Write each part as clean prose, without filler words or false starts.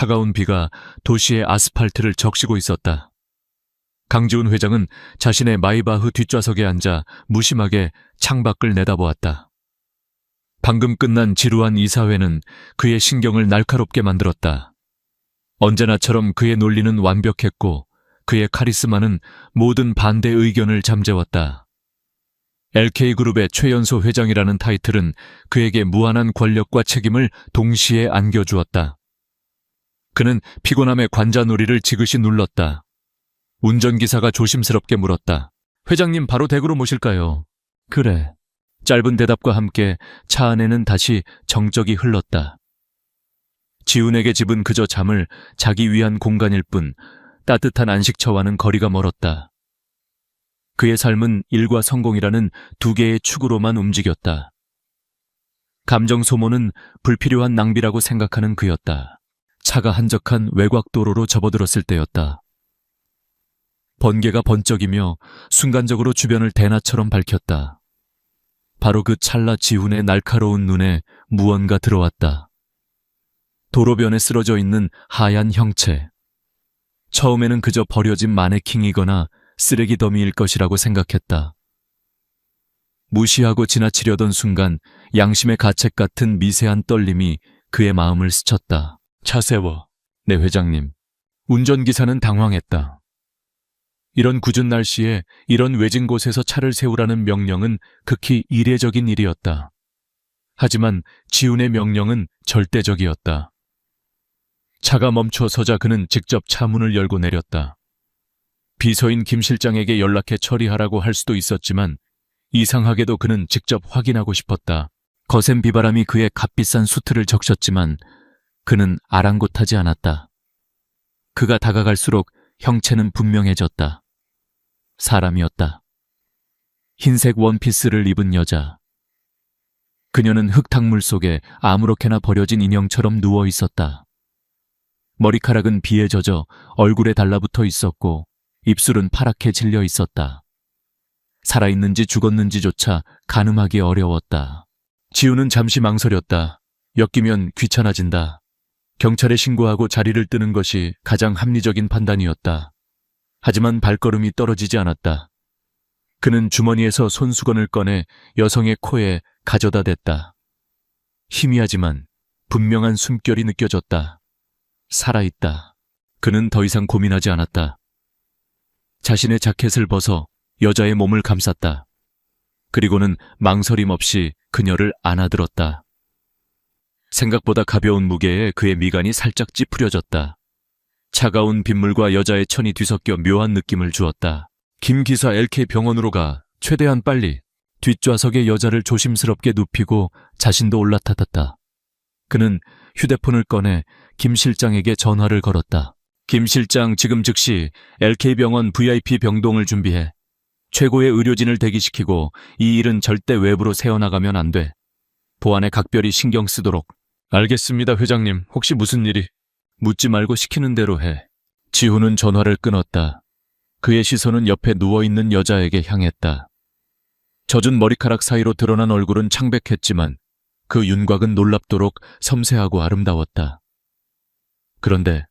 차가운 비가 도시의 아스팔트를 적시고 있었다. 강지훈 회장은 자신의 마이바흐 뒷좌석에 앉아 무심하게 창밖을 내다보았다. 방금 끝난 지루한 이사회는 그의 신경을 날카롭게 만들었다. 언제나처럼 그의 논리는 완벽했고 그의 카리스마는 모든 반대 의견을 잠재웠다. LK그룹의 최연소 회장이라는 타이틀은 그에게 무한한 권력과 책임을 동시에 안겨주었다. 그는 피곤함에 관자놀이를 지그시 눌렀다. 운전기사가 조심스럽게 물었다. 회장님 바로 댁으로 모실까요? 그래. 짧은 대답과 함께 차 안에는 다시 정적이 흘렀다. 지훈에게 집은 그저 잠을 자기 위한 공간일 뿐 따뜻한 안식처와는 거리가 멀었다. 그의 삶은 일과 성공이라는 두 개의 축으로만 움직였다. 감정 소모는 불필요한 낭비라고 생각하는 그였다. 차가 한적한 외곽도로로 접어들었을 때였다. 번개가 번쩍이며 순간적으로 주변을 대낮처럼 밝혔다. 바로 그 찰나 지훈의 날카로운 눈에 무언가 들어왔다. 도로변에 쓰러져 있는 하얀 형체. 처음에는 그저 버려진 마네킹이거나 쓰레기 더미일 것이라고 생각했다. 무시하고 지나치려던 순간 양심의 가책 같은 미세한 떨림이 그의 마음을 스쳤다. 차 세워, 네 회장님. 운전기사는 당황했다. 이런 궂은 날씨에 이런 외진 곳에서 차를 세우라는 명령은 극히 이례적인 일이었다. 하지만 지훈의 명령은 절대적이었다. 차가 멈춰 서자 그는 직접 차 문을 열고 내렸다. 비서인 김 실장에게 연락해 처리하라고 할 수도 있었지만 이상하게도 그는 직접 확인하고 싶었다. 거센 비바람이 그의 값비싼 수트를 적셨지만 그는 아랑곳하지 않았다. 그가 다가갈수록 형체는 분명해졌다. 사람이었다. 흰색 원피스를 입은 여자. 그녀는 흙탕물 속에 아무렇게나 버려진 인형처럼 누워 있었다. 머리카락은 비에 젖어 얼굴에 달라붙어 있었고 입술은 파랗게 질려 있었다. 살아있는지 죽었는지조차 가늠하기 어려웠다. 지훈은 잠시 망설였다. 엮이면 귀찮아진다. 경찰에 신고하고 자리를 뜨는 것이 가장 합리적인 판단이었다. 하지만 발걸음이 떨어지지 않았다. 그는 주머니에서 손수건을 꺼내 여성의 코에 가져다 댔다. 희미하지만 분명한 숨결이 느껴졌다. 살아있다. 그는 더 이상 고민하지 않았다. 자신의 자켓을 벗어 여자의 몸을 감쌌다. 그리고는 망설임 없이 그녀를 안아들었다. 생각보다 가벼운 무게에 그의 미간이 살짝 찌푸려졌다. 차가운 빗물과 여자의 천이 뒤섞여 묘한 느낌을 주었다. 김 기사 LK 병원으로 가. 최대한 빨리. 뒷좌석의 여자를 조심스럽게 눕히고 자신도 올라탔다. 그는 휴대폰을 꺼내 김 실장에게 전화를 걸었다. 김 실장, 지금 즉시 LK병원 VIP 병동을 준비해. 최고의 의료진을 대기시키고 이 일은 절대 외부로 새어나가면 안 돼. 보안에 각별히 신경 쓰도록. 알겠습니다, 회장님. 혹시 무슨 일이? 묻지 말고 시키는 대로 해. 지훈은 전화를 끊었다. 그의 시선은 옆에 누워있는 여자에게 향했다. 젖은 머리카락 사이로 드러난 얼굴은 창백했지만 그 윤곽은 놀랍도록 섬세하고 아름다웠다. 그런데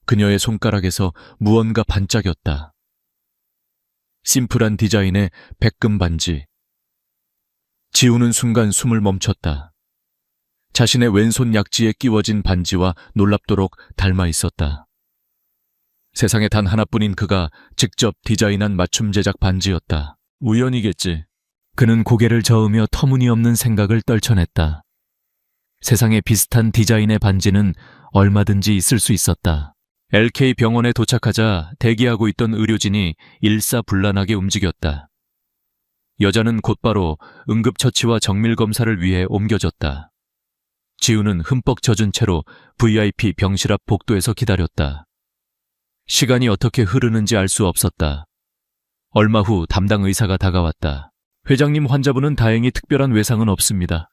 그녀의 손가락에서 무언가 반짝였다. 심플한 디자인의 백금 반지. 지훈은 순간 숨을 멈췄다. 자신의 왼손 약지에 끼워진 반지와 놀랍도록 닮아 있었다. 세상에 단 하나뿐인 그가 직접 디자인한 맞춤 제작 반지였다. 우연이겠지. 그는 고개를 저으며 터무니없는 생각을 떨쳐냈다. 세상에 비슷한 디자인의 반지는 얼마든지 있을 수 있었다. LK 병원에 도착하자 대기하고 있던 의료진이 일사불란하게 움직였다. 여자는 곧바로 응급처치와 정밀검사를 위해 옮겨졌다. 지훈은 흠뻑 젖은 채로 VIP 병실 앞 복도에서 기다렸다. 시간이 어떻게 흐르는지 알 수 없었다. 얼마 후 담당 의사가 다가왔다. 회장님, 환자분은 다행히 특별한 외상은 없습니다.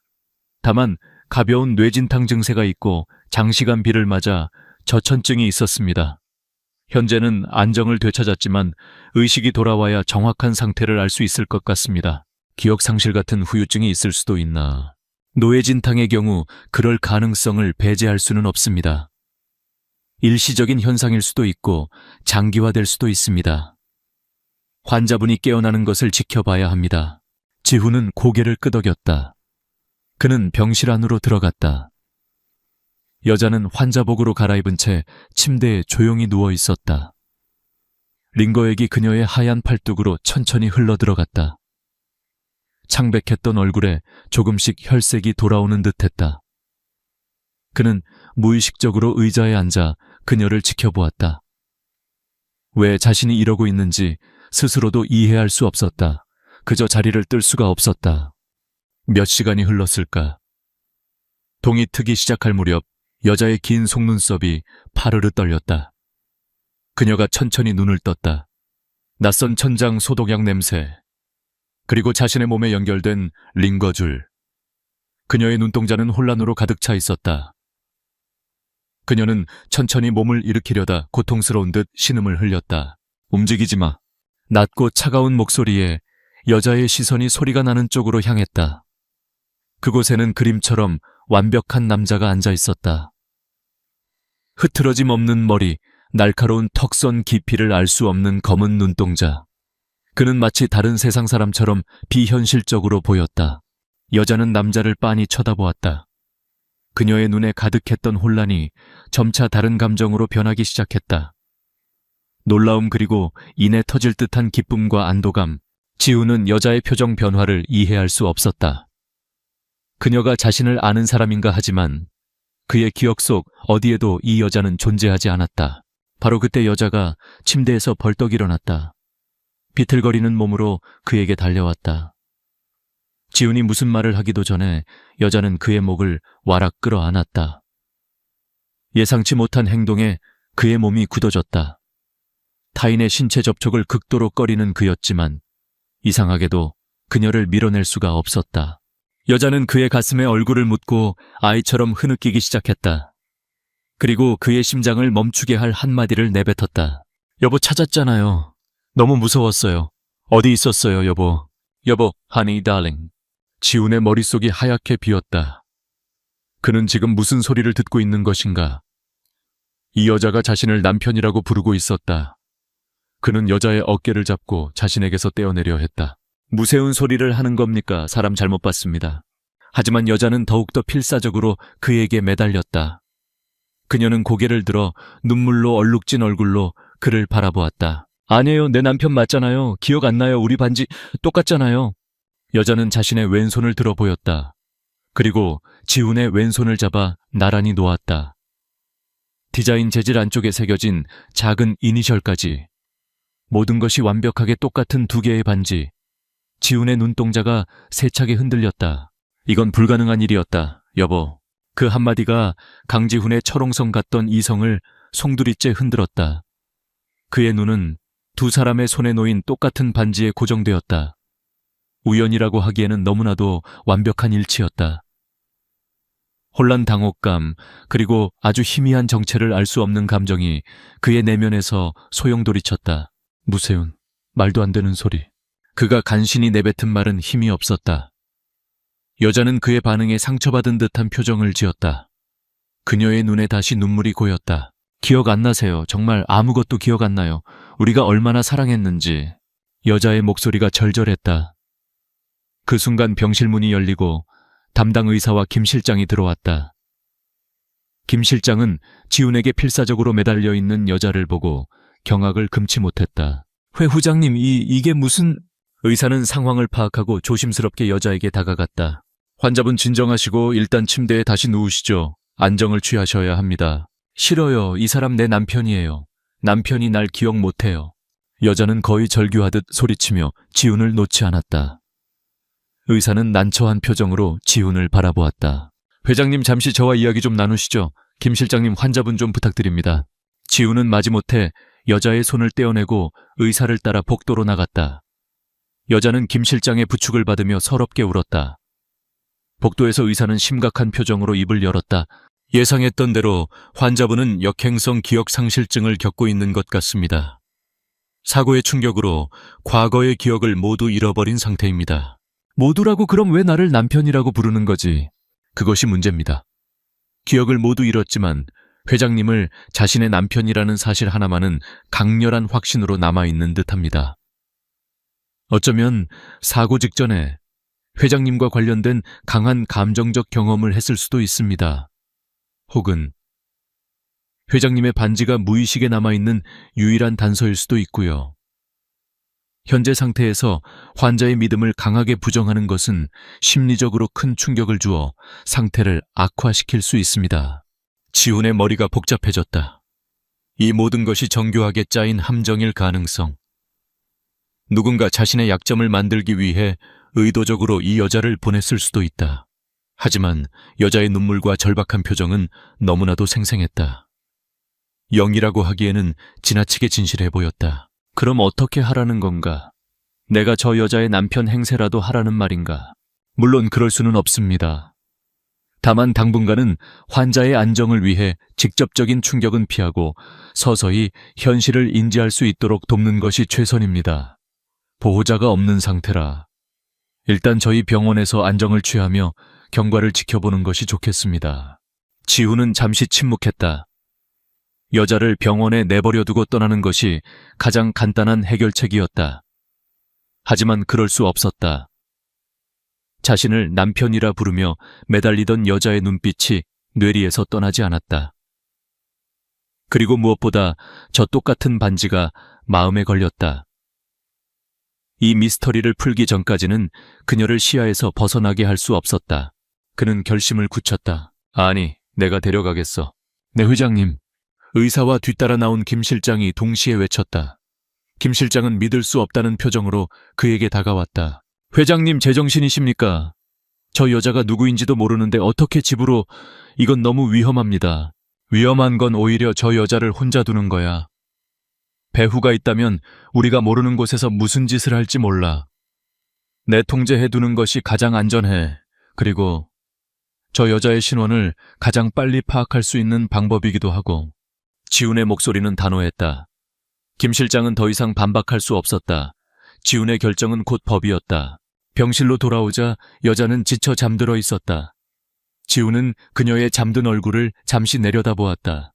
다만 가벼운 뇌진탕 증세가 있고 장시간 비를 맞아 저천증이 있었습니다. 현재는 안정을 되찾았지만 의식이 돌아와야 정확한 상태를 알 수 있을 것 같습니다. 기억 상실 같은 후유증이 있을 수도 있나. 뇌진탕의 경우 그럴 가능성을 배제할 수는 없습니다. 일시적인 현상일 수도 있고 장기화될 수도 있습니다. 환자분이 깨어나는 것을 지켜봐야 합니다. 지훈은 고개를 끄덕였다. 그는 병실 안으로 들어갔다. 여자는 환자복으로 갈아입은 채 침대에 조용히 누워 있었다. 링거액이 그녀의 하얀 팔뚝으로 천천히 흘러들어갔다. 창백했던 얼굴에 조금씩 혈색이 돌아오는 듯했다. 그는 무의식적으로 의자에 앉아 그녀를 지켜보았다. 왜 자신이 이러고 있는지 스스로도 이해할 수 없었다. 그저 자리를 뜰 수가 없었다. 몇 시간이 흘렀을까? 동이 트기 시작할 무렵 여자의 긴 속눈썹이 파르르 떨렸다. 그녀가 천천히 눈을 떴다. 낯선 천장 소독약 냄새, 그리고 자신의 몸에 연결된 링거줄. 그녀의 눈동자는 혼란으로 가득 차 있었다. 그녀는 천천히 몸을 일으키려다 고통스러운 듯 신음을 흘렸다. 움직이지 마. 낮고 차가운 목소리에 여자의 시선이 소리가 나는 쪽으로 향했다. 그곳에는 그림처럼 완벽한 남자가 앉아 있었다. 흐트러짐 없는 머리, 날카로운 턱선 깊이를 알 수 없는 검은 눈동자. 그는 마치 다른 세상 사람처럼 비현실적으로 보였다. 여자는 남자를 빤히 쳐다보았다. 그녀의 눈에 가득했던 혼란이 점차 다른 감정으로 변하기 시작했다. 놀라움 그리고 이내 터질 듯한 기쁨과 안도감. 지우는 여자의 표정 변화를 이해할 수 없었다. 그녀가 자신을 아는 사람인가 하지만 그의 기억 속 어디에도 이 여자는 존재하지 않았다. 바로 그때 여자가 침대에서 벌떡 일어났다. 비틀거리는 몸으로 그에게 달려왔다. 지훈이 무슨 말을 하기도 전에 여자는 그의 목을 와락 끌어안았다. 예상치 못한 행동에 그의 몸이 굳어졌다. 타인의 신체 접촉을 극도로 꺼리는 그였지만 이상하게도 그녀를 밀어낼 수가 없었다. 여자는 그의 가슴에 얼굴을 묻고 아이처럼 흐느끼기 시작했다. 그리고 그의 심장을 멈추게 할 한마디를 내뱉었다. 여보 찾았잖아요. 너무 무서웠어요. 어디 있었어요, 여보? 여보, honey darling. 지훈의 머릿속이 하얗게 비었다. 그는 지금 무슨 소리를 듣고 있는 것인가? 이 여자가 자신을 남편이라고 부르고 있었다. 그는 여자의 어깨를 잡고 자신에게서 떼어내려 했다. 무세운 소리를 하는 겁니까? 사람 잘못 봤습니다. 하지만 여자는 더욱더 필사적으로 그에게 매달렸다. 그녀는 고개를 들어 눈물로 얼룩진 얼굴로 그를 바라보았다. 아니에요, 내 남편 맞잖아요. 기억 안 나요. 우리 반지 똑같잖아요. 여자는 자신의 왼손을 들어 보였다. 그리고 지훈의 왼손을 잡아 나란히 놓았다. 디자인 재질 안쪽에 새겨진 작은 이니셜까지. 모든 것이 완벽하게 똑같은 두 개의 반지. 지훈의 눈동자가 세차게 흔들렸다. 이건 불가능한 일이었다, 여보. 그 한마디가 강지훈의 철옹성 같던 이성을 송두리째 흔들었다. 그의 눈은 두 사람의 손에 놓인 똑같은 반지에 고정되었다. 우연이라고 하기에는 너무나도 완벽한 일치였다. 혼란 당혹감, 그리고 아주 희미한 정체를 알 수 없는 감정이 그의 내면에서 소용돌이쳤다. 무세운, 말도 안 되는 소리. 그가 간신히 내뱉은 말은 힘이 없었다. 여자는 그의 반응에 상처받은 듯한 표정을 지었다. 그녀의 눈에 다시 눈물이 고였다. 기억 안 나세요? 정말 아무것도 기억 안 나요. 우리가 얼마나 사랑했는지. 여자의 목소리가 절절했다. 그 순간 병실 문이 열리고 담당 의사와 김 실장이 들어왔다. 김 실장은 지훈에게 필사적으로 매달려 있는 여자를 보고 경악을 금치 못했다. 회 후장님, 이게 무슨... 의사는 상황을 파악하고 조심스럽게 여자에게 다가갔다. 환자분 진정하시고 일단 침대에 다시 누우시죠. 안정을 취하셔야 합니다. 싫어요. 이 사람 내 남편이에요. 남편이 날 기억 못해요. 여자는 거의 절규하듯 소리치며 지훈을 놓지 않았다. 의사는 난처한 표정으로 지훈을 바라보았다. 회장님, 잠시 저와 이야기 좀 나누시죠. 김 실장님, 환자분 좀 부탁드립니다. 지훈은 마지못해 여자의 손을 떼어내고 의사를 따라 복도로 나갔다. 여자는 김 실장의 부축을 받으며 서럽게 울었다. 복도에서 의사는 심각한 표정으로 입을 열었다. 예상했던 대로 환자분은 역행성 기억상실증을 겪고 있는 것 같습니다. 사고의 충격으로 과거의 기억을 모두 잃어버린 상태입니다. 모두라고 그럼 왜 나를 남편이라고 부르는 거지? 그것이 문제입니다. 기억을 모두 잃었지만 회장님을 자신의 남편이라는 사실 하나만은 강렬한 확신으로 남아있는 듯합니다. 어쩌면 사고 직전에 회장님과 관련된 강한 감정적 경험을 했을 수도 있습니다. 혹은 회장님의 반지가 무의식에 남아있는 유일한 단서일 수도 있고요. 현재 상태에서 환자의 믿음을 강하게 부정하는 것은 심리적으로 큰 충격을 주어 상태를 악화시킬 수 있습니다. 지훈의 머리가 복잡해졌다. 이 모든 것이 정교하게 짜인 함정일 가능성. 누군가 자신의 약점을 만들기 위해 의도적으로 이 여자를 보냈을 수도 있다. 하지만 여자의 눈물과 절박한 표정은 너무나도 생생했다. 영이라고 하기에는 지나치게 진실해 보였다. 그럼 어떻게 하라는 건가? 내가 저 여자의 남편 행세라도 하라는 말인가? 물론 그럴 수는 없습니다. 다만 당분간은 환자의 안정을 위해 직접적인 충격은 피하고 서서히 현실을 인지할 수 있도록 돕는 것이 최선입니다. 보호자가 없는 상태라 일단 저희 병원에서 안정을 취하며 경과를 지켜보는 것이 좋겠습니다. 지훈은 잠시 침묵했다. 여자를 병원에 내버려 두고 떠나는 것이 가장 간단한 해결책이었다. 하지만 그럴 수 없었다. 자신을 남편이라 부르며 매달리던 여자의 눈빛이 뇌리에서 떠나지 않았다. 그리고 무엇보다 저 똑같은 반지가 마음에 걸렸다. 이 미스터리를 풀기 전까지는 그녀를 시야에서 벗어나게 할 수 없었다. 그는 결심을 굳혔다. 아니, 내가 데려가겠어. 네, 회장님. 의사와 뒤따라 나온 김 실장이 동시에 외쳤다. 김 실장은 믿을 수 없다는 표정으로 그에게 다가왔다. 회장님 제정신이십니까? 저 여자가 누구인지도 모르는데 어떻게 집으로... 이건 너무 위험합니다. 위험한 건 오히려 저 여자를 혼자 두는 거야. 배후가 있다면 우리가 모르는 곳에서 무슨 짓을 할지 몰라. 내 통제해두는 것이 가장 안전해. 그리고 저 여자의 신원을 가장 빨리 파악할 수 있는 방법이기도 하고. 지훈의 목소리는 단호했다. 김 실장은 더 이상 반박할 수 없었다. 지훈의 결정은 곧 법이었다. 병실로 돌아오자 여자는 지쳐 잠들어 있었다. 지훈은 그녀의 잠든 얼굴을 잠시 내려다보았다.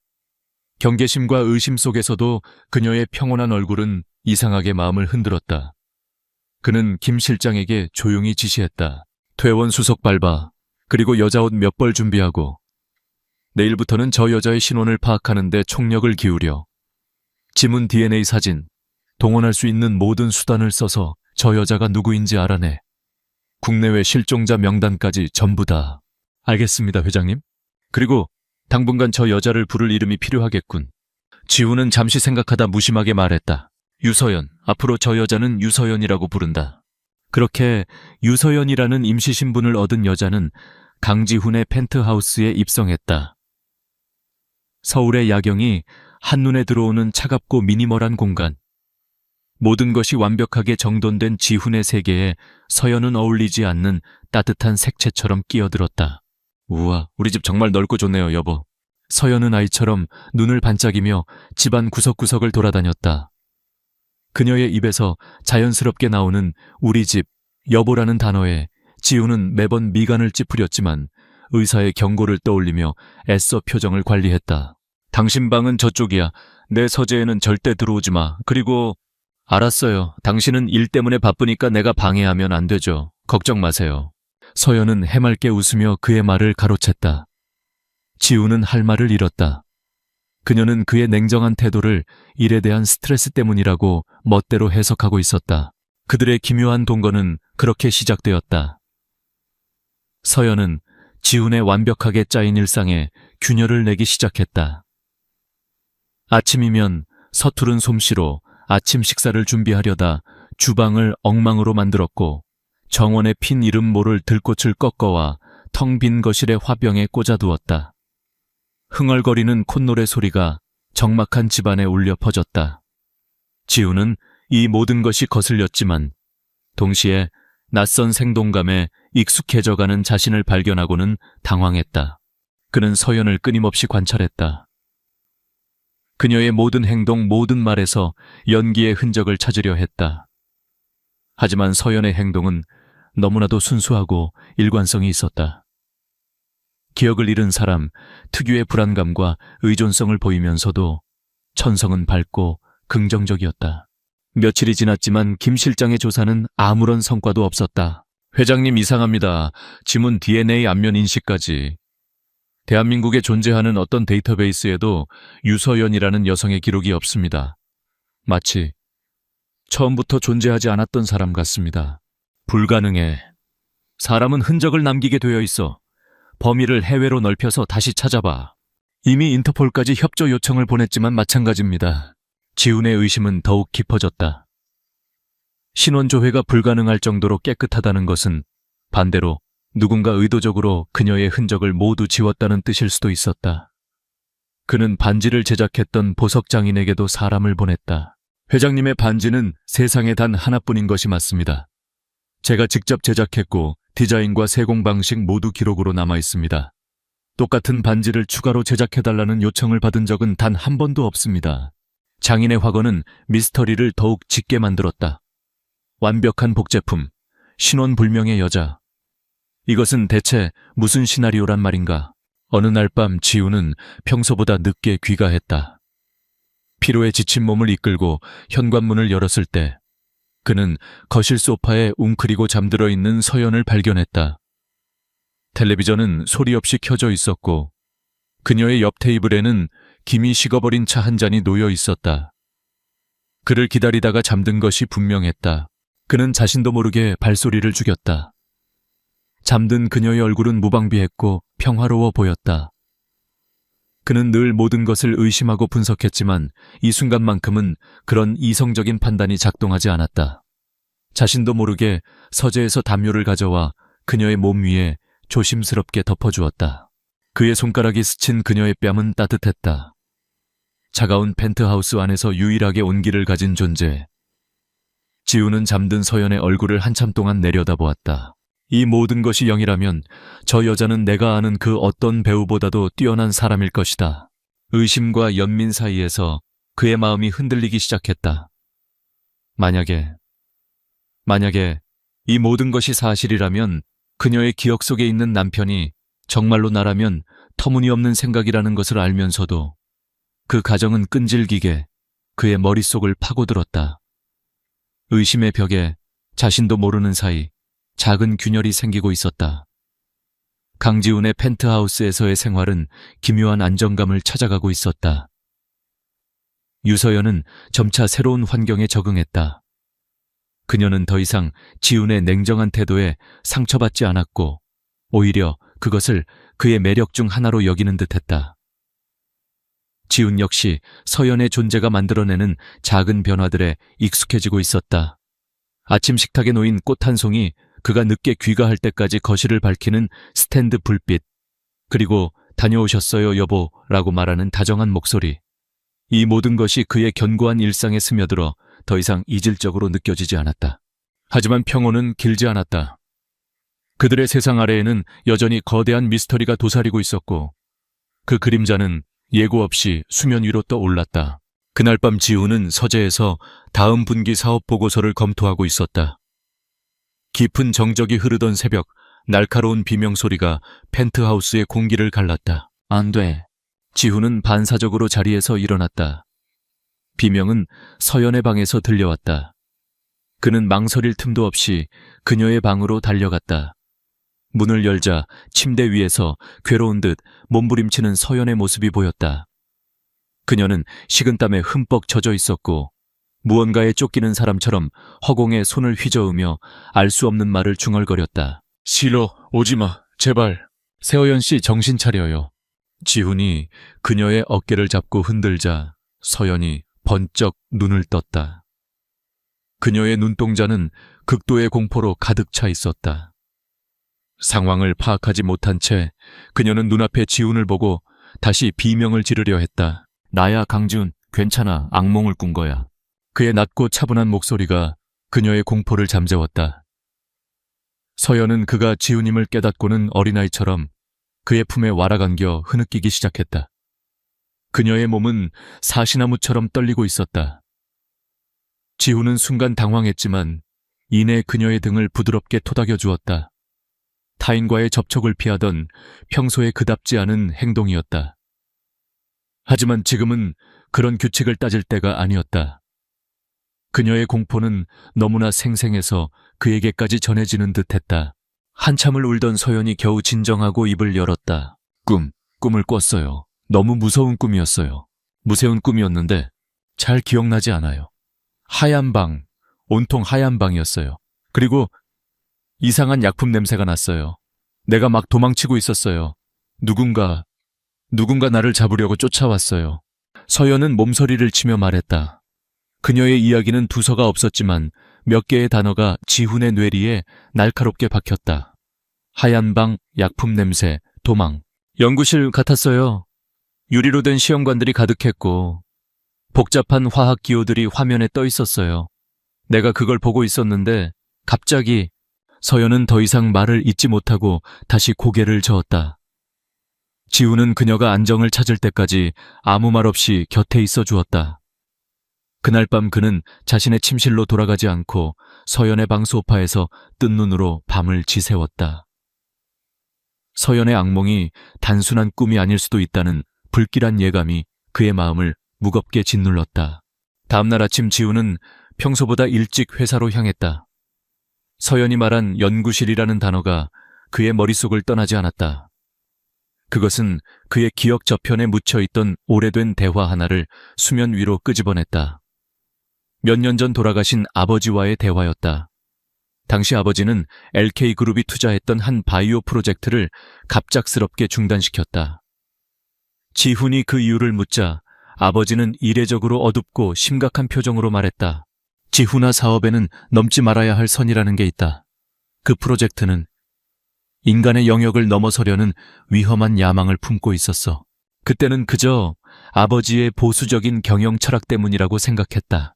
경계심과 의심 속에서도 그녀의 평온한 얼굴은 이상하게 마음을 흔들었다. 그는 김 실장에게 조용히 지시했다. 퇴원 수속 밟아. 그리고 여자 옷 몇 벌 준비하고. 내일부터는 저 여자의 신원을 파악하는 데 총력을 기울여. 지문 DNA 사진, 동원할 수 있는 모든 수단을 써서 저 여자가 누구인지 알아내. 국내외 실종자 명단까지 전부 다. 알겠습니다, 회장님. 그리고 당분간 저 여자를 부를 이름이 필요하겠군. 지훈은 잠시 생각하다 무심하게 말했다. 유서연. 앞으로 저 여자는 유서연이라고 부른다. 그렇게 유서연이라는 임시신분을 얻은 여자는 강지훈의 펜트하우스에 입성했다. 서울의 야경이 한눈에 들어오는 차갑고 미니멀한 공간. 모든 것이 완벽하게 정돈된 지훈의 세계에 서연은 어울리지 않는 따뜻한 색채처럼 끼어들었다. 우와, 우리 집 정말 넓고 좋네요, 여보. 서연은 아이처럼 눈을 반짝이며 집안 구석구석을 돌아다녔다. 그녀의 입에서 자연스럽게 나오는 우리 집, 여보라는 단어에 지훈은 매번 미간을 찌푸렸지만 의사의 경고를 떠올리며 애써 표정을 관리했다. 당신 방은 저쪽이야. 내 서재에는 절대 들어오지 마. 그리고 알았어요. 당신은 일 때문에 바쁘니까 내가 방해하면 안 되죠. 걱정 마세요. 서연은 해맑게 웃으며 그의 말을 가로챘다. 지훈은 할 말을 잃었다. 그녀는 그의 냉정한 태도를 일에 대한 스트레스 때문이라고 멋대로 해석하고 있었다. 그들의 기묘한 동거는 그렇게 시작되었다. 서연은 지훈의 완벽하게 짜인 일상에 균열을 내기 시작했다. 아침이면 서투른 솜씨로 아침 식사를 준비하려다 주방을 엉망으로 만들었고 정원에 핀 이름 모를 들꽃을 꺾어와 텅 빈 거실의 화병에 꽂아두었다. 흥얼거리는 콧노래 소리가 적막한 집안에 울려 퍼졌다. 지훈은 이 모든 것이 거슬렸지만 동시에 낯선 생동감에 익숙해져가는 자신을 발견하고는 당황했다. 그는 서연을 끊임없이 관찰했다. 그녀의 모든 행동, 모든 말에서 연기의 흔적을 찾으려 했다. 하지만 서연의 행동은 너무나도 순수하고 일관성이 있었다. 기억을 잃은 사람 특유의 불안감과 의존성을 보이면서도 천성은 밝고 긍정적이었다. 며칠이 지났지만 김 실장의 조사는 아무런 성과도 없었다. 회장님 이상합니다. 지문 DNA 안면 인식까지. 대한민국에 존재하는 어떤 데이터베이스에도 유서연이라는 여성의 기록이 없습니다. 마치 처음부터 존재하지 않았던 사람 같습니다. 불가능해. 사람은 흔적을 남기게 되어 있어. 범위를 해외로 넓혀서 다시 찾아봐. 이미 인터폴까지 협조 요청을 보냈지만 마찬가지입니다. 지훈의 의심은 더욱 깊어졌다. 신원 조회가 불가능할 정도로 깨끗하다는 것은 반대로 누군가 의도적으로 그녀의 흔적을 모두 지웠다는 뜻일 수도 있었다. 그는 반지를 제작했던 보석 장인에게도 사람을 보냈다. 회장님의 반지는 세상에 단 하나뿐인 것이 맞습니다. 제가 직접 제작했고 디자인과 세공 방식 모두 기록으로 남아 있습니다. 똑같은 반지를 추가로 제작해달라는 요청을 받은 적은 단 한 번도 없습니다. 장인의 확언은 미스터리를 더욱 짙게 만들었다. 완벽한 복제품, 신원불명의 여자. 이것은 대체 무슨 시나리오란 말인가? 어느 날 밤 지우는 평소보다 늦게 귀가했다. 피로에 지친 몸을 이끌고 현관문을 열었을 때 그는 거실 소파에 웅크리고 잠들어 있는 서연을 발견했다. 텔레비전은 소리 없이 켜져 있었고 그녀의 옆 테이블에는 김이 식어버린 차 한 잔이 놓여 있었다. 그를 기다리다가 잠든 것이 분명했다. 그는 자신도 모르게 발소리를 죽였다. 잠든 그녀의 얼굴은 무방비했고 평화로워 보였다. 그는 늘 모든 것을 의심하고 분석했지만 이 순간만큼은 그런 이성적인 판단이 작동하지 않았다. 자신도 모르게 서재에서 담요를 가져와 그녀의 몸 위에 조심스럽게 덮어주었다. 그의 손가락이 스친 그녀의 뺨은 따뜻했다. 차가운 펜트하우스 안에서 유일하게 온기를 가진 존재. 지우는 잠든 서연의 얼굴을 한참 동안 내려다보았다. 이 모든 것이 0이라면 저 여자는 내가 아는 그 어떤 배우보다도 뛰어난 사람일 것이다. 의심과 연민 사이에서 그의 마음이 흔들리기 시작했다. 만약에 이 모든 것이 사실이라면 그녀의 기억 속에 있는 남편이 정말로 나라면 터무니없는 생각이라는 것을 알면서도 그 가정은 끈질기게 그의 머릿속을 파고들었다. 의심의 벽에 자신도 모르는 사이 작은 균열이 생기고 있었다. 강지훈의 펜트하우스에서의 생활은 기묘한 안정감을 찾아가고 있었다. 유서연은 점차 새로운 환경에 적응했다. 그녀는 더 이상 지훈의 냉정한 태도에 상처받지 않았고 오히려 그것을 그의 매력 중 하나로 여기는 듯했다. 지훈 역시 서연의 존재가 만들어내는 작은 변화들에 익숙해지고 있었다. 아침 식탁에 놓인 꽃 한 송이, 그가 늦게 귀가할 때까지 거실을 밝히는 스탠드 불빛, 그리고 다녀오셨어요 여보라고 말하는 다정한 목소리. 이 모든 것이 그의 견고한 일상에 스며들어 더 이상 이질적으로 느껴지지 않았다. 하지만 평온은 길지 않았다. 그들의 세상 아래에는 여전히 거대한 미스터리가 도사리고 있었고 그 그림자는 예고 없이 수면 위로 떠올랐다. 그날 밤 지우는 서재에서 다음 분기 사업 보고서를 검토하고 있었다. 깊은 정적이 흐르던 새벽, 날카로운 비명소리가 펜트하우스의 공기를 갈랐다. 안 돼. 지훈은 반사적으로 자리에서 일어났다. 비명은 서연의 방에서 들려왔다. 그는 망설일 틈도 없이 그녀의 방으로 달려갔다. 문을 열자 침대 위에서 괴로운 듯 몸부림치는 서연의 모습이 보였다. 그녀는 식은땀에 흠뻑 젖어 있었고 무언가에 쫓기는 사람처럼 허공에 손을 휘저으며 알 수 없는 말을 중얼거렸다. 싫어, 오지마, 제발. 세어연 씨 정신 차려요. 지훈이 그녀의 어깨를 잡고 흔들자 서연이 번쩍 눈을 떴다. 그녀의 눈동자는 극도의 공포로 가득 차 있었다. 상황을 파악하지 못한 채 그녀는 눈앞에 지훈을 보고 다시 비명을 지르려 했다. 나야 강지훈, 괜찮아, 악몽을 꾼 거야. 그의 낮고 차분한 목소리가 그녀의 공포를 잠재웠다. 서연은 그가 지훈임을 깨닫고는 어린아이처럼 그의 품에 와라간겨 흐느끼기 시작했다. 그녀의 몸은 사시나무처럼 떨리고 있었다. 지훈은 순간 당황했지만 이내 그녀의 등을 부드럽게 토닥여 주었다. 타인과의 접촉을 피하던 평소에 그답지 않은 행동이었다. 하지만 지금은 그런 규칙을 따질 때가 아니었다. 그녀의 공포는 너무나 생생해서 그에게까지 전해지는 듯했다. 한참을 울던 서연이 겨우 진정하고 입을 열었다. 꿈을 꿨어요. 너무 무서운 꿈이었어요. 무서운 꿈이었는데 잘 기억나지 않아요. 하얀 방, 온통 하얀 방이었어요. 그리고 이상한 약품 냄새가 났어요. 내가 막 도망치고 있었어요. 누군가 나를 잡으려고 쫓아왔어요. 서연은 몸서리를 치며 말했다. 그녀의 이야기는 두서가 없었지만 몇 개의 단어가 지훈의 뇌리에 날카롭게 박혔다. 하얀 방, 약품 냄새, 도망. 연구실 같았어요. 유리로 된 시험관들이 가득했고 복잡한 화학 기호들이 화면에 떠 있었어요. 내가 그걸 보고 있었는데 갑자기 서연은 더 이상 말을 잇지 못하고 다시 고개를 저었다. 지훈은 그녀가 안정을 찾을 때까지 아무 말 없이 곁에 있어 주었다. 그날 밤 그는 자신의 침실로 돌아가지 않고 서연의 방 소파에서 뜬 눈으로 밤을 지새웠다. 서연의 악몽이 단순한 꿈이 아닐 수도 있다는 불길한 예감이 그의 마음을 무겁게 짓눌렀다. 다음날 아침 지훈은 평소보다 일찍 회사로 향했다. 서연이 말한 연구실이라는 단어가 그의 머릿속을 떠나지 않았다. 그것은 그의 기억 저편에 묻혀있던 오래된 대화 하나를 수면 위로 끄집어냈다. 몇 년 전 돌아가신 아버지와의 대화였다. 당시 아버지는 LK그룹이 투자했던 한 바이오 프로젝트를 갑작스럽게 중단시켰다. 지훈이 그 이유를 묻자 아버지는 이례적으로 어둡고 심각한 표정으로 말했다. 지훈아, 사업에는 넘지 말아야 할 선이라는 게 있다. 그 프로젝트는 인간의 영역을 넘어서려는 위험한 야망을 품고 있었어. 그때는 그저 아버지의 보수적인 경영 철학 때문이라고 생각했다.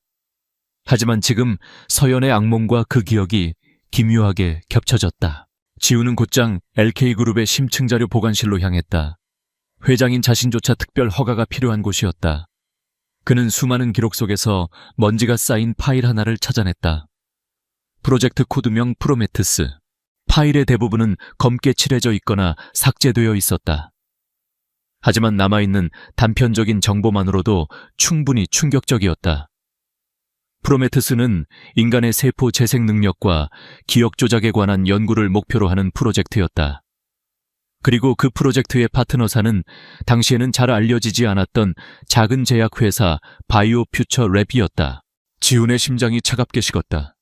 하지만 지금 서연의 악몽과 그 기억이 기묘하게 겹쳐졌다. 지훈은 곧장 LK그룹의 심층자료 보관실로 향했다. 회장인 자신조차 특별 허가가 필요한 곳이었다. 그는 수많은 기록 속에서 먼지가 쌓인 파일 하나를 찾아냈다. 프로젝트 코드명 프로메테스. 파일의 대부분은 검게 칠해져 있거나 삭제되어 있었다. 하지만 남아있는 단편적인 정보만으로도 충분히 충격적이었다. 프로메테스는 인간의 세포 재생 능력과 기억 조작에 관한 연구를 목표로 하는 프로젝트였다. 그리고 그 프로젝트의 파트너사는 당시에는 잘 알려지지 않았던 작은 제약회사 바이오 퓨처 랩이었다. 지훈의 심장이 차갑게 식었다.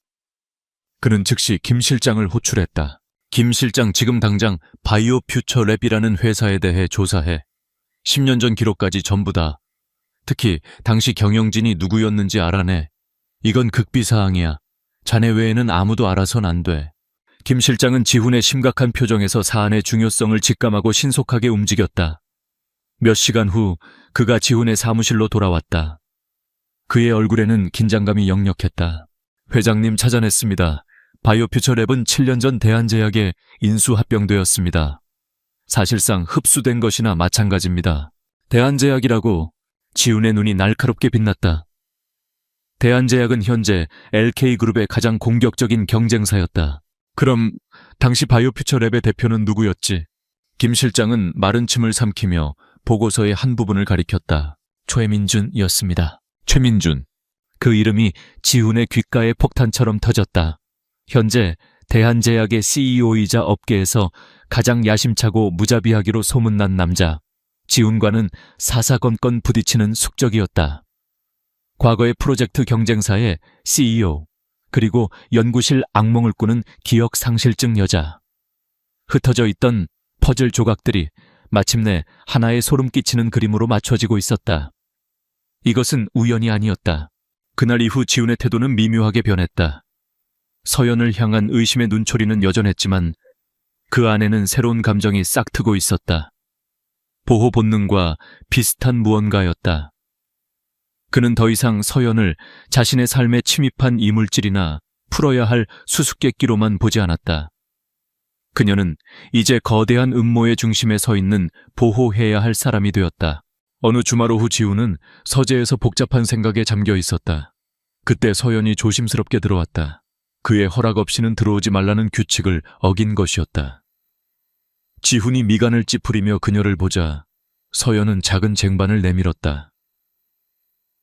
그는 즉시 김 실장을 호출했다. 김 실장, 지금 당장 바이오 퓨처 랩이라는 회사에 대해 조사해. 10년 전 기록까지 전부 다. 특히 당시 경영진이 누구였는지 알아내. 이건 극비사항이야. 자네 외에는 아무도 알아선 안 돼. 김 실장은 지훈의 심각한 표정에서 사안의 중요성을 직감하고 신속하게 움직였다. 몇 시간 후 그가 지훈의 사무실로 돌아왔다. 그의 얼굴에는 긴장감이 역력했다. 회장님, 찾아냈습니다. 바이오퓨처랩은 7년 전 대한제약에 인수합병되었습니다. 사실상 흡수된 것이나 마찬가지입니다. 대한제약이라고? 지훈의 눈이 날카롭게 빛났다. 대한제약은 현재 LK그룹의 가장 공격적인 경쟁사였다. 그럼 당시 바이오퓨처랩의 대표는 누구였지? 김 실장은 마른 침을 삼키며 보고서의 한 부분을 가리켰다. 최민준이었습니다. 최민준. 그 이름이 지훈의 귓가에 폭탄처럼 터졌다. 현재 대한제약의 CEO이자 업계에서 가장 야심차고 무자비하기로 소문난 남자. 지훈과는 사사건건 부딪히는 숙적이었다. 과거의 프로젝트 경쟁사의 CEO, 그리고 연구실 악몽을 꾸는 기억 상실증 여자. 흩어져 있던 퍼즐 조각들이 마침내 하나의 소름 끼치는 그림으로 맞춰지고 있었다. 이것은 우연이 아니었다. 그날 이후 지훈의 태도는 미묘하게 변했다. 서연을 향한 의심의 눈초리는 여전했지만 그 안에는 새로운 감정이 싹트고 있었다. 보호 본능과 비슷한 무언가였다. 그는 더 이상 서연을 자신의 삶에 침입한 이물질이나 풀어야 할 수수께끼로만 보지 않았다. 그녀는 이제 거대한 음모의 중심에 서 있는 보호해야 할 사람이 되었다. 어느 주말 오후 지훈은 서재에서 복잡한 생각에 잠겨 있었다. 그때 서연이 조심스럽게 들어왔다. 그의 허락 없이는 들어오지 말라는 규칙을 어긴 것이었다. 지훈이 미간을 찌푸리며 그녀를 보자 서연은 작은 쟁반을 내밀었다.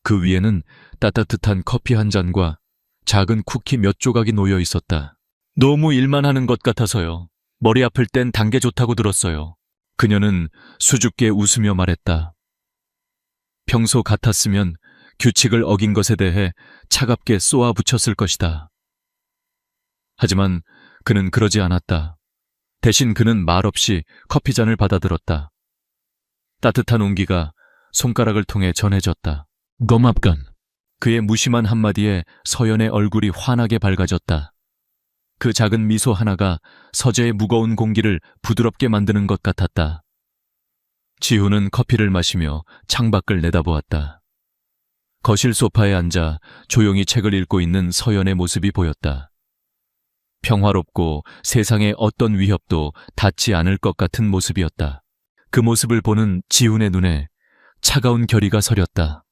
그 위에는 따뜻한 커피 한 잔과 작은 쿠키 몇 조각이 놓여 있었다. 너무 일만 하는 것 같아서요. 머리 아플 땐 단 게 좋다고 들었어요. 그녀는 수줍게 웃으며 말했다. 평소 같았으면 규칙을 어긴 것에 대해 차갑게 쏘아 붙였을 것이다. 하지만 그는 그러지 않았다. 대신 그는 말없이 커피잔을 받아들었다. 따뜻한 온기가 손가락을 통해 전해졌다. 고맙건. 그의 무심한 한마디에 서연의 얼굴이 환하게 밝아졌다. 그 작은 미소 하나가 서재의 무거운 공기를 부드럽게 만드는 것 같았다. 지훈은 커피를 마시며 창밖을 내다보았다. 거실 소파에 앉아 조용히 책을 읽고 있는 서연의 모습이 보였다. 평화롭고 세상의 어떤 위협도 닿지 않을 것 같은 모습이었다. 그 모습을 보는 지훈의 눈에 차가운 결의가 서렸다.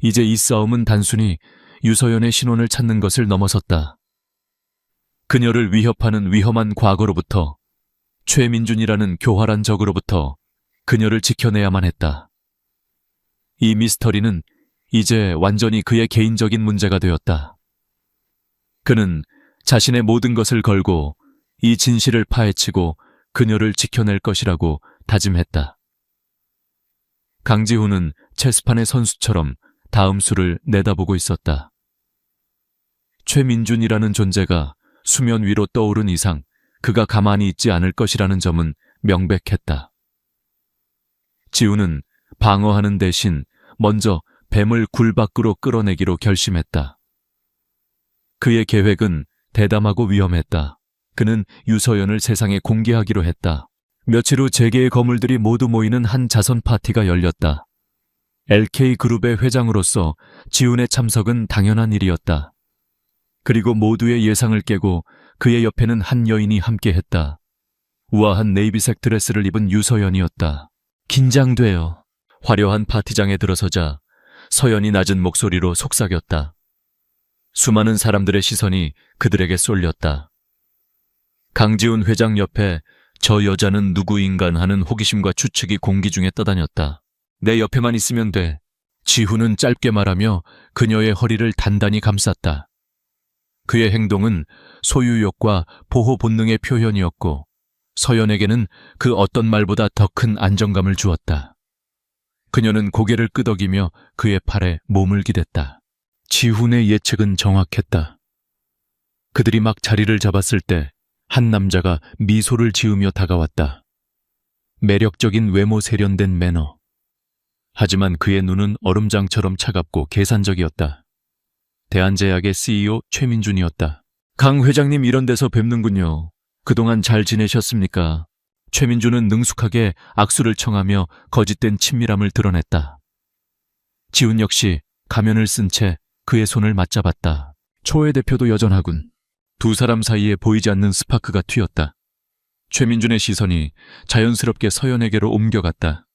이제 이 싸움은 단순히 유서연의 신원을 찾는 것을 넘어섰다. 그녀를 위협하는 위험한 과거로부터, 최민준이라는 교활한 적으로부터 그녀를 지켜내야만 했다. 이 미스터리는 이제 완전히 그의 개인적인 문제가 되었다. 그는 자신의 모든 것을 걸고 이 진실을 파헤치고 그녀를 지켜낼 것이라고 다짐했다. 강지훈은 체스판의 선수처럼 다음 수를 내다보고 있었다. 최민준이라는 존재가 수면 위로 떠오른 이상 그가 가만히 있지 않을 것이라는 점은 명백했다. 지훈은 방어하는 대신 먼저 뱀을 굴 밖으로 끌어내기로 결심했다. 그의 계획은 대담하고 위험했다. 그는 유서연을 세상에 공개하기로 했다. 며칠 후 재계의 거물들이 모두 모이는 한 자선 파티가 열렸다. LK그룹의 회장으로서 지훈의 참석은 당연한 일이었다. 그리고 모두의 예상을 깨고 그의 옆에는 한 여인이 함께했다. 우아한 네이비색 드레스를 입은 유서연이었다. 긴장돼요. 화려한 파티장에 들어서자 서연이 낮은 목소리로 속삭였다. 수많은 사람들의 시선이 그들에게 쏠렸다. 강지훈 회장 옆에 저 여자는 누구인간 하는 호기심과 추측이 공기 중에 떠다녔다. 내 옆에만 있으면 돼. 지훈은 짧게 말하며 그녀의 허리를 단단히 감쌌다. 그의 행동은 소유욕과 보호 본능의 표현이었고 서연에게는 그 어떤 말보다 더 큰 안정감을 주었다. 그녀는 고개를 끄덕이며 그의 팔에 몸을 기댔다. 지훈의 예측은 정확했다. 그들이 막 자리를 잡았을 때 한 남자가 미소를 지으며 다가왔다. 매력적인 외모 세련된 매너. 하지만 그의 눈은 얼음장처럼 차갑고 계산적이었다. 대한제약의 CEO 최민준이었다. 강 회장님 이런 데서 뵙는군요. 그동안 잘 지내셨습니까? 최민준은 능숙하게 악수를 청하며 거짓된 친밀함을 드러냈다. 지훈 역시 가면을 쓴 채 그의 손을 맞잡았다. 초회 대표도 여전하군. 두 사람 사이에 보이지 않는 스파크가 튀었다. 최민준의 시선이 자연스럽게 서연에게로 옮겨갔다.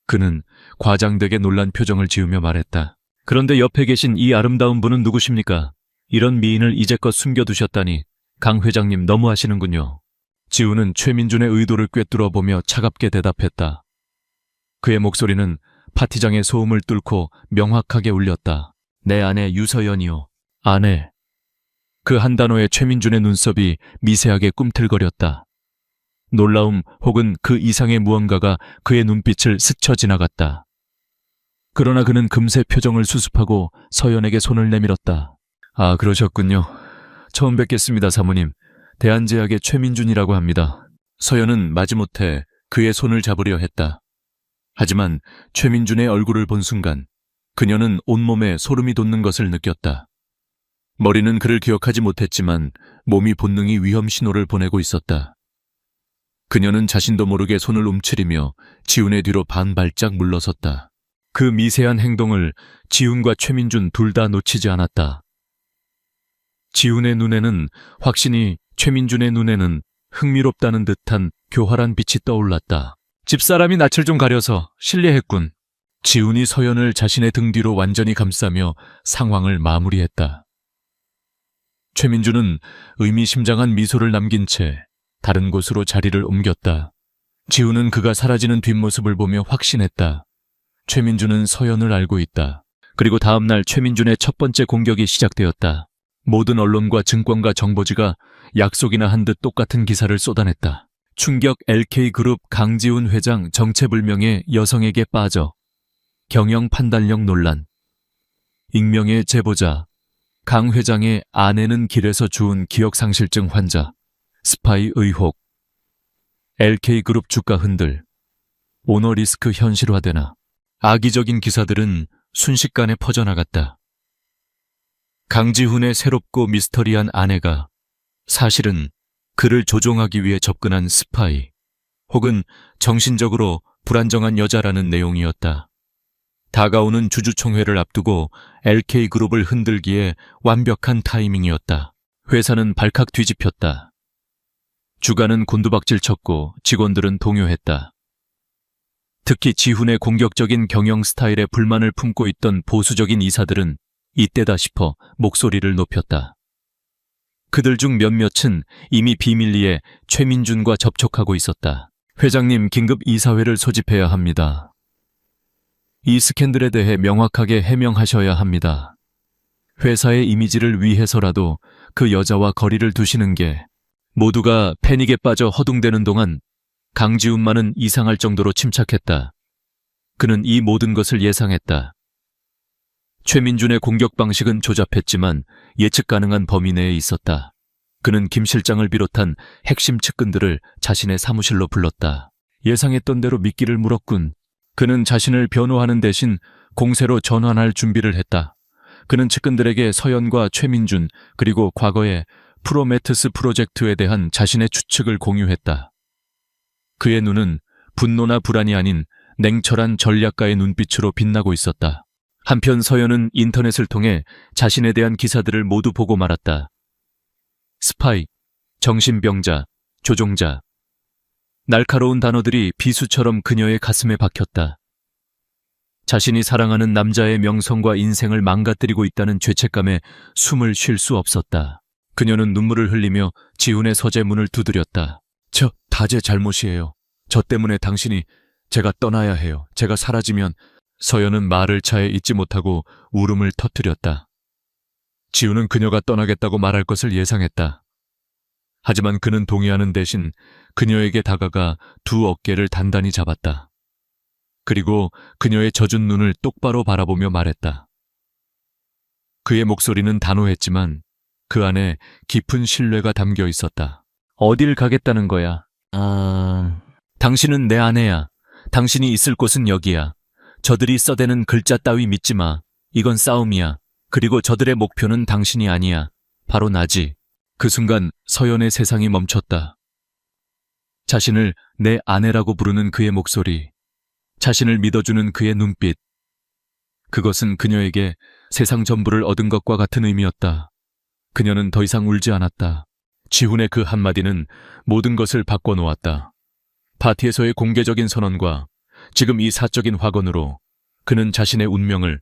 그는 과장되게 놀란 표정을 지으며 말했다. 그런데 옆에 계신 이 아름다운 분은 누구십니까? 이런 미인을 이제껏 숨겨두셨다니 강 회장님 너무하시는군요. 지훈은 최민준의 의도를 꿰뚫어 보며 차갑게 대답했다. 그의 목소리는 파티장의 소음을 뚫고 명확하게 울렸다. 내 아내 유서연이요. 아내. 그 한 단어에 최민준의 눈썹이 미세하게 꿈틀거렸다. 놀라움 혹은 그 이상의 무언가가 그의 눈빛을 스쳐 지나갔다. 그러나 그는 금세 표정을 수습하고 서연에게 손을 내밀었다. 아, 그러셨군요. 처음 뵙겠습니다, 사모님. 대한제약의 최민준이라고 합니다. 서연은 마지못해 그의 손을 잡으려 했다. 하지만 최민준의 얼굴을 본 순간 그녀는 온몸에 소름이 돋는 것을 느꼈다. 머리는 그를 기억하지 못했지만 몸이 본능이 위험 신호를 보내고 있었다. 그녀는 자신도 모르게 손을 움츠리며 지훈의 뒤로 반발짝 물러섰다. 그 미세한 행동을 지훈과 최민준 둘 다 놓치지 않았다. 지훈의 눈에는 확신이, 최민준의 눈에는 흥미롭다는 듯한 교활한 빛이 떠올랐다. 집사람이 낯을 좀 가려서 실례했군. 지훈이 서연을 자신의 등 뒤로 완전히 감싸며 상황을 마무리했다. 최민준은 의미심장한 미소를 남긴 채 다른 곳으로 자리를 옮겼다. 지우는 그가 사라지는 뒷모습을 보며 확신했다. 최민준은 서연을 알고 있다. 그리고 다음 날 최민준의 첫 번째 공격이 시작되었다. 모든 언론과 증권가 정보지가 약속이나 한 듯 똑같은 기사를 쏟아냈다. 충격 LK그룹 강지훈 회장 정체불명의 여성에게 빠져. 경영 판단력 논란. 익명의 제보자. 강 회장의 아내는 길에서 주운 기억상실증 환자. 스파이 의혹. LK그룹 주가 흔들. 오너리스크 현실화되나. 악의적인 기사들은 순식간에 퍼져나갔다. 강지훈의 새롭고 미스터리한 아내가 사실은 그를 조종하기 위해 접근한 스파이 혹은 정신적으로 불안정한 여자라는 내용이었다. 다가오는 주주총회를 앞두고 LK그룹을 흔들기에 완벽한 타이밍이었다. 회사는 발칵 뒤집혔다. 주가는 곤두박질 쳤고 직원들은 동요했다. 특히 지훈의 공격적인 경영 스타일에 불만을 품고 있던 보수적인 이사들은 이때다 싶어 목소리를 높였다. 그들 중 몇몇은 이미 비밀리에 최민준과 접촉하고 있었다. 회장님, 긴급 이사회를 소집해야 합니다. 이 스캔들에 대해 명확하게 해명하셔야 합니다. 회사의 이미지를 위해서라도 그 여자와 거리를 두시는 게. 모두가 패닉에 빠져 허둥대는 동안 강지훈만은 이상할 정도로 침착했다. 그는 이 모든 것을 예상했다. 최민준의 공격 방식은 조잡했지만 예측 가능한 범위 내에 있었다. 그는 김 실장을 비롯한 핵심 측근들을 자신의 사무실로 불렀다. 예상했던 대로 미끼를 물었군. 그는 자신을 변호하는 대신 공세로 전환할 준비를 했다. 그는 측근들에게 서연과 최민준 그리고 과거의 프로메테스 프로젝트에 대한 자신의 추측을 공유했다. 그의 눈은 분노나 불안이 아닌 냉철한 전략가의 눈빛으로 빛나고 있었다. 한편 서연은 인터넷을 통해 자신에 대한 기사들을 모두 보고 말았다. 스파이, 정신병자, 조종자. 날카로운 단어들이 비수처럼 그녀의 가슴에 박혔다. 자신이 사랑하는 남자의 명성과 인생을 망가뜨리고 있다는 죄책감에 숨을 쉴 수 없었다. 그녀는 눈물을 흘리며 지훈의 서재 문을 두드렸다. 저 다 제 잘못이에요. 저 때문에 당신이 제가 떠나야 해요. 제가 사라지면. 서연은 말을 차에 잊지 못하고 울음을 터뜨렸다. 지훈은 그녀가 떠나겠다고 말할 것을 예상했다. 하지만 그는 동의하는 대신 그녀에게 다가가 두 어깨를 단단히 잡았다. 그리고 그녀의 젖은 눈을 똑바로 바라보며 말했다. 그의 목소리는 단호했지만 그 안에 깊은 신뢰가 담겨 있었다. 어딜 가겠다는 거야? 당신은 내 아내야. 당신이 있을 곳은 여기야. 저들이 써대는 글자 따위 믿지 마. 이건 싸움이야. 그리고 저들의 목표는 당신이 아니야. 바로 나지. 그 순간 서연의 세상이 멈췄다. 자신을 내 아내라고 부르는 그의 목소리, 자신을 믿어주는 그의 눈빛. 그것은 그녀에게 세상 전부를 얻은 것과 같은 의미였다. 그녀는 더 이상 울지 않았다. 지훈의 그 한마디는 모든 것을 바꿔놓았다. 파티에서의 공개적인 선언과 지금 이 사적인 확언으로 그는 자신의 운명을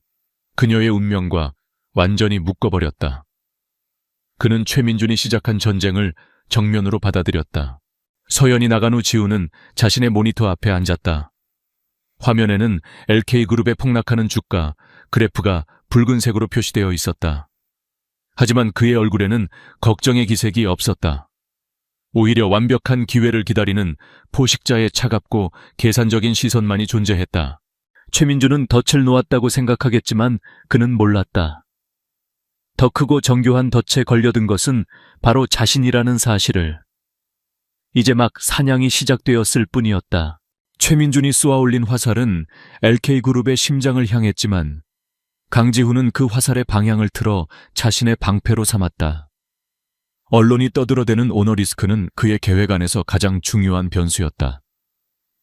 그녀의 운명과 완전히 묶어버렸다. 그는 최민준이 시작한 전쟁을 정면으로 받아들였다. 서연이 나간 후 지훈은 자신의 모니터 앞에 앉았다. 화면에는 LK그룹의 폭락하는 주가, 그래프가 붉은색으로 표시되어 있었다. 하지만 그의 얼굴에는 걱정의 기색이 없었다. 오히려 완벽한 기회를 기다리는 포식자의 차갑고 계산적인 시선만이 존재했다. 최민준은 덫을 놓았다고 생각하겠지만 그는 몰랐다. 더 크고 정교한 덫에 걸려든 것은 바로 자신이라는 사실을. 이제 막 사냥이 시작되었을 뿐이었다. 최민준이 쏘아올린 화살은 LK그룹의 심장을 향했지만 강지훈은 그 화살의 방향을 틀어 자신의 방패로 삼았다. 언론이 떠들어대는 오너리스크는 그의 계획 안에서 가장 중요한 변수였다.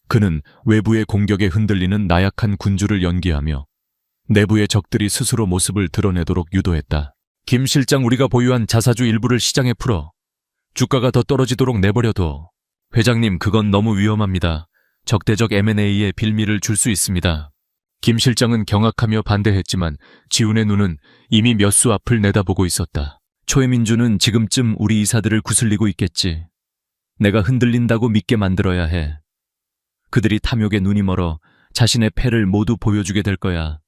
그는 외부의 공격에 흔들리는 나약한 군주를 연기하며 내부의 적들이 스스로 모습을 드러내도록 유도했다. 김 실장, 우리가 보유한 자사주 일부를 시장에 풀어 주가가 더 떨어지도록 내버려둬. 회장님, 그건 너무 위험합니다. 적대적 M&A에 빌미를 줄 수 있습니다. 김 실장은 경악하며 반대했지만 지훈의 눈은 이미 몇 수 앞을 내다보고 있었다. 최민준은 지금쯤 우리 이사들을 구슬리고 있겠지. 내가 흔들린다고 믿게 만들어야 해. 그들이 탐욕에 눈이 멀어 자신의 패를 모두 보여주게 될 거야.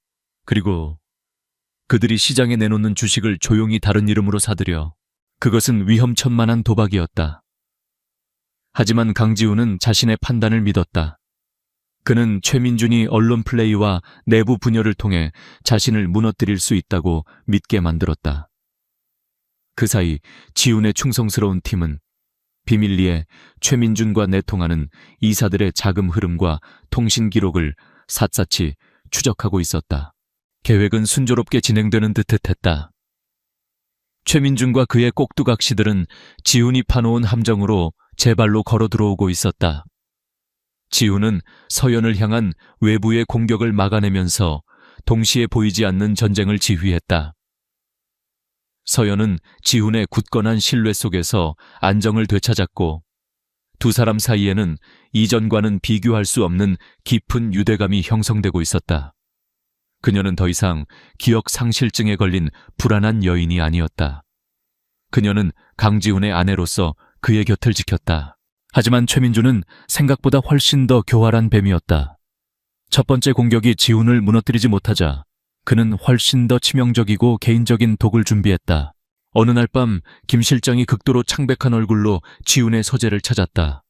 그리고 그들이 시장에 내놓는 주식을 조용히 다른 이름으로 사들여. 그것은 위험천만한 도박이었다. 하지만 강지훈은 자신의 판단을 믿었다. 그는 최민준이 언론 플레이와 내부 분열을 통해 자신을 무너뜨릴 수 있다고 믿게 만들었다. 그 사이 지훈의 충성스러운 팀은 비밀리에 최민준과 내통하는 이사들의 자금 흐름과 통신 기록을 샅샅이 추적하고 있었다. 계획은 순조롭게 진행되는 듯했다. 최민준과 그의 꼭두각시들은 지훈이 파놓은 함정으로 제 발로 걸어 들어오고 있었다. 지훈은 서연을 향한 외부의 공격을 막아내면서 동시에 보이지 않는 전쟁을 지휘했다. 서연은 지훈의 굳건한 신뢰 속에서 안정을 되찾았고 두 사람 사이에는 이전과는 비교할 수 없는 깊은 유대감이 형성되고 있었다. 그녀는 더 이상 기억 상실증에 걸린 불안한 여인이 아니었다. 그녀는 강지훈의 아내로서 그의 곁을 지켰다. 하지만 최민준은 생각보다 훨씬 더 교활한 뱀이었다. 첫 번째 공격이 지훈을 무너뜨리지 못하자 그는 훨씬 더 치명적이고 개인적인 독을 준비했다. 어느 날 밤 김 실장이 극도로 창백한 얼굴로 지훈의 서재를 찾았다.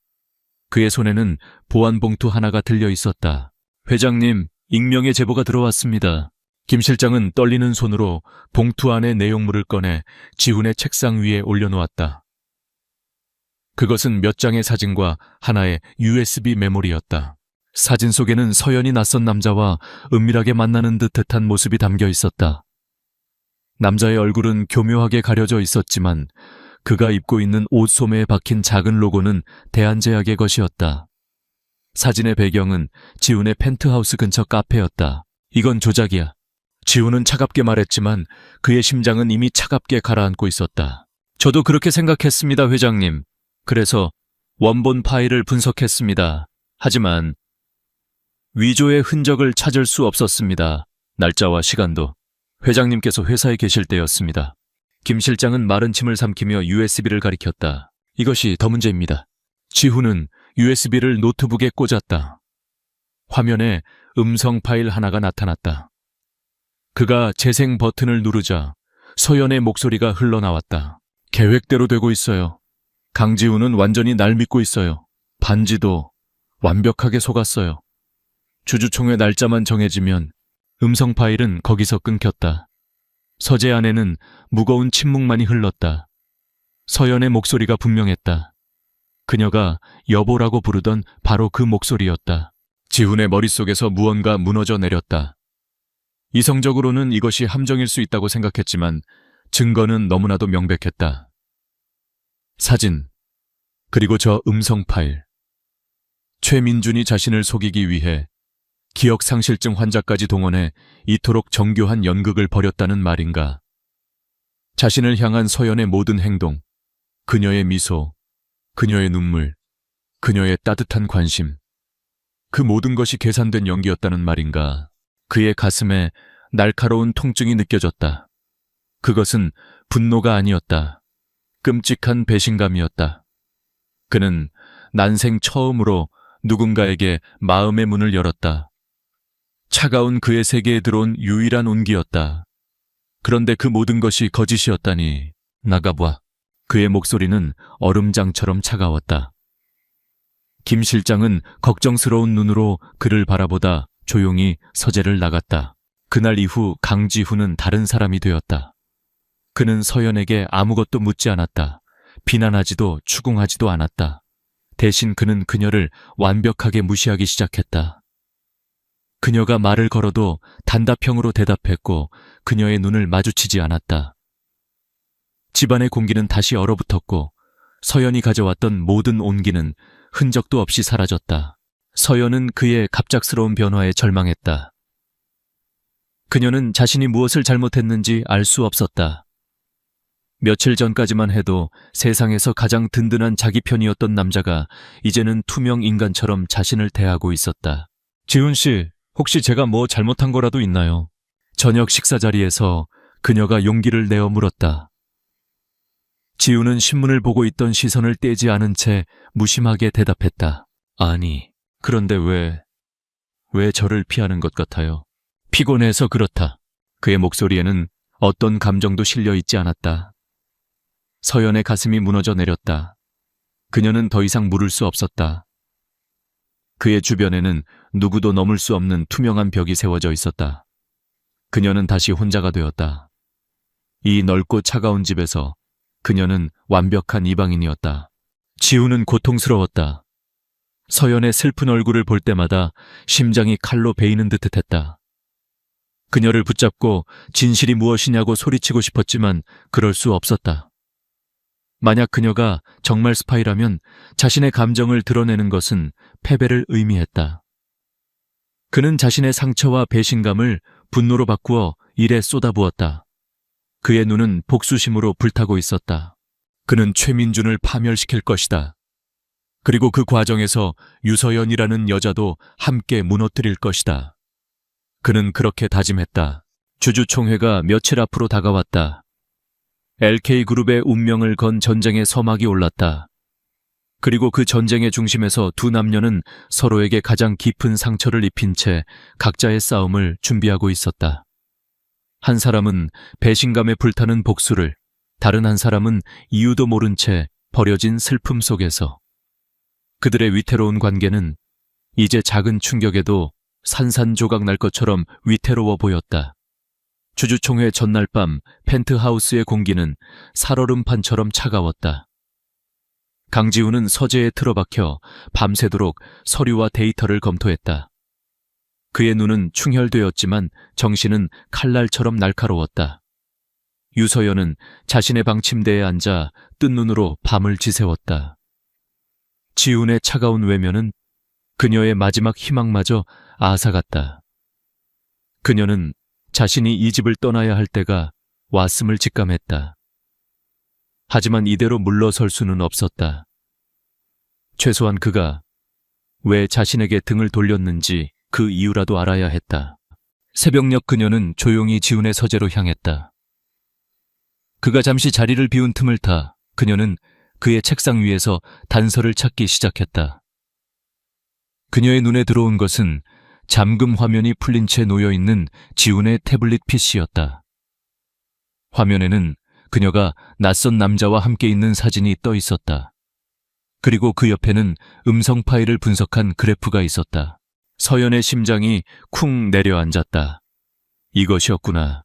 그의 손에는 보안 봉투 하나가 들려 있었다. 회장님, 익명의 제보가 들어왔습니다. 김 실장은 떨리는 손으로 봉투 안의 내용물을 꺼내 지훈의 책상 위에 올려놓았다. 그것은 몇 장의 사진과 하나의 USB 메모리였다. 사진 속에는 서연이 낯선 남자와 은밀하게 만나는 듯한 모습이 담겨 있었다. 남자의 얼굴은 교묘하게 가려져 있었지만 그가 입고 있는 옷 소매에 박힌 작은 로고는 대한제약의 것이었다. 사진의 배경은 지훈의 펜트하우스 근처 카페였다. 이건 조작이야. 지훈은 차갑게 말했지만 그의 심장은 이미 차갑게 가라앉고 있었다. 저도 그렇게 생각했습니다, 회장님. 그래서 원본 파일을 분석했습니다. 하지만 위조의 흔적을 찾을 수 없었습니다. 날짜와 시간도. 회장님께서 회사에 계실 때였습니다. 김 실장은 마른 침을 삼키며 USB를 가리켰다. 이것이 더 문제입니다. 지훈은 USB를 노트북에 꽂았다. 화면에 음성 파일 하나가 나타났다. 그가 재생 버튼을 누르자 서연의 목소리가 흘러나왔다. 계획대로 되고 있어요. 강지훈은 완전히 날 믿고 있어요. 반지도 완벽하게 속았어요. 주주총회 날짜만 정해지면 음성 파일은 거기서 끊겼다. 서재 안에는 무거운 침묵만이 흘렀다. 서연의 목소리가 분명했다. 그녀가 여보라고 부르던 바로 그 목소리였다. 지훈의 머릿속에서 무언가 무너져 내렸다. 이성적으로는 이것이 함정일 수 있다고 생각했지만 증거는 너무나도 명백했다. 사진, 그리고 저 음성 파일. 최민준이 자신을 속이기 위해 기억상실증 환자까지 동원해 이토록 정교한 연극을 벌였다는 말인가. 자신을 향한 서연의 모든 행동, 그녀의 미소, 그녀의 눈물, 그녀의 따뜻한 관심, 그 모든 것이 계산된 연기였다는 말인가. 그의 가슴에 날카로운 통증이 느껴졌다. 그것은 분노가 아니었다. 끔찍한 배신감이었다. 그는 난생 처음으로 누군가에게 마음의 문을 열었다. 차가운 그의 세계에 들어온 유일한 온기였다. 그런데 그 모든 것이 거짓이었다니. 나가봐. 그의 목소리는 얼음장처럼 차가웠다. 김 실장은 걱정스러운 눈으로 그를 바라보다 조용히 서재를 나갔다. 그날 이후 강지훈은 다른 사람이 되었다. 그는 서연에게 아무것도 묻지 않았다. 비난하지도 추궁하지도 않았다. 대신 그는 그녀를 완벽하게 무시하기 시작했다. 그녀가 말을 걸어도 단답형으로 대답했고 그녀의 눈을 마주치지 않았다. 집안의 공기는 다시 얼어붙었고 서연이 가져왔던 모든 온기는 흔적도 없이 사라졌다. 서연은 그의 갑작스러운 변화에 절망했다. 그녀는 자신이 무엇을 잘못했는지 알 수 없었다. 며칠 전까지만 해도 세상에서 가장 든든한 자기 편이었던 남자가 이제는 투명 인간처럼 자신을 대하고 있었다. 지훈 씨, 혹시 제가 뭐 잘못한 거라도 있나요? 저녁 식사 자리에서 그녀가 용기를 내어 물었다. 지우는 신문을 보고 있던 시선을 떼지 않은 채 무심하게 대답했다. 아니, 그런데 왜 저를 피하는 것 같아요? 피곤해서 그렇다. 그의 목소리에는 어떤 감정도 실려 있지 않았다. 서연의 가슴이 무너져 내렸다. 그녀는 더 이상 물을 수 없었다. 그의 주변에는 누구도 넘을 수 없는 투명한 벽이 세워져 있었다. 그녀는 다시 혼자가 되었다. 이 넓고 차가운 집에서 그녀는 완벽한 이방인이었다. 지우는 고통스러웠다. 서연의 슬픈 얼굴을 볼 때마다 심장이 칼로 베이는 듯 했다. 그녀를 붙잡고 진실이 무엇이냐고 소리치고 싶었지만 그럴 수 없었다. 만약 그녀가 정말 스파이라면 자신의 감정을 드러내는 것은 패배를 의미했다. 그는 자신의 상처와 배신감을 분노로 바꾸어 일에 쏟아부었다. 그의 눈은 복수심으로 불타고 있었다. 그는 최민준을 파멸시킬 것이다. 그리고 그 과정에서 유서연이라는 여자도 함께 무너뜨릴 것이다. 그는 그렇게 다짐했다. 주주총회가 며칠 앞으로 다가왔다. LK그룹의 운명을 건 전쟁의 서막이 올랐다. 그리고 그 전쟁의 중심에서 두 남녀는 서로에게 가장 깊은 상처를 입힌 채 각자의 싸움을 준비하고 있었다. 한 사람은 배신감에 불타는 복수를, 다른 한 사람은 이유도 모른 채 버려진 슬픔 속에서. 그들의 위태로운 관계는 이제 작은 충격에도 산산조각 날 것처럼 위태로워 보였다. 주주총회 전날 밤 펜트하우스의 공기는 살얼음판처럼 차가웠다. 강지우는 서재에 틀어박혀 밤새도록 서류와 데이터를 검토했다. 그의 눈은 충혈되었지만 정신은 칼날처럼 날카로웠다. 유서연은 자신의 방 침대에 앉아 뜬 눈으로 밤을 지새웠다. 지훈의 차가운 외면은 그녀의 마지막 희망마저 앗아갔다. 그녀는 자신이 이 집을 떠나야 할 때가 왔음을 직감했다. 하지만 이대로 물러설 수는 없었다. 최소한 그가 왜 자신에게 등을 돌렸는지 그 이유라도 알아야 했다. 새벽녘 그녀는 조용히 지훈의 서재로 향했다. 그가 잠시 자리를 비운 틈을 타 그녀는 그의 책상 위에서 단서를 찾기 시작했다. 그녀의 눈에 들어온 것은 잠금 화면이 풀린 채 놓여있는 지훈의 태블릿 PC였다. 화면에는 그녀가 낯선 남자와 함께 있는 사진이 떠 있었다. 그리고 그 옆에는 음성 파일을 분석한 그래프가 있었다. 서연의 심장이 쿵 내려앉았다. 이것이었구나.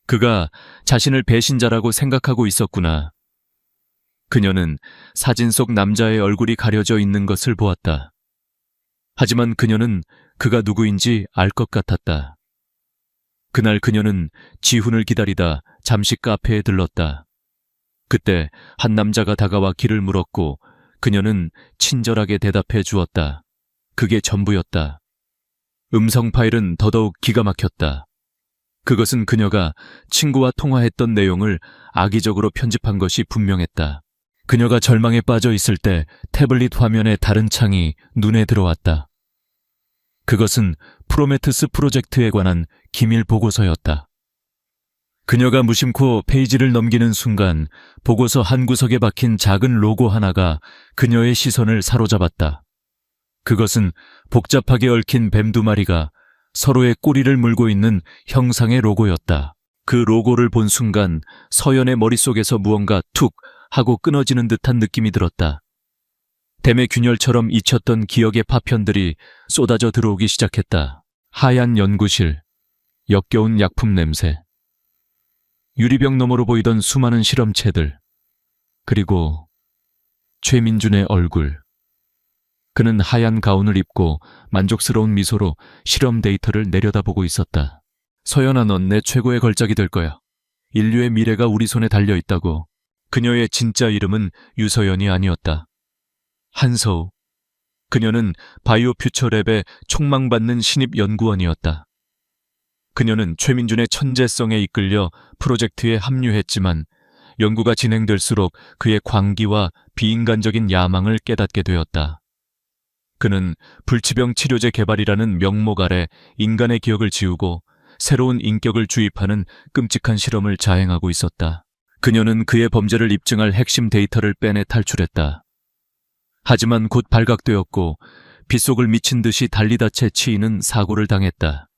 그가 자신을 배신자라고 생각하고 있었구나. 그녀는 사진 속 남자의 얼굴이 가려져 있는 것을 보았다. 하지만 그녀는 그가 누구인지 알 것 같았다. 그날 그녀는 지훈을 기다리다 잠시 카페에 들렀다. 그때 한 남자가 다가와 길을 물었고 그녀는 친절하게 대답해 주었다. 그게 전부였다. 음성 파일은 더더욱 기가 막혔다. 그것은 그녀가 친구와 통화했던 내용을 악의적으로 편집한 것이 분명했다. 그녀가 절망에 빠져 있을 때 태블릿 화면의 다른 창이 눈에 들어왔다. 그것은 프로메테우스 프로젝트에 관한 기밀 보고서였다. 그녀가 무심코 페이지를 넘기는 순간 보고서 한 구석에 박힌 작은 로고 하나가 그녀의 시선을 사로잡았다. 그것은 복잡하게 얽힌 뱀 두 마리가 서로의 꼬리를 물고 있는 형상의 로고였다. 그 로고를 본 순간 서연의 머릿속에서 무언가 툭 하고 끊어지는 듯한 느낌이 들었다. 댐의 균열처럼 잊혔던 기억의 파편들이 쏟아져 들어오기 시작했다. 하얀 연구실, 역겨운 약품 냄새, 유리병 너머로 보이던 수많은 실험체들, 그리고 최민준의 얼굴. 그는 하얀 가운을 입고 만족스러운 미소로 실험 데이터를 내려다보고 있었다. 서연아, 넌 내 최고의 걸작이 될 거야. 인류의 미래가 우리 손에 달려 있다고. 그녀의 진짜 이름은 유서연이 아니었다. 한서우. 그녀는 바이오 퓨처랩의 촉망받는 신입 연구원이었다. 그녀는 최민준의 천재성에 이끌려 프로젝트에 합류했지만 연구가 진행될수록 그의 광기와 비인간적인 야망을 깨닫게 되었다. 그는 불치병 치료제 개발이라는 명목 아래 인간의 기억을 지우고 새로운 인격을 주입하는 끔찍한 실험을 자행하고 있었다. 그녀는 그의 범죄를 입증할 핵심 데이터를 빼내 탈출했다. 하지만 곧 발각되었고 빗속을 미친 듯이 달리다 채 치이는 사고를 당했다.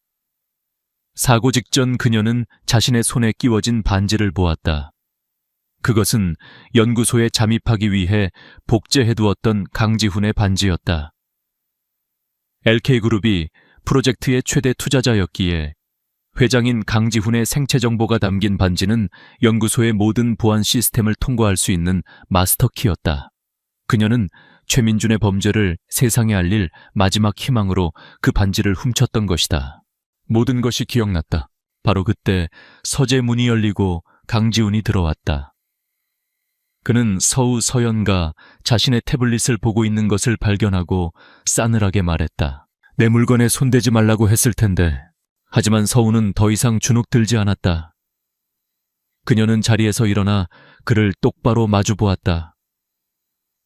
사고 직전 그녀는 자신의 손에 끼워진 반지를 보았다. 그것은 연구소에 잠입하기 위해 복제해두었던 강지훈의 반지였다. LK그룹이 프로젝트의 최대 투자자였기에 회장인 강지훈의 생체 정보가 담긴 반지는 연구소의 모든 보안 시스템을 통과할 수 있는 마스터키였다. 그녀는 최민준의 범죄를 세상에 알릴 마지막 희망으로 그 반지를 훔쳤던 것이다. 모든 것이 기억났다. 바로 그때 서재 문이 열리고 강지훈이 들어왔다. 그는 서우 서연가 자신의 태블릿을 보고 있는 것을 발견하고 싸늘하게 말했다. 내 물건에 손대지 말라고 했을 텐데. 하지만 서우는 더 이상 주눅 들지 않았다. 그녀는 자리에서 일어나 그를 똑바로 마주 보았다.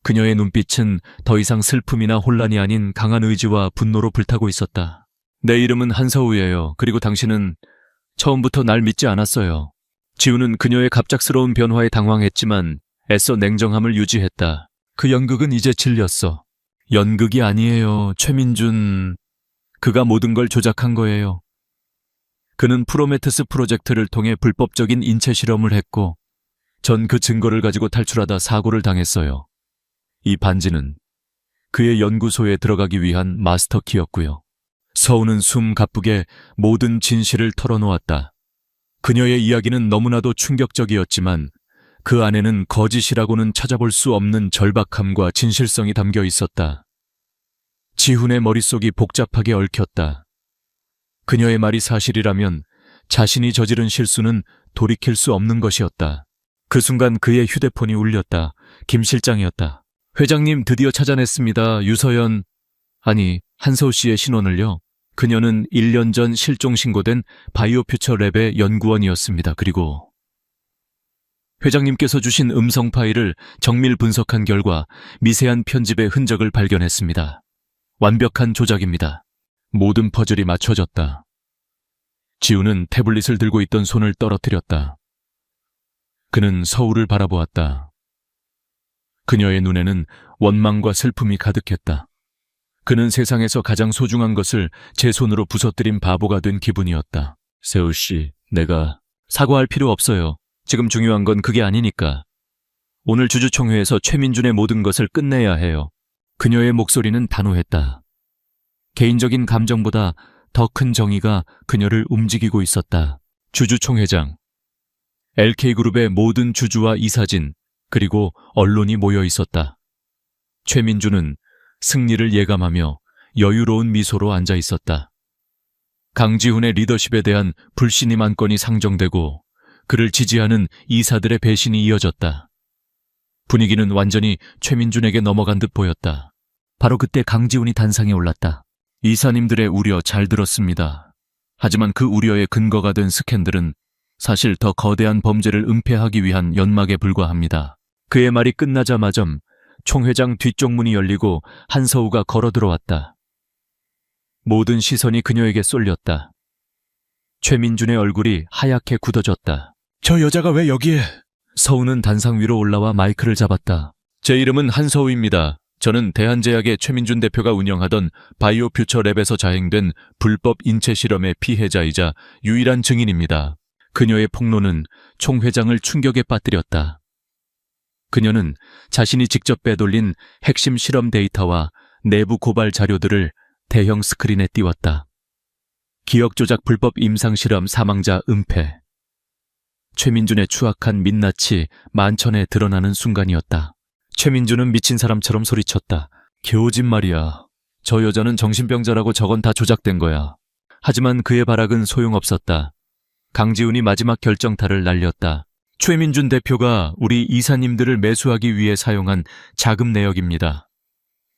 그녀의 눈빛은 더 이상 슬픔이나 혼란이 아닌 강한 의지와 분노로 불타고 있었다. 내 이름은 한서우예요. 그리고 당신은 처음부터 날 믿지 않았어요. 지우는 그녀의 갑작스러운 변화에 당황했지만 애써 냉정함을 유지했다. 그 연극은 이제 질렸어. 연극이 아니에요. 최민준. 그가 모든 걸 조작한 거예요. 그는 프로메테스 프로젝트를 통해 불법적인 인체 실험을 했고 전 그 증거를 가지고 탈출하다 사고를 당했어요. 이 반지는 그의 연구소에 들어가기 위한 마스터키였고요. 서우는 숨 가쁘게 모든 진실을 털어놓았다. 그녀의 이야기는 너무나도 충격적이었지만 그 안에는 거짓이라고는 찾아볼 수 없는 절박함과 진실성이 담겨 있었다. 지훈의 머릿속이 복잡하게 얽혔다. 그녀의 말이 사실이라면 자신이 저지른 실수는 돌이킬 수 없는 것이었다. 그 순간 그의 휴대폰이 울렸다. 김 실장이었다. 회장님 드디어 찾아냈습니다. 유서연, 아니 한서우 씨의 신원을요. 그녀는 1년 전 실종 신고된 바이오퓨처 랩의 연구원이었습니다. 그리고 회장님께서 주신 음성 파일을 정밀 분석한 결과 미세한 편집의 흔적을 발견했습니다. 완벽한 조작입니다. 모든 퍼즐이 맞춰졌다. 지우는 태블릿을 들고 있던 손을 떨어뜨렸다. 그는 서울을 바라보았다. 그녀의 눈에는 원망과 슬픔이 가득했다. 그는 세상에서 가장 소중한 것을 제 손으로 부서뜨린 바보가 된 기분이었다. 세우 씨, 내가 사과할 필요 없어요. 지금 중요한 건 그게 아니니까. 오늘 주주총회에서 최민준의 모든 것을 끝내야 해요. 그녀의 목소리는 단호했다. 개인적인 감정보다 더 큰 정의가 그녀를 움직이고 있었다. 주주총회장, LK그룹의 모든 주주와 이사진, 그리고 언론이 모여 있었다. 최민준은 승리를 예감하며 여유로운 미소로 앉아 있었다. 강지훈의 리더십에 대한 불신임 안건이 상정되고 그를 지지하는 이사들의 배신이 이어졌다. 분위기는 완전히 최민준에게 넘어간 듯 보였다. 바로 그때 강지훈이 단상에 올랐다. 이사님들의 우려 잘 들었습니다. 하지만 그 우려의 근거가 된 스캔들은 사실 더 거대한 범죄를 은폐하기 위한 연막에 불과합니다. 그의 말이 끝나자마자 총회장 뒤쪽 문이 열리고 한서우가 걸어 들어왔다. 모든 시선이 그녀에게 쏠렸다. 최민준의 얼굴이 하얗게 굳어졌다. 저 여자가 왜 여기에? 서우는 단상 위로 올라와 마이크를 잡았다. 제 이름은 한서우입니다. 저는 대한제약의 최민준 대표가 운영하던 바이오퓨처 랩에서 자행된 불법 인체 실험의 피해자이자 유일한 증인입니다. 그녀의 폭로는 총회장을 충격에 빠뜨렸다. 그녀는 자신이 직접 빼돌린 핵심 실험 데이터와 내부 고발 자료들을 대형 스크린에 띄웠다. 기억 조작 불법 임상실험 사망자 은폐. 최민준의 추악한 민낯이 만천에 드러나는 순간이었다. 최민준은 미친 사람처럼 소리쳤다. 개오진 말이야. 저 여자는 정신병자라고 저건 다 조작된 거야. 하지만 그의 발악은 소용없었다. 강지훈이 마지막 결정타를 날렸다. 최민준 대표가 우리 이사님들을 매수하기 위해 사용한 자금 내역입니다.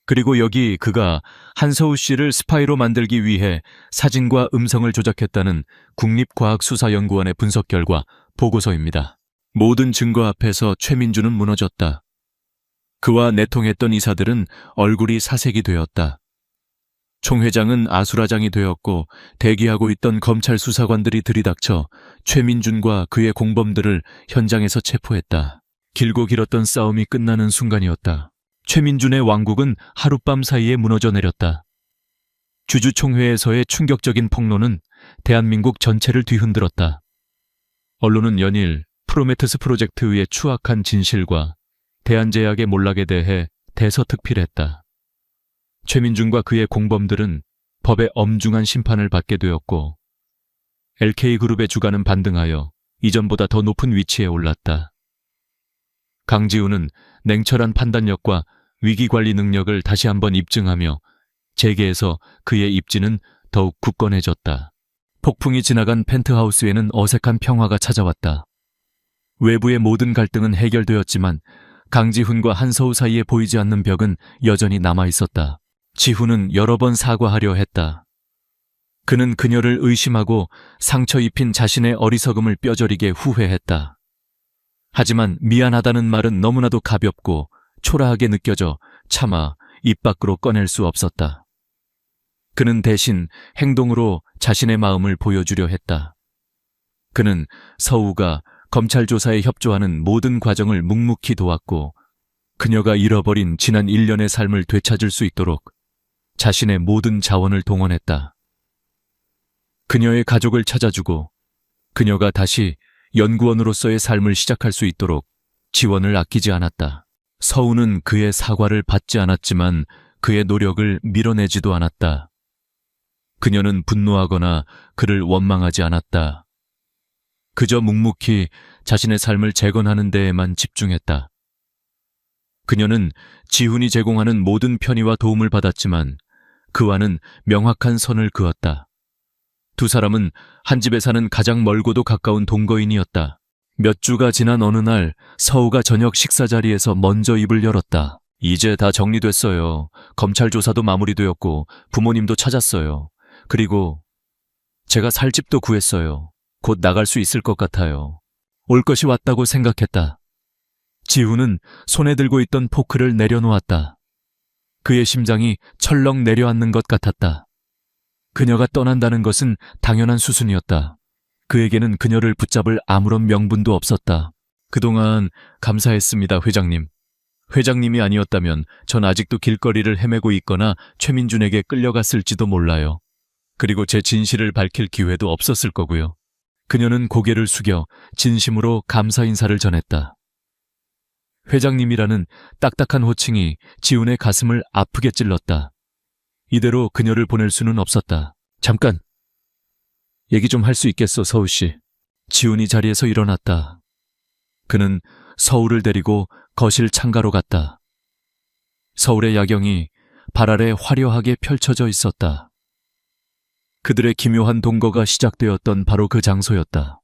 그리고 여기 그가 한서우 씨를 스파이로 만들기 위해 사진과 음성을 조작했다는 국립과학수사연구원의 분석 결과 보고서입니다. 모든 증거 앞에서 최민준은 무너졌다. 그와 내통했던 이사들은 얼굴이 사색이 되었다. 총 회장은 아수라장이 되었고 대기하고 있던 검찰 수사관들이 들이닥쳐 최민준과 그의 공범들을 현장에서 체포했다. 길고 길었던 싸움이 끝나는 순간이었다. 최민준의 왕국은 하룻밤 사이에 무너져 내렸다. 주주총회에서의 충격적인 폭로는 대한민국 전체를 뒤흔들었다. 언론은 연일 프로메테스 프로젝트의 추악한 진실과 대한제약의 몰락에 대해 대서특필했다. 최민준과 그의 공범들은 법의 엄중한 심판을 받게 되었고 LK그룹의 주가는 반등하여 이전보다 더 높은 위치에 올랐다. 강지훈은 냉철한 판단력과 위기관리 능력을 다시 한번 입증하며 재계에서 그의 입지는 더욱 굳건해졌다. 폭풍이 지나간 펜트하우스에는 어색한 평화가 찾아왔다. 외부의 모든 갈등은 해결되었지만 강지훈과 한서우 사이에 보이지 않는 벽은 여전히 남아있었다. 지훈은 여러 번 사과하려 했다. 그는 그녀를 의심하고 상처 입힌 자신의 어리석음을 뼈저리게 후회했다. 하지만 미안하다는 말은 너무나도 가볍고 초라하게 느껴져 차마 입 밖으로 꺼낼 수 없었다. 그는 대신 행동으로 자신의 마음을 보여주려 했다. 그는 서우가 검찰 조사에 협조하는 모든 과정을 묵묵히 도왔고 그녀가 잃어버린 지난 1년의 삶을 되찾을 수 있도록 자신의 모든 자원을 동원했다. 그녀의 가족을 찾아주고 그녀가 다시 연구원으로서의 삶을 시작할 수 있도록 지원을 아끼지 않았다. 서우는 그의 사과를 받지 않았지만 그의 노력을 밀어내지도 않았다. 그녀는 분노하거나 그를 원망하지 않았다. 그저 묵묵히 자신의 삶을 재건하는 데에만 집중했다. 그녀는 지훈이 제공하는 모든 편의와 도움을 받았지만 그와는 명확한 선을 그었다. 두 사람은 한 집에 사는 가장 멀고도 가까운 동거인이었다. 몇 주가 지난 어느 날 서우가 저녁 식사 자리에서 먼저 입을 열었다. 이제 다 정리됐어요. 검찰 조사도 마무리되었고 부모님도 찾았어요. 그리고 제가 살 집도 구했어요. 곧 나갈 수 있을 것 같아요. 올 것이 왔다고 생각했다. 지훈은 손에 들고 있던 포크를 내려놓았다. 그의 심장이 철렁 내려앉는 것 같았다. 그녀가 떠난다는 것은 당연한 수순이었다. 그에게는 그녀를 붙잡을 아무런 명분도 없었다. 그동안 감사했습니다, 회장님. 회장님이 아니었다면 전 아직도 길거리를 헤매고 있거나 최민준에게 끌려갔을지도 몰라요. 그리고 제 진실을 밝힐 기회도 없었을 거고요. 그녀는 고개를 숙여 진심으로 감사 인사를 전했다. 회장님이라는 딱딱한 호칭이 지훈의 가슴을 아프게 찔렀다. 이대로 그녀를 보낼 수는 없었다. 잠깐! 얘기 좀 할 수 있겠어, 서우 씨. 지훈이 자리에서 일어났다. 그는 서우를 데리고 거실 창가로 갔다. 서울의 야경이 발 아래 화려하게 펼쳐져 있었다. 그들의 기묘한 동거가 시작되었던 바로 그 장소였다.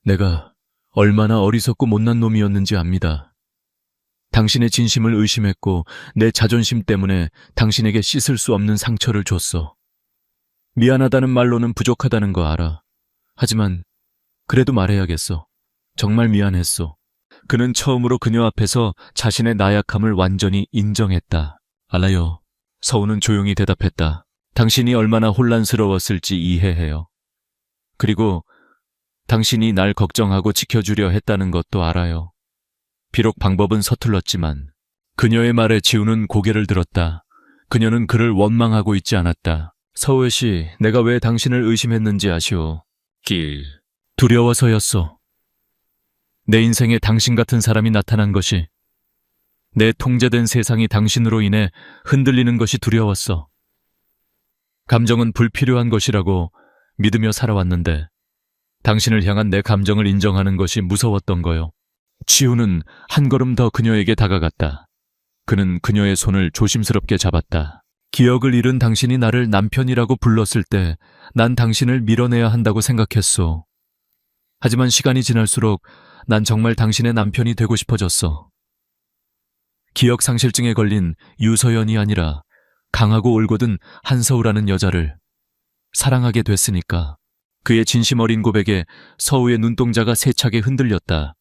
내가 얼마나 어리석고 못난 놈이었는지 압니다. 당신의 진심을 의심했고 내 자존심 때문에 당신에게 씻을 수 없는 상처를 줬어. 미안하다는 말로는 부족하다는 거 알아. 하지만 그래도 말해야겠어. 정말 미안했어. 그는 처음으로 그녀 앞에서 자신의 나약함을 완전히 인정했다. 알아요. 서우는 조용히 대답했다. 당신이 얼마나 혼란스러웠을지 이해해요. 그리고 당신이 날 걱정하고 지켜주려 했다는 것도 알아요. 비록 방법은 서툴렀지만 그녀의 말에 지훈은 고개를 들었다. 그녀는 그를 원망하고 있지 않았다. 서우 씨, 내가 왜 당신을 의심했는지 아시오? 두려워서였어. 내 인생에 당신 같은 사람이 나타난 것이, 내 통제된 세상이 당신으로 인해 흔들리는 것이 두려웠어. 감정은 불필요한 것이라고 믿으며 살아왔는데 당신을 향한 내 감정을 인정하는 것이 무서웠던 거요. 지훈은 한 걸음 더 그녀에게 다가갔다. 그는 그녀의 손을 조심스럽게 잡았다. 기억을 잃은 당신이 나를 남편이라고 불렀을 때 난 당신을 밀어내야 한다고 생각했소. 하지만 시간이 지날수록 난 정말 당신의 남편이 되고 싶어졌어. 기억상실증에 걸린 유서연이 아니라 강하고 올곧은 한서우라는 여자를 사랑하게 됐으니까. 그의 진심 어린 고백에 서우의 눈동자가 세차게 흔들렸다.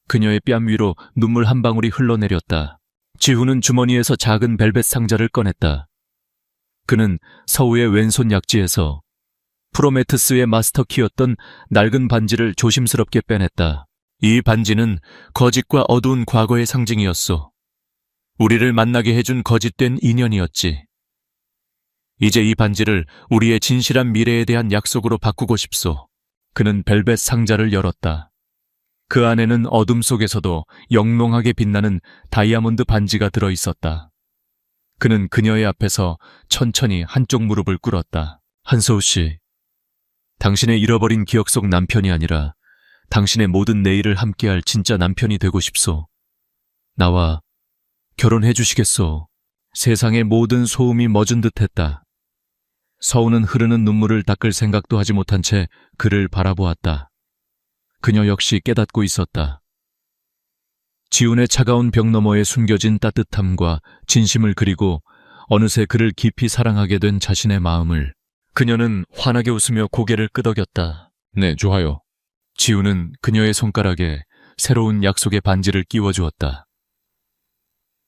그녀의 뺨 위로 눈물 한 방울이 흘러내렸다. 지훈은 주머니에서 작은 벨벳 상자를 꺼냈다. 그는 서우의 왼손 약지에서 프로메테스의 마스터키였던 낡은 반지를 조심스럽게 빼냈다. 이 반지는 거짓과 어두운 과거의 상징이었소. 우리를 만나게 해준 거짓된 인연이었지. 이제 이 반지를 우리의 진실한 미래에 대한 약속으로 바꾸고 싶소. 그는 벨벳 상자를 열었다. 그 안에는 어둠 속에서도 영롱하게 빛나는 다이아몬드 반지가 들어있었다. 그는 그녀의 앞에서 천천히 한쪽 무릎을 꿇었다. 한소우 씨, 당신의 잃어버린 기억 속 남편이 아니라 당신의 모든 내일을 함께할 진짜 남편이 되고 싶소. 나와 결혼해 주시겠소. 세상의 모든 소음이 멎은 듯했다. 서우는 흐르는 눈물을 닦을 생각도 하지 못한 채 그를 바라보았다. 그녀 역시 깨닫고 있었다. 지훈의 차가운 벽 너머에 숨겨진 따뜻함과 진심을 그리고 어느새 그를 깊이 사랑하게 된 자신의 마음을. 그녀는 환하게 웃으며 고개를 끄덕였다. 네, 좋아요. 지훈은 그녀의 손가락에 새로운 약속의 반지를 끼워주었다.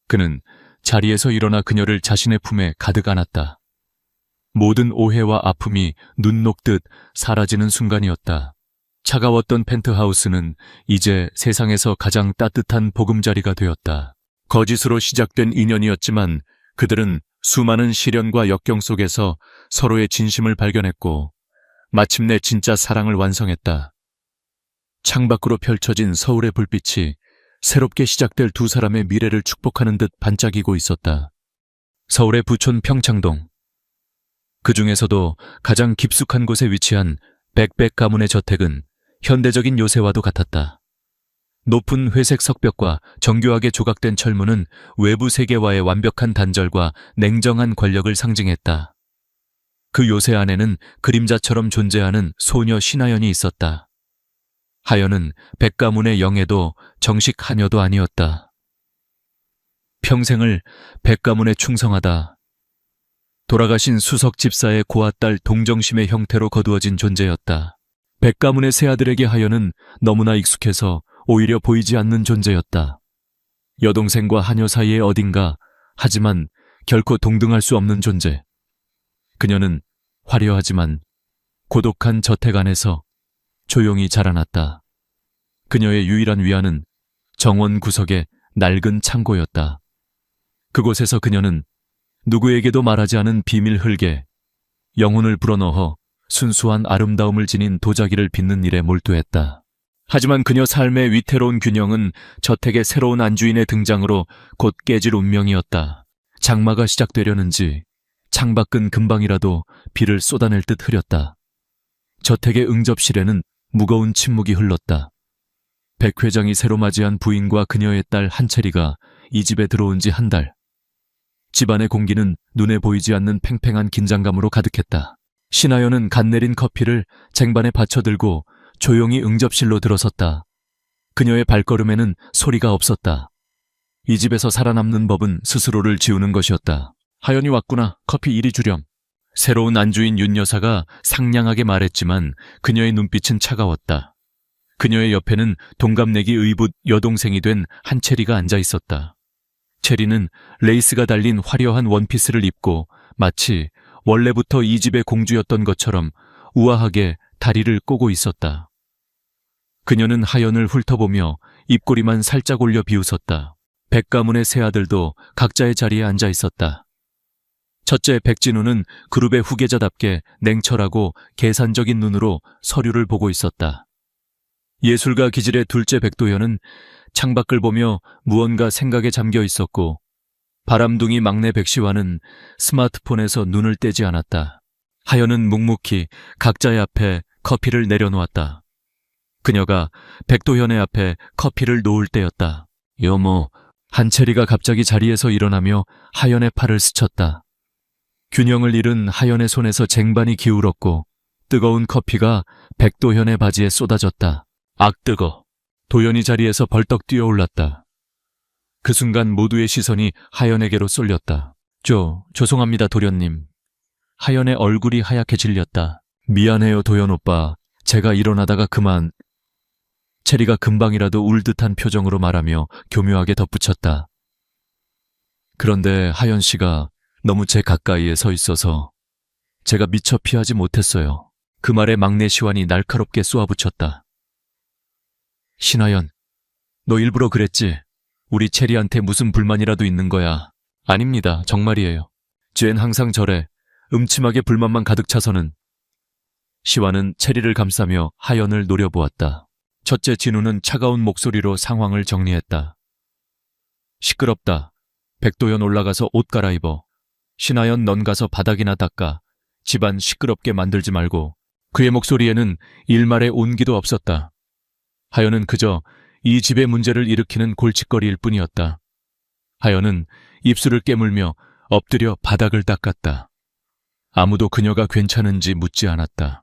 그는 자리에서 일어나 그녀를 자신의 품에 가득 안았다. 모든 오해와 아픔이 눈 녹듯 사라지는 순간이었다. 차가웠던 펜트하우스는 이제 세상에서 가장 따뜻한 보금자리가 되었다. 거짓으로 시작된 인연이었지만 그들은 수많은 시련과 역경 속에서 서로의 진심을 발견했고 마침내 진짜 사랑을 완성했다. 창밖으로 펼쳐진 서울의 불빛이 새롭게 시작될 두 사람의 미래를 축복하는 듯 반짝이고 있었다. 서울의 부촌 평창동. 그 중에서도 가장 깊숙한 곳에 위치한 백백 가문의 저택은 현대적인 요새와도 같았다. 높은 회색 석벽과 정교하게 조각된 철문은 외부 세계와의 완벽한 단절과 냉정한 권력을 상징했다. 그 요새 안에는 그림자처럼 존재하는 소녀 신하연이 있었다. 하연은 백가문의 영예도 정식 하녀도 아니었다. 평생을 백가문에 충성하다. 돌아가신 수석 집사의 고아딸 동정심의 형태로 거두어진 존재였다. 백가문의 새아들에게 하연은 너무나 익숙해서 오히려 보이지 않는 존재였다. 여동생과 하녀 사이의 어딘가, 하지만 결코 동등할 수 없는 존재. 그녀는 화려하지만 고독한 저택 안에서 조용히 자라났다. 그녀의 유일한 위안은 정원 구석의 낡은 창고였다. 그곳에서 그녀는 누구에게도 말하지 않은 비밀 흙에 영혼을 불어넣어 순수한 아름다움을 지닌 도자기를 빚는 일에 몰두했다. 하지만 그녀 삶의 위태로운 균형은 저택의 새로운 안주인의 등장으로 곧 깨질 운명이었다. 장마가 시작되려는지 창밖은 금방이라도 비를 쏟아낼 듯 흐렸다. 저택의 응접실에는 무거운 침묵이 흘렀다. 백 회장이 새로 맞이한 부인과 그녀의 딸 한채리가 이 집에 들어온 지 한 달. 집안의 공기는 눈에 보이지 않는 팽팽한 긴장감으로 가득했다. 신하연은 갓 내린 커피를 쟁반에 받쳐들고 조용히 응접실로 들어섰다. 그녀의 발걸음에는 소리가 없었다. 이 집에서 살아남는 법은 스스로를 지우는 것이었다. 하연이 왔구나. 커피 이리 주렴. 새로운 안주인 윤 여사가 상냥하게 말했지만 그녀의 눈빛은 차가웠다. 그녀의 옆에는 동갑내기 의붓 여동생이 된 한채리가 앉아 있었다. 채리는 레이스가 달린 화려한 원피스를 입고 마치 원래부터 이 집의 공주였던 것처럼 우아하게 다리를 꼬고 있었다. 그녀는 하연을 훑어보며 입꼬리만 살짝 올려 비웃었다. 백가문의 세 아들도 각자의 자리에 앉아 있었다. 첫째 백진우는 그룹의 후계자답게 냉철하고 계산적인 눈으로 서류를 보고 있었다. 예술가 기질의 둘째 백도현은 창밖을 보며 무언가 생각에 잠겨 있었고 바람둥이 막내 백시환은 스마트폰에서 눈을 떼지 않았다. 하연은 묵묵히 각자의 앞에 커피를 내려놓았다. 그녀가 백도현의 앞에 커피를 놓을 때였다. 여모, 한채리가 갑자기 자리에서 일어나며 하연의 팔을 스쳤다. 균형을 잃은 하연의 손에서 쟁반이 기울었고 뜨거운 커피가 백도현의 바지에 쏟아졌다. 악뜨거. 도현이 자리에서 벌떡 뛰어올랐다. 그 순간 모두의 시선이 하연에게로 쏠렸다. 죄송합니다, 도련님. 하연의 얼굴이 하얗게 질렸다. 미안해요, 도연 오빠. 제가 일어나다가 그만. 체리가 금방이라도 울 듯한 표정으로 말하며 교묘하게 덧붙였다. 그런데 하연 씨가 너무 제 가까이에 서 있어서 제가 미처 피하지 못했어요. 그 말에 막내 시완이 날카롭게 쏘아붙였다. 신하연, 너 일부러 그랬지? 우리 체리한테 무슨 불만이라도 있는 거야. 아닙니다. 정말이에요. 쟨 항상 저래. 음침하게 불만만 가득 차서는. 시완은 체리를 감싸며 하연을 노려보았다. 첫째 진우는 차가운 목소리로 상황을 정리했다. 시끄럽다. 백도연 올라가서 옷 갈아입어. 신하연 넌 가서 바닥이나 닦아. 집안 시끄럽게 만들지 말고. 그의 목소리에는 일말의 온기도 없었다. 하연은 그저 이 집의 문제를 일으키는 골칫거리일 뿐이었다. 하연은 입술을 깨물며 엎드려 바닥을 닦았다. 아무도 그녀가 괜찮은지 묻지 않았다.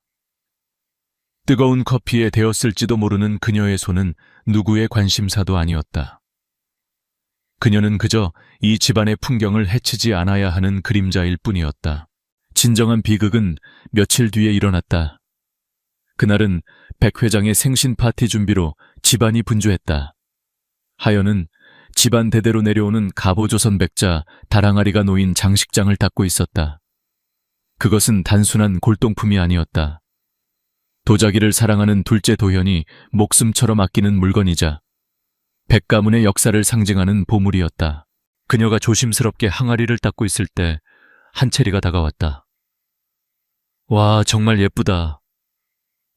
뜨거운 커피에 데었을지도 모르는 그녀의 손은 누구의 관심사도 아니었다. 그녀는 그저 이 집안의 풍경을 해치지 않아야 하는 그림자일 뿐이었다. 진정한 비극은 며칠 뒤에 일어났다. 그날은 백 회장의 생신 파티 준비로 집안이 분주했다. 하연은 집안 대대로 내려오는 갑오조선 백자 다랑아리가 놓인 장식장을 닦고 있었다. 그것은 단순한 골동품이 아니었다. 도자기를 사랑하는 둘째 도현이 목숨처럼 아끼는 물건이자 백 가문의 역사를 상징하는 보물이었다. 그녀가 조심스럽게 항아리를 닦고 있을 때 한채리가 다가왔다. 와, 정말 예쁘다.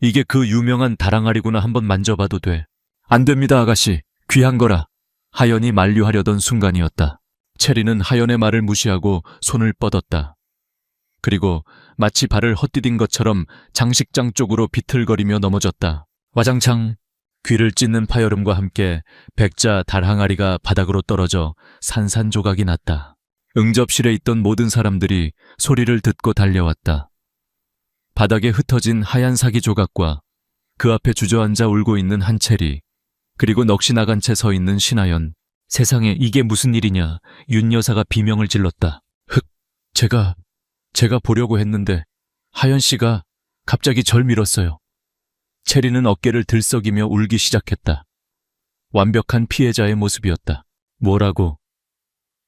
이게 그 유명한 다랑아리구나. 한번 만져봐도 돼. 안 됩니다, 아가씨. 귀한 거라. 하연이 만류하려던 순간이었다. 체리는 하연의 말을 무시하고 손을 뻗었다. 그리고 마치 발을 헛디딘 것처럼 장식장 쪽으로 비틀거리며 넘어졌다. 와장창. 귀를 찢는 파열음과 함께 백자 달항아리가 바닥으로 떨어져 산산조각이 났다. 응접실에 있던 모든 사람들이 소리를 듣고 달려왔다. 바닥에 흩어진 하얀 사기 조각과 그 앞에 주저앉아 울고 있는 한채리, 그리고 넋이 나간 채 서 있는 신하연. 세상에, 이게 무슨 일이냐. 윤 여사가 비명을 질렀다. 제가 보려고 했는데 하연 씨가 갑자기 절 밀었어요. 체리는 어깨를 들썩이며 울기 시작했다. 완벽한 피해자의 모습이었다. 뭐라고?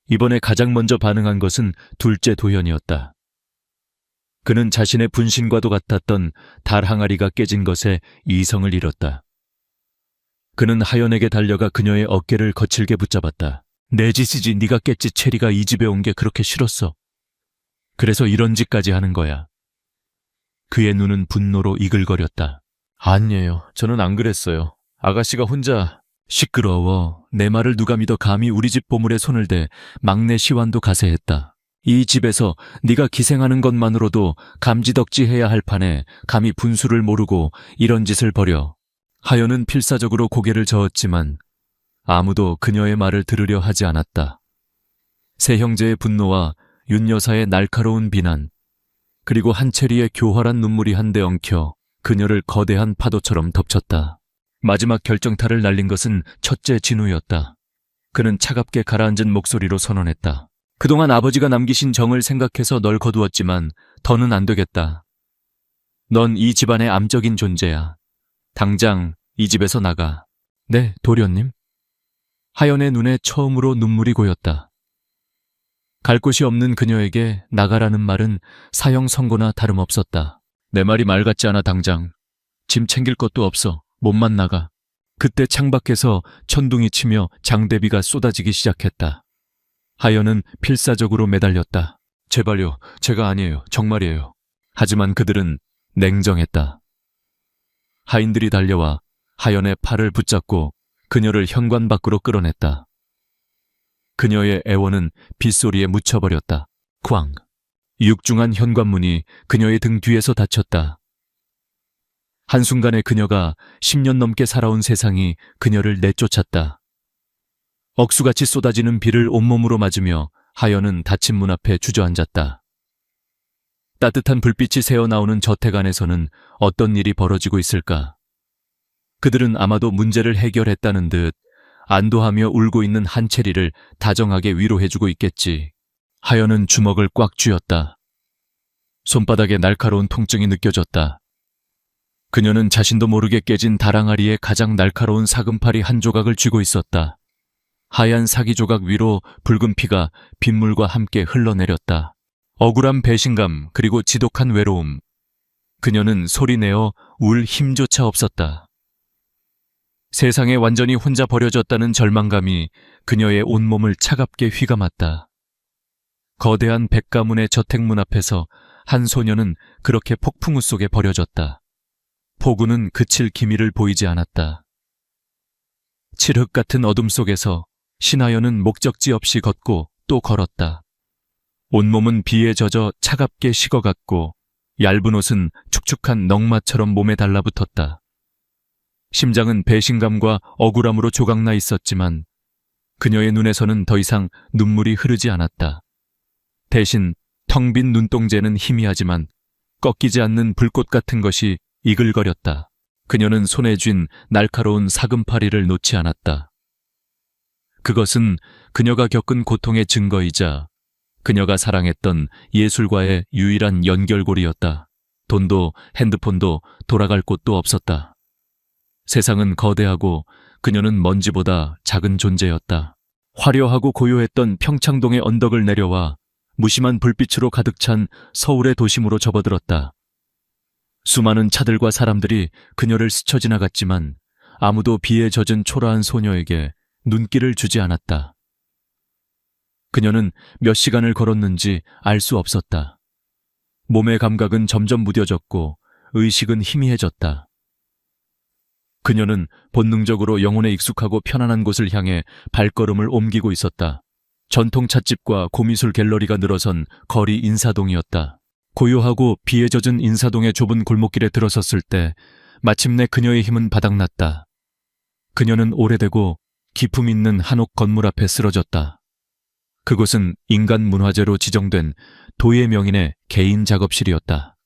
이번에 가장 먼저 반응한 것은 둘째 도현이었다. 그는 자신의 분신과도 같았던 달 항아리가 깨진 것에 이성을 잃었다. 그는 하연에게 달려가 그녀의 어깨를 거칠게 붙잡았다. 내 짓이지. 네가 깼지. 체리가 이 집에 온 게 그렇게 싫었어. 그래서 이런 짓까지 하는 거야. 그의 눈은 분노로 이글거렸다. 아니에요. 저는 안 그랬어요. 아가씨가 혼자. 시끄러워. 내 말을 누가 믿어. 감히 우리 집 보물에 손을 대. 막내 시완도 가세했다. 이 집에서 네가 기생하는 것만으로도 감지덕지해야 할 판에 감히 분수를 모르고 이런 짓을 벌여. 하연은 필사적으로 고개를 저었지만 아무도 그녀의 말을 들으려 하지 않았다. 세 형제의 분노와 윤 여사의 날카로운 비난, 그리고 한채리의 교활한 눈물이 한데 엉켜 그녀를 거대한 파도처럼 덮쳤다. 마지막 결정타를 날린 것은 첫째 진우였다. 그는 차갑게 가라앉은 목소리로 선언했다. 그동안 아버지가 남기신 정을 생각해서 널 거두었지만 더는 안 되겠다. 넌 이 집안의 암적인 존재야. 당장 이 집에서 나가. 네, 도련님. 하연의 눈에 처음으로 눈물이 고였다. 갈 곳이 없는 그녀에게 나가라는 말은 사형 선고나 다름없었다. 내 말이 말 같지 않아. 당장. 짐 챙길 것도 없어. 몸만 나가. 그때 창밖에서 천둥이 치며 장대비가 쏟아지기 시작했다. 하연은 필사적으로 매달렸다. 제발요. 제가 아니에요. 정말이에요. 하지만 그들은 냉정했다. 하인들이 달려와 하연의 팔을 붙잡고 그녀를 현관 밖으로 끌어냈다. 그녀의 애원은 빗소리에 묻혀버렸다. 쾅! 육중한 현관문이 그녀의 등 뒤에서 닫혔다. 한순간에 그녀가 10년 넘게 살아온 세상이 그녀를 내쫓았다. 억수같이 쏟아지는 비를 온몸으로 맞으며 하연은 닫힌 문 앞에 주저앉았다. 따뜻한 불빛이 새어나오는 저택 안에서는 어떤 일이 벌어지고 있을까? 그들은 아마도 문제를 해결했다는 듯 안도하며 울고 있는 한채리를 다정하게 위로해주고 있겠지. 하연은 주먹을 꽉 쥐었다. 손바닥에 날카로운 통증이 느껴졌다. 그녀는 자신도 모르게 깨진 다랑아리의 가장 날카로운 사금팔이 한 조각을 쥐고 있었다. 하얀 사기 조각 위로 붉은 피가 빗물과 함께 흘러내렸다. 억울한 배신감 그리고 지독한 외로움. 그녀는 소리내어 울 힘조차 없었다. 세상에 완전히 혼자 버려졌다는 절망감이 그녀의 온몸을 차갑게 휘감았다. 거대한 백가문의 저택문 앞에서 한 소녀는 그렇게 폭풍우 속에 버려졌다. 폭우는 그칠 기미를 보이지 않았다. 칠흑 같은 어둠 속에서 신하연은 목적지 없이 걷고 또 걸었다. 온몸은 비에 젖어 차갑게 식어갔고 얇은 옷은 축축한 넝마처럼 몸에 달라붙었다. 심장은 배신감과 억울함으로 조각나 있었지만 그녀의 눈에서는 더 이상 눈물이 흐르지 않았다. 대신 텅 빈 눈동자는 희미하지만 꺾이지 않는 불꽃 같은 것이 이글거렸다. 그녀는 손에 쥔 날카로운 사금파리를 놓지 않았다. 그것은 그녀가 겪은 고통의 증거이자 그녀가 사랑했던 예술과의 유일한 연결고리였다. 돈도 핸드폰도 돌아갈 곳도 없었다. 세상은 거대하고 그녀는 먼지보다 작은 존재였다. 화려하고 고요했던 평창동의 언덕을 내려와 무심한 불빛으로 가득 찬 서울의 도심으로 접어들었다. 수많은 차들과 사람들이 그녀를 스쳐 지나갔지만 아무도 비에 젖은 초라한 소녀에게 눈길을 주지 않았다. 그녀는 몇 시간을 걸었는지 알 수 없었다. 몸의 감각은 점점 무뎌졌고 의식은 희미해졌다. 그녀는 본능적으로 영혼에 익숙하고 편안한 곳을 향해 발걸음을 옮기고 있었다. 전통 찻집과 고미술 갤러리가 늘어선 거리 인사동이었다. 고요하고 비에 젖은 인사동의 좁은 골목길에 들어섰을 때 마침내 그녀의 힘은 바닥났다. 그녀는 오래되고 기품 있는 한옥 건물 앞에 쓰러졌다. 그곳은 인간 문화재로 지정된 도예 명인의 개인 작업실이었다.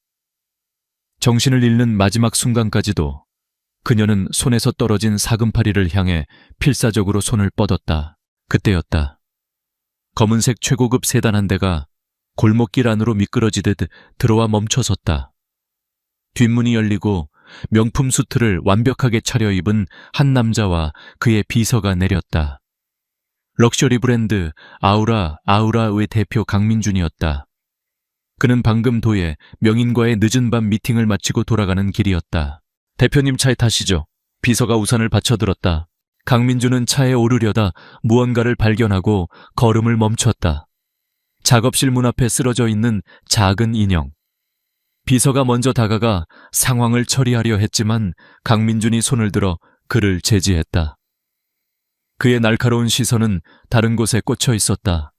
정신을 잃는 마지막 순간까지도 그녀는 손에서 떨어진 사금파리를 향해 필사적으로 손을 뻗었다. 그때였다. 검은색 최고급 세단 한 대가 골목길 안으로 미끄러지듯 들어와 멈춰섰다. 뒷문이 열리고 명품 수트를 완벽하게 차려입은 한 남자와 그의 비서가 내렸다. 럭셔리 브랜드 아우라의 대표 강민준이었다. 그는 방금 도에 명인과의 늦은 밤 미팅을 마치고 돌아가는 길이었다. 대표님 차에 타시죠. 비서가 우산을 받쳐들었다. 강민준은 차에 오르려다 무언가를 발견하고 걸음을 멈췄다. 작업실 문 앞에 쓰러져 있는 작은 인형. 비서가 먼저 다가가 상황을 처리하려 했지만 강민준이 손을 들어 그를 제지했다. 그의 날카로운 시선은 다른 곳에 꽂혀 있었다.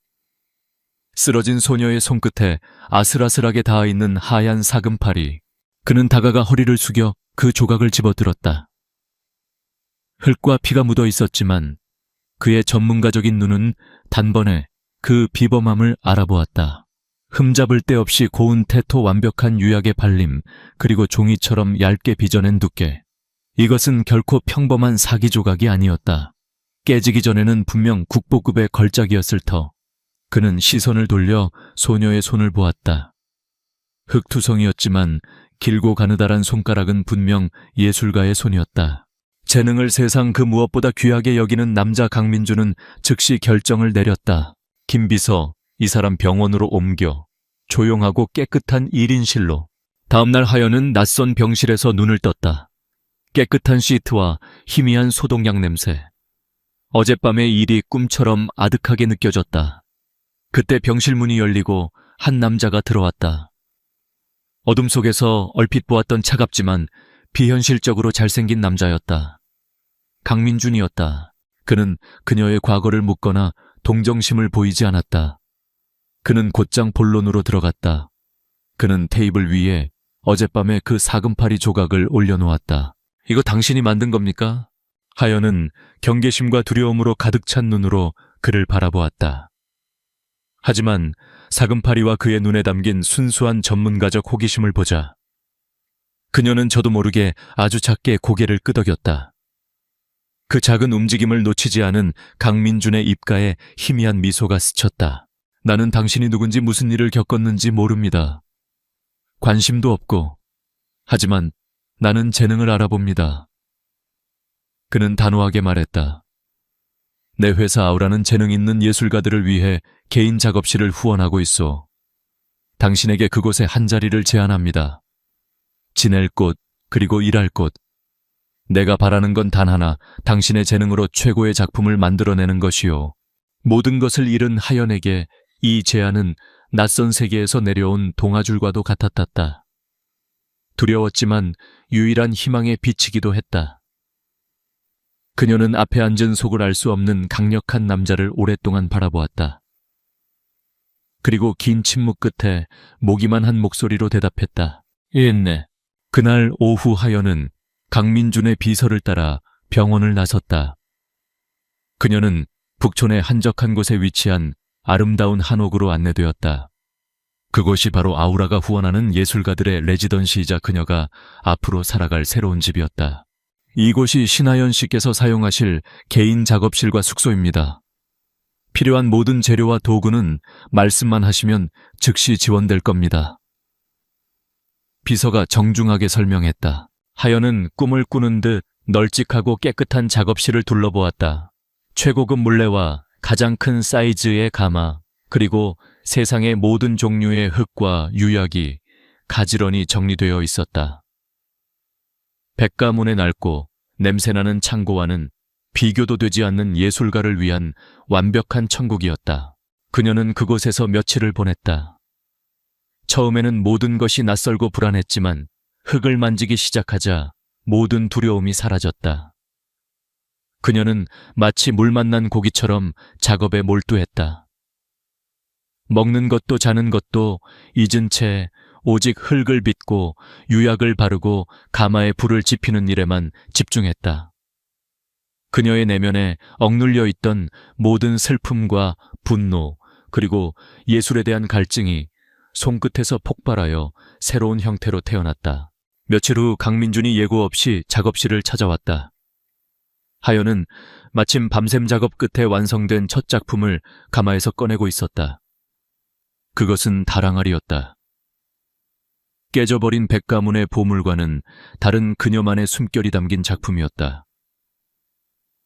쓰러진 소녀의 손끝에 아슬아슬하게 닿아있는 하얀 사금파리. 그는 다가가 허리를 숙여 그 조각을 집어들었다. 흙과 피가 묻어 있었지만 그의 전문가적인 눈은 단번에 그 비범함을 알아보았다. 흠잡을 데 없이 고운 태토 완벽한 유약의 발림, 그리고 종이처럼 얇게 빚어낸 두께. 이것은 결코 평범한 사기 조각이 아니었다. 깨지기 전에는 분명 국보급의 걸작이었을 터. 그는 시선을 돌려 소녀의 손을 보았다. 흙투성이었지만 길고 가느다란 손가락은 분명 예술가의 손이었다. 재능을 세상 그 무엇보다 귀하게 여기는 남자 강민준은 즉시 결정을 내렸다. 김 비서, 이 사람 병원으로 옮겨. 조용하고 깨끗한 1인실로. 다음날 하연은 낯선 병실에서 눈을 떴다. 깨끗한 시트와 희미한 소독약 냄새. 어젯밤의 일이 꿈처럼 아득하게 느껴졌다. 그때 병실 문이 열리고 한 남자가 들어왔다. 어둠 속에서 얼핏 보았던 차갑지만 비현실적으로 잘생긴 남자였다. 강민준이었다. 그는 그녀의 과거를 묻거나 동정심을 보이지 않았다. 그는 곧장 본론으로 들어갔다. 그는 테이블 위에 어젯밤에 그 사금파리 조각을 올려놓았다. 이거 당신이 만든 겁니까? 하연은 경계심과 두려움으로 가득 찬 눈으로 그를 바라보았다. 하지만 사금파리와 그의 눈에 담긴 순수한 전문가적 호기심을 보자 그녀는 저도 모르게 아주 작게 고개를 끄덕였다. 그 작은 움직임을 놓치지 않은 강민준의 입가에 희미한 미소가 스쳤다. 나는 당신이 누군지 무슨 일을 겪었는지 모릅니다. 관심도 없고, 하지만 나는 재능을 알아봅니다. 그는 단호하게 말했다. 내 회사 아우라는 재능 있는 예술가들을 위해 개인 작업실을 후원하고 있어. 당신에게 그곳에 한 자리를 제안합니다. 지낼 곳, 그리고 일할 곳. 내가 바라는 건 단 하나, 당신의 재능으로 최고의 작품을 만들어내는 것이요. 모든 것을 잃은 하연에게 이 제안은 낯선 세계에서 내려온 동아줄과도 같았다. 두려웠지만 유일한 희망의 빛이기도 했다. 그녀는 앞에 앉은 속을 알 수 없는 강력한 남자를 오랫동안 바라보았다. 그리고 긴 침묵 끝에 모기만 한 목소리로 대답했다. 있네. 그날 오후 하연은 강민준의 비서를 따라 병원을 나섰다. 그녀는 북촌의 한적한 곳에 위치한 아름다운 한옥으로 안내되었다. 그곳이 바로 아우라가 후원하는 예술가들의 레지던시이자 그녀가 앞으로 살아갈 새로운 집이었다. 이곳이 신하연 씨께서 사용하실 개인 작업실과 숙소입니다. 필요한 모든 재료와 도구는 말씀만 하시면 즉시 지원될 겁니다. 비서가 정중하게 설명했다. 하연은 꿈을 꾸는 듯 널찍하고 깨끗한 작업실을 둘러보았다. 최고급 물레와 가장 큰 사이즈의 가마, 그리고 세상의 모든 종류의 흙과 유약이 가지런히 정리되어 있었다. 백가문의 낡고 냄새나는 창고와는 비교도 되지 않는 예술가를 위한 완벽한 천국이었다. 그녀는 그곳에서 며칠을 보냈다. 처음에는 모든 것이 낯설고 불안했지만 흙을 만지기 시작하자 모든 두려움이 사라졌다. 그녀는 마치 물 만난 고기처럼 작업에 몰두했다. 먹는 것도 자는 것도 잊은 채 오직 흙을 빚고 유약을 바르고 가마에 불을 지피는 일에만 집중했다. 그녀의 내면에 억눌려 있던 모든 슬픔과 분노, 그리고 예술에 대한 갈증이 손끝에서 폭발하여 새로운 형태로 태어났다. 며칠 후 강민준이 예고 없이 작업실을 찾아왔다. 하연은 마침 밤샘 작업 끝에 완성된 첫 작품을 가마에서 꺼내고 있었다. 그것은 다랑알이었다. 깨져버린 백가문의 보물과는 다른 그녀만의 숨결이 담긴 작품이었다.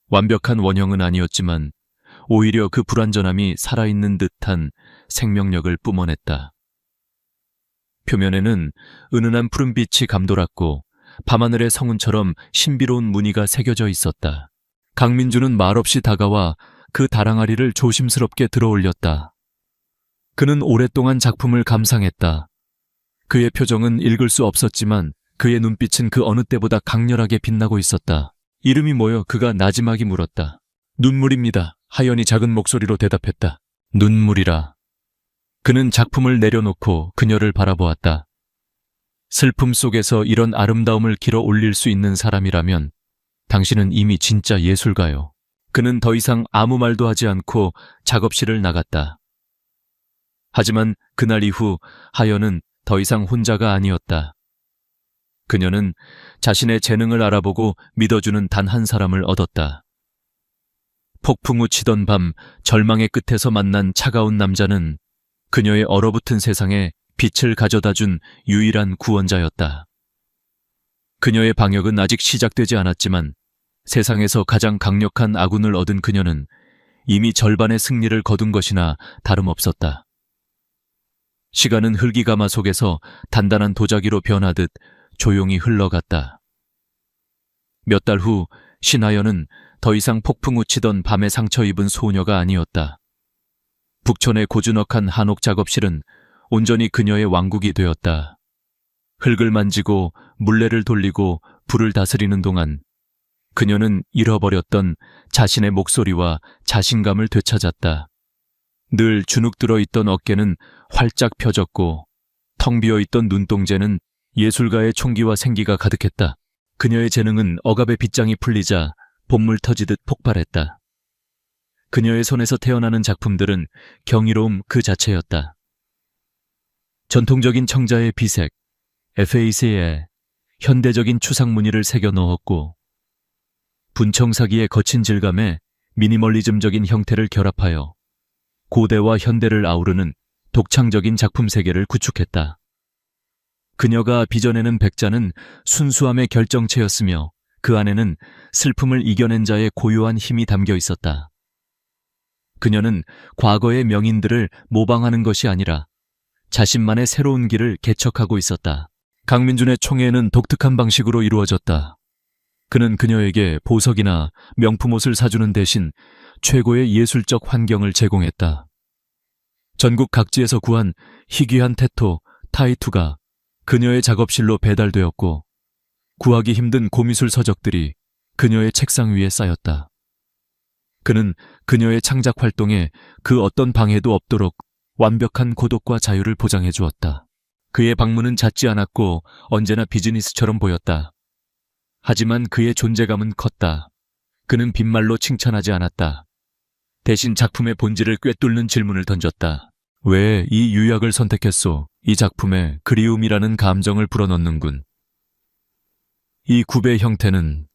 완벽한 원형은 아니었지만 오히려 그 불완전함이 살아있는 듯한 생명력을 뿜어냈다. 표면에는 은은한 푸른빛이 감돌았고 밤하늘의 성운처럼 신비로운 무늬가 새겨져 있었다. 강민주는 말없이 다가와 그 다랑아리를 조심스럽게 들어올렸다. 그는 오랫동안 작품을 감상했다. 그의 표정은 읽을 수 없었지만 그의 눈빛은 그 어느 때보다 강렬하게 빛나고 있었다. 이름이 뭐여? 그가 나지막이 물었다. 눈물입니다. 하연이 작은 목소리로 대답했다. 눈물이라. 그는 작품을 내려놓고 그녀를 바라보았다. 슬픔 속에서 이런 아름다움을 길어 올릴 수 있는 사람이라면 당신은 이미 진짜 예술가요. 그는 더 이상 아무 말도 하지 않고 작업실을 나갔다. 하지만 그날 이후 하연은 더 이상 혼자가 아니었다. 그녀는 자신의 재능을 알아보고 믿어주는 단 한 사람을 얻었다. 폭풍우 치던 밤 절망의 끝에서 만난 차가운 남자는 그녀의 얼어붙은 세상에 빛을 가져다준 유일한 구원자였다. 그녀의 방역은 아직 시작되지 않았지만 세상에서 가장 강력한 아군을 얻은 그녀는 이미 절반의 승리를 거둔 것이나 다름없었다. 시간은 흙이가마 속에서 단단한 도자기로 변하듯 조용히 흘러갔다. 몇 달 후 신하연은 더 이상 폭풍우 치던 밤에 상처 입은 소녀가 아니었다. 북촌의 고즈넉한 한옥 작업실은 온전히 그녀의 왕국이 되었다. 흙을 만지고 물레를 돌리고 불을 다스리는 동안 그녀는 잃어버렸던 자신의 목소리와 자신감을 되찾았다. 늘 주눅 들어있던 어깨는 활짝 펴졌고 텅 비어있던 눈동자는 예술가의 총기와 생기가 가득했다. 그녀의 재능은 억압의 빗장이 풀리자 봇물 터지듯 폭발했다. 그녀의 손에서 태어나는 작품들은 경이로움 그 자체였다. 전통적인 청자의 비색, FAC에 현대적인 추상 무늬를 새겨 넣었고 분청사기의 거친 질감에 미니멀리즘적인 형태를 결합하여 고대와 현대를 아우르는 독창적인 작품 세계를 구축했다. 그녀가 빚어내는 백자는 순수함의 결정체였으며 그 안에는 슬픔을 이겨낸 자의 고요한 힘이 담겨 있었다. 그녀는 과거의 명인들을 모방하는 것이 아니라 자신만의 새로운 길을 개척하고 있었다. 강민준의 총애는 독특한 방식으로 이루어졌다. 그는 그녀에게 보석이나 명품 옷을 사주는 대신 최고의 예술적 환경을 제공했다. 전국 각지에서 구한 희귀한 테토, 타이투가 그녀의 작업실로 배달되었고 구하기 힘든 고미술 서적들이 그녀의 책상 위에 쌓였다. 그는 그녀의 창작 활동에 그 어떤 방해도 없도록 완벽한 고독과 자유를 보장해 주었다. 그의 방문은 잦지 않았고 언제나 비즈니스처럼 보였다. 하지만 그의 존재감은 컸다. 그는 빈말로 칭찬하지 않았다. 대신 작품의 본질을 꿰뚫는 질문을 던졌다. 왜 이 유약을 선택했소? 이 작품에 그리움이라는 감정을 불어넣는군. 이 굽의 형태는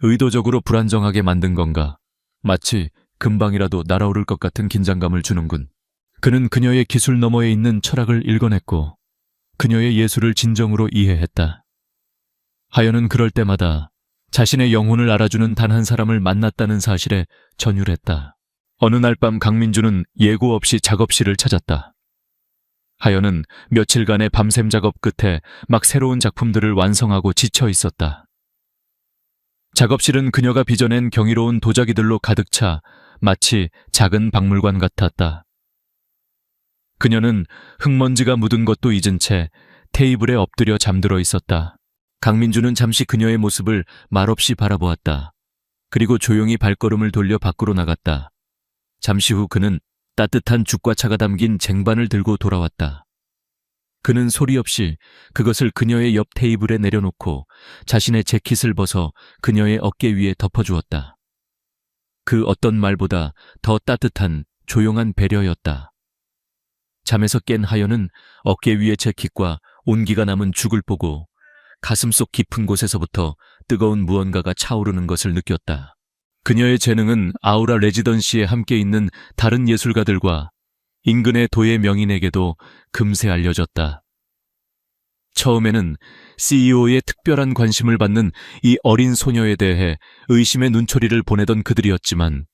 의도적으로 불안정하게 만든 건가? 마치 금방이라도 날아오를 것 같은 긴장감을 주는군. 그는 그녀의 기술 너머에 있는 철학을 읽어냈고 그녀의 예술을 진정으로 이해했다. 하연은 그럴 때마다 자신의 영혼을 알아주는 단 한 사람을 만났다는 사실에 전율했다. 어느 날 밤 강민주는 예고 없이 작업실을 찾았다. 하연은 며칠간의 밤샘 작업 끝에 막 새로운 작품들을 완성하고 지쳐 있었다. 작업실은 그녀가 빚어낸 경이로운 도자기들로 가득 차 마치 작은 박물관 같았다. 그녀는 흙먼지가 묻은 것도 잊은 채 테이블에 엎드려 잠들어 있었다. 강민주는 잠시 그녀의 모습을 말없이 바라보았다. 그리고 조용히 발걸음을 돌려 밖으로 나갔다. 잠시 후 그는 따뜻한 죽과 차가 담긴 쟁반을 들고 돌아왔다. 그는 소리 없이 그것을 그녀의 옆 테이블에 내려놓고 자신의 재킷을 벗어 그녀의 어깨 위에 덮어주었다. 그 어떤 말보다 더 따뜻한 조용한 배려였다. 잠에서 깬 하연은 어깨 위의 재킷과 온기가 남은 죽을 보고 가슴속 깊은 곳에서부터 뜨거운 무언가가 차오르는 것을 느꼈다. 그녀의 재능은 아우라 레지던시에 함께 있는 다른 예술가들과 인근의 도예 명인에게도 금세 알려졌다. 처음에는 CEO의 특별한 관심을 받는 이 어린 소녀에 대해 의심의 눈초리를 보내던 그들이었지만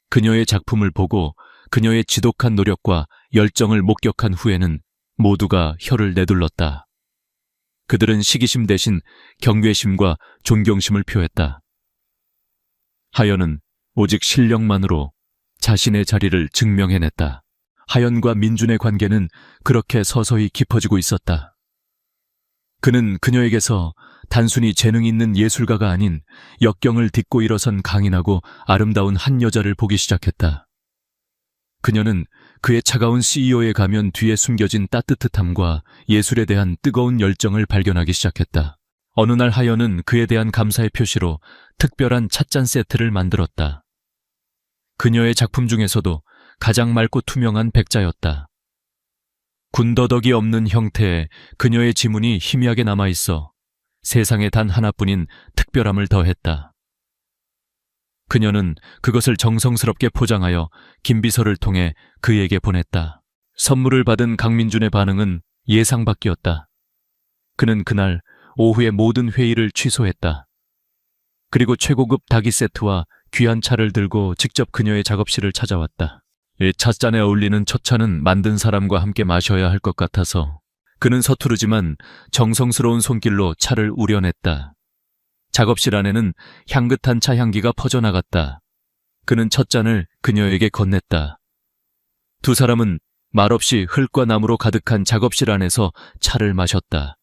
그녀의 작품을 보고 그녀의 지독한 노력과 열정을 목격한 후에는 모두가 혀를 내둘렀다. 그들은 시기심 대신 경외심과 존경심을 표했다. 하연은 오직 실력만으로 자신의 자리를 증명해냈다. 하연과 민준의 관계는 그렇게 서서히 깊어지고 있었다. 그는 그녀에게서 단순히 재능 있는 예술가가 아닌 역경을 딛고 일어선 강인하고 아름다운 한 여자를 보기 시작했다. 그녀는 그의 차가운 CEO의 가면 뒤에 숨겨진 따뜻함과 예술에 대한 뜨거운 열정을 발견하기 시작했다. 어느 날 하연은 그에 대한 감사의 표시로 특별한 찻잔 세트를 만들었다. 그녀의 작품 중에서도 가장 맑고 투명한 백자였다. 군더더기 없는 형태에 그녀의 지문이 희미하게 남아있어 세상에 단 하나뿐인 특별함을 더했다. 그녀는 그것을 정성스럽게 포장하여 김비서를 통해 그에게 보냈다. 선물을 받은 강민준의 반응은 예상 밖이었다. 그는 그날 오후에 모든 회의를 취소했다. 그리고 최고급 닭이 세트와 귀한 차를 들고 직접 그녀의 작업실을 찾아왔다. 이 찻잔에 어울리는 첫 차는 만든 사람과 함께 마셔야 할 것 같아서 그는 서투르지만 정성스러운 손길로 차를 우려냈다. 작업실 안에는 향긋한 차 향기가 퍼져나갔다. 그는 첫 잔을 그녀에게 건넸다. 두 사람은 말없이 흙과 나무로 가득한 작업실 안에서 차를 마셨다.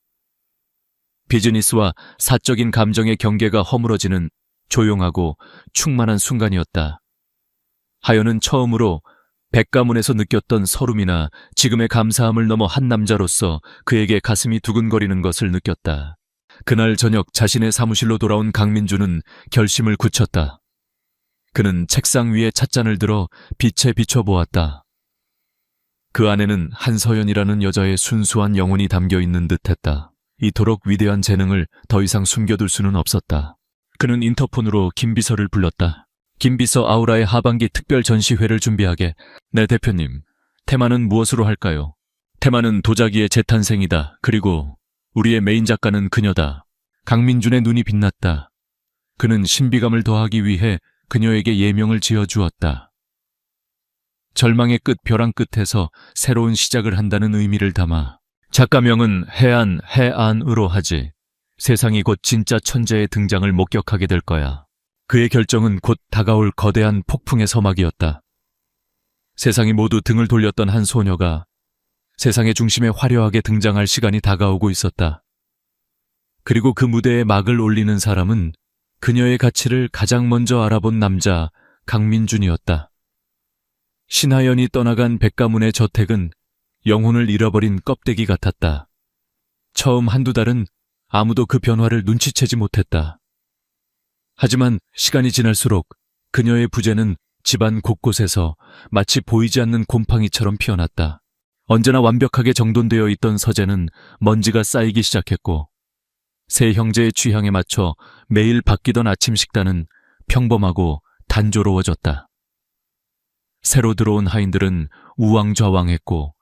비즈니스와 사적인 감정의 경계가 허물어지는 조용하고 충만한 순간이었다. 하연은 처음으로 백가문에서 느꼈던 서름이나 지금의 감사함을 넘어 한 남자로서 그에게 가슴이 두근거리는 것을 느꼈다. 그날 저녁 자신의 사무실로 돌아온 강민주는 결심을 굳혔다. 그는 책상 위에 찻잔을 들어 빛에 비춰보았다. 그 안에는 한서연이라는 여자의 순수한 영혼이 담겨 있는 듯했다. 이토록 위대한 재능을 더 이상 숨겨둘 수는 없었다. 그는 인터폰으로 김비서를 불렀다. 김비서, 아우라의 하반기 특별 전시회를 준비하게. 네, 대표님. 테마는 무엇으로 할까요? 테마는 도자기의 재탄생이다. 그리고 우리의 메인 작가는 그녀다. 강민준의 눈이 빛났다. 그는 신비감을 더하기 위해 그녀에게 예명을 지어주었다. 절망의 끝 벼랑 끝에서 새로운 시작을 한다는 의미를 담아 작가명은 해안으로 하지. 세상이 곧 진짜 천재의 등장을 목격하게 될 거야. 그의 결정은 곧 다가올 거대한 폭풍의 서막이었다. 세상이 모두 등을 돌렸던 한 소녀가 세상의 중심에 화려하게 등장할 시간이 다가오고 있었다. 그리고 그 무대에 막을 올리는 사람은 그녀의 가치를 가장 먼저 알아본 남자 강민준이었다. 신하연이 떠나간 백가문의 저택은 영혼을 잃어버린 껍데기 같았다. 처음 한두 달은 아무도 그 변화를 눈치채지 못했다. 하지만 시간이 지날수록 그녀의 부재는 집안 곳곳에서 마치 보이지 않는 곰팡이처럼 피어났다. 언제나 완벽하게 정돈되어 있던 서재는 먼지가 쌓이기 시작했고 세 형제의 취향에 맞춰 매일 바뀌던 아침 식단은 평범하고 단조로워졌다. 새로 들어온 하인들은 우왕좌왕했고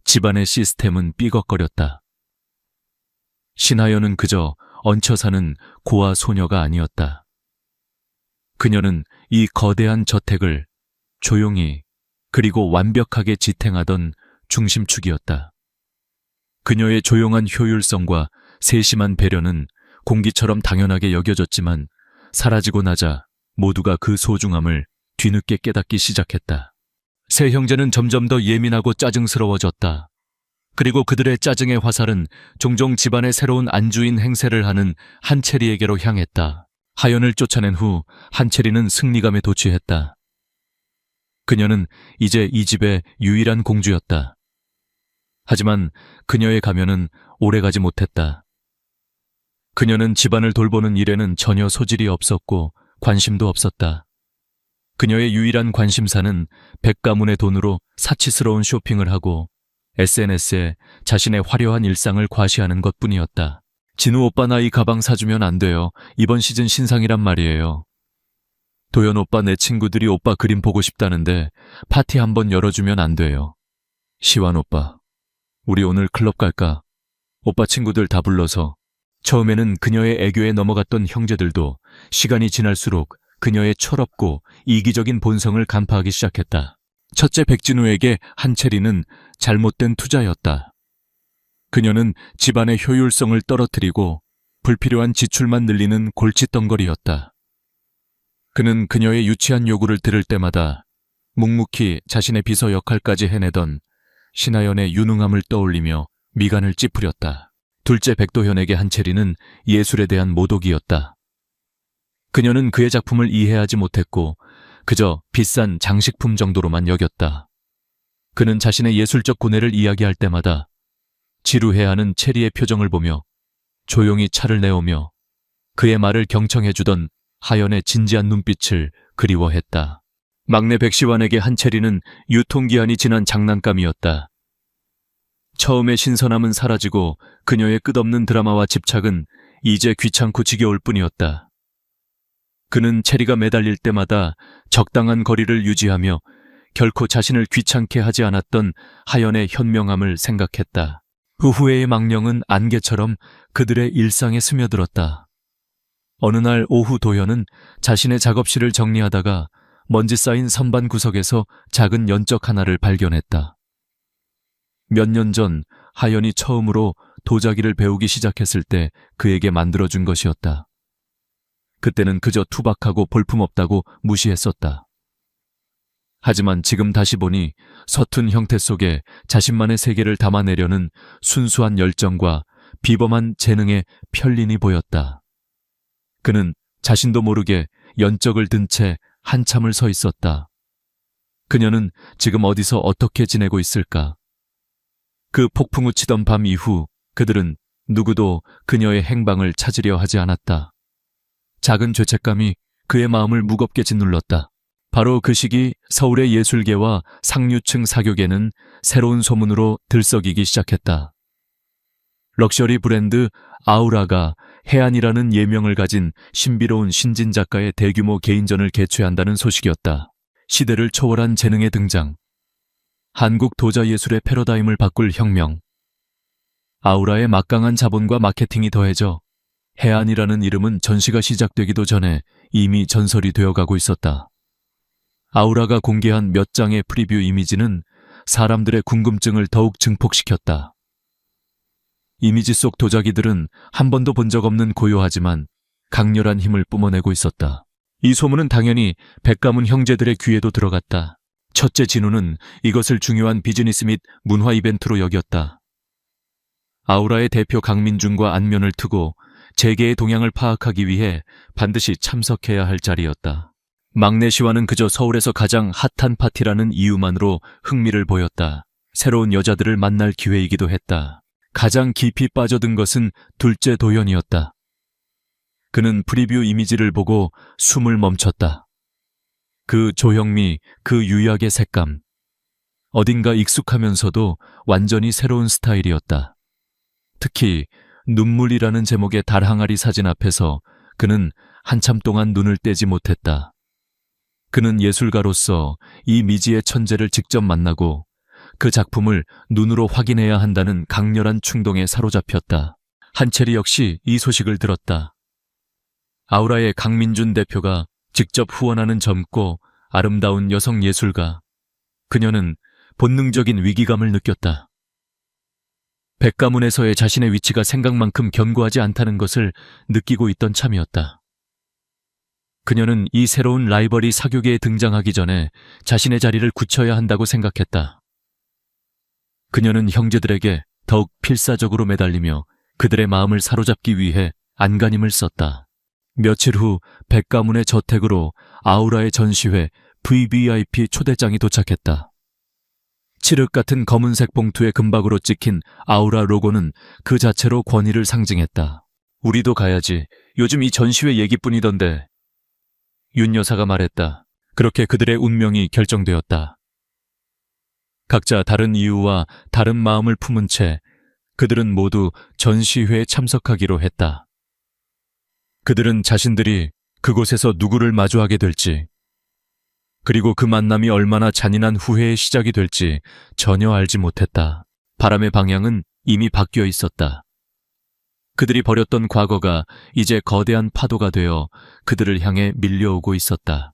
집안의 시스템은 삐걱거렸다. 신하연은 그저 얹혀 사는 고아 소녀가 아니었다. 그녀는 이 거대한 저택을 조용히 그리고 완벽하게 지탱하던 중심축이었다. 그녀의 조용한 효율성과 세심한 배려는 공기처럼 당연하게 여겨졌지만 사라지고 나자 모두가 그 소중함을 뒤늦게 깨닫기 시작했다. 세 형제는 점점 더 예민하고 짜증스러워졌다. 그리고 그들의 짜증의 화살은 종종 집안의 새로운 안주인 행세를 하는 한채리에게로 향했다. 하연을 쫓아낸 후 한채리는 승리감에 도취했다. 그녀는 이제 이 집의 유일한 공주였다. 하지만 그녀의 가면은 오래가지 못했다. 그녀는 집안을 돌보는 일에는 전혀 소질이 없었고 관심도 없었다. 그녀의 유일한 관심사는 백가문의 돈으로 사치스러운 쇼핑을 하고 SNS에 자신의 화려한 일상을 과시하는 것뿐이었다. 진우 오빠 나 이 가방 사주면 안 돼요. 이번 시즌 신상이란 말이에요. 도연 오빠 내 친구들이 오빠 그림 보고 싶다는데 파티 한번 열어주면 안 돼요. 시완 오빠, 우리 오늘 클럽 갈까? 오빠 친구들 다 불러서. 처음에는 그녀의 애교에 넘어갔던 형제들도 시간이 지날수록 그녀의 철없고 이기적인 본성을 간파하기 시작했다. 첫째 백진우에게 한채리는 잘못된 투자였다. 그녀는 집안의 효율성을 떨어뜨리고 불필요한 지출만 늘리는 골칫덩거리였다. 그는 그녀의 유치한 요구를 들을 때마다 묵묵히 자신의 비서 역할까지 해내던 신하연의 유능함을 떠올리며 미간을 찌푸렸다. 둘째 백도현에게 한채리는 예술에 대한 모독이었다. 그녀는 그의 작품을 이해하지 못했고 그저 비싼 장식품 정도로만 여겼다. 그는 자신의 예술적 고뇌를 이야기할 때마다 지루해하는 체리의 표정을 보며 조용히 차를 내오며 그의 말을 경청해주던 하연의 진지한 눈빛을 그리워했다. 막내 백시완에게 한채리는 유통기한이 지난 장난감이었다. 처음의 신선함은 사라지고 그녀의 끝없는 드라마와 집착은 이제 귀찮고 지겨울 뿐이었다. 그는 체리가 매달릴 때마다 적당한 거리를 유지하며 결코 자신을 귀찮게 하지 않았던 하연의 현명함을 생각했다. 그 후회의 망령은 안개처럼 그들의 일상에 스며들었다. 어느 날 오후 도현은 자신의 작업실을 정리하다가 먼지 쌓인 선반 구석에서 작은 연적 하나를 발견했다. 몇 년 전 하연이 처음으로 도자기를 배우기 시작했을 때 그에게 만들어준 것이었다. 그때는 그저 투박하고 볼품없다고 무시했었다. 하지만 지금 다시 보니 서툰 형태 속에 자신만의 세계를 담아내려는 순수한 열정과 비범한 재능의 편린이 보였다. 그는 자신도 모르게 연적을 든 채 한참을 서 있었다. 그녀는 지금 어디서 어떻게 지내고 있을까? 그 폭풍우 치던 밤 이후 그들은 누구도 그녀의 행방을 찾으려 하지 않았다. 작은 죄책감이 그의 마음을 무겁게 짓눌렀다. 바로 그 시기 서울의 예술계와 상류층 사교계는 새로운 소문으로 들썩이기 시작했다. 럭셔리 브랜드 아우라가 해안이라는 예명을 가진 신비로운 신진 작가의 대규모 개인전을 개최한다는 소식이었다. 시대를 초월한 재능의 등장, 한국 도자 예술의 패러다임을 바꿀 혁명, 아우라의 막강한 자본과 마케팅이 더해져 해안이라는 이름은 전시가 시작되기도 전에 이미 전설이 되어가고 있었다. 아우라가 공개한 몇 장의 프리뷰 이미지는 사람들의 궁금증을 더욱 증폭시켰다. 이미지 속 도자기들은 한 번도 본 적 없는 고요하지만 강렬한 힘을 뿜어내고 있었다. 이 소문은 당연히 백가문 형제들의 귀에도 들어갔다. 첫째 진우는 이것을 중요한 비즈니스 및 문화 이벤트로 여겼다. 아우라의 대표 강민준과 안면을 트고 재계의 동향을 파악하기 위해 반드시 참석해야 할 자리였다. 막내 시와는 그저 서울에서 가장 핫한 파티라는 이유만으로 흥미를 보였다. 새로운 여자들을 만날 기회이기도 했다. 가장 깊이 빠져든 것은 둘째 도현이었다. 그는 프리뷰 이미지를 보고 숨을 멈췄다. 그 조형미, 그 유약의 색감. 어딘가 익숙하면서도 완전히 새로운 스타일이었다. 특히 눈물이라는 제목의 달항아리 사진 앞에서 그는 한참 동안 눈을 떼지 못했다. 그는 예술가로서 이 미지의 천재를 직접 만나고 그 작품을 눈으로 확인해야 한다는 강렬한 충동에 사로잡혔다. 한채리 역시 이 소식을 들었다. 아우라의 강민준 대표가 직접 후원하는 젊고 아름다운 여성 예술가. 그녀는 본능적인 위기감을 느꼈다. 백가문에서의 자신의 위치가 생각만큼 견고하지 않다는 것을 느끼고 있던 참이었다. 그녀는 이 새로운 라이벌이 사교계에 등장하기 전에 자신의 자리를 굳혀야 한다고 생각했다. 그녀는 형제들에게 더욱 필사적으로 매달리며 그들의 마음을 사로잡기 위해 안간힘을 썼다. 며칠 후 백가문의 저택으로 아우라의 전시회 VVIP 초대장이 도착했다. 칠흑 같은 검은색 봉투에 금박으로 찍힌 아우라 로고는 그 자체로 권위를 상징했다. 우리도 가야지. 요즘 이 전시회 얘기뿐이던데. 윤 여사가 말했다. 그렇게 그들의 운명이 결정되었다. 각자 다른 이유와 다른 마음을 품은 채 그들은 모두 전시회에 참석하기로 했다. 그들은 자신들이 그곳에서 누구를 마주하게 될지, 그리고 그 만남이 얼마나 잔인한 후회의 시작이 될지 전혀 알지 못했다. 바람의 방향은 이미 바뀌어 있었다. 그들이 버렸던 과거가 이제 거대한 파도가 되어 그들을 향해 밀려오고 있었다.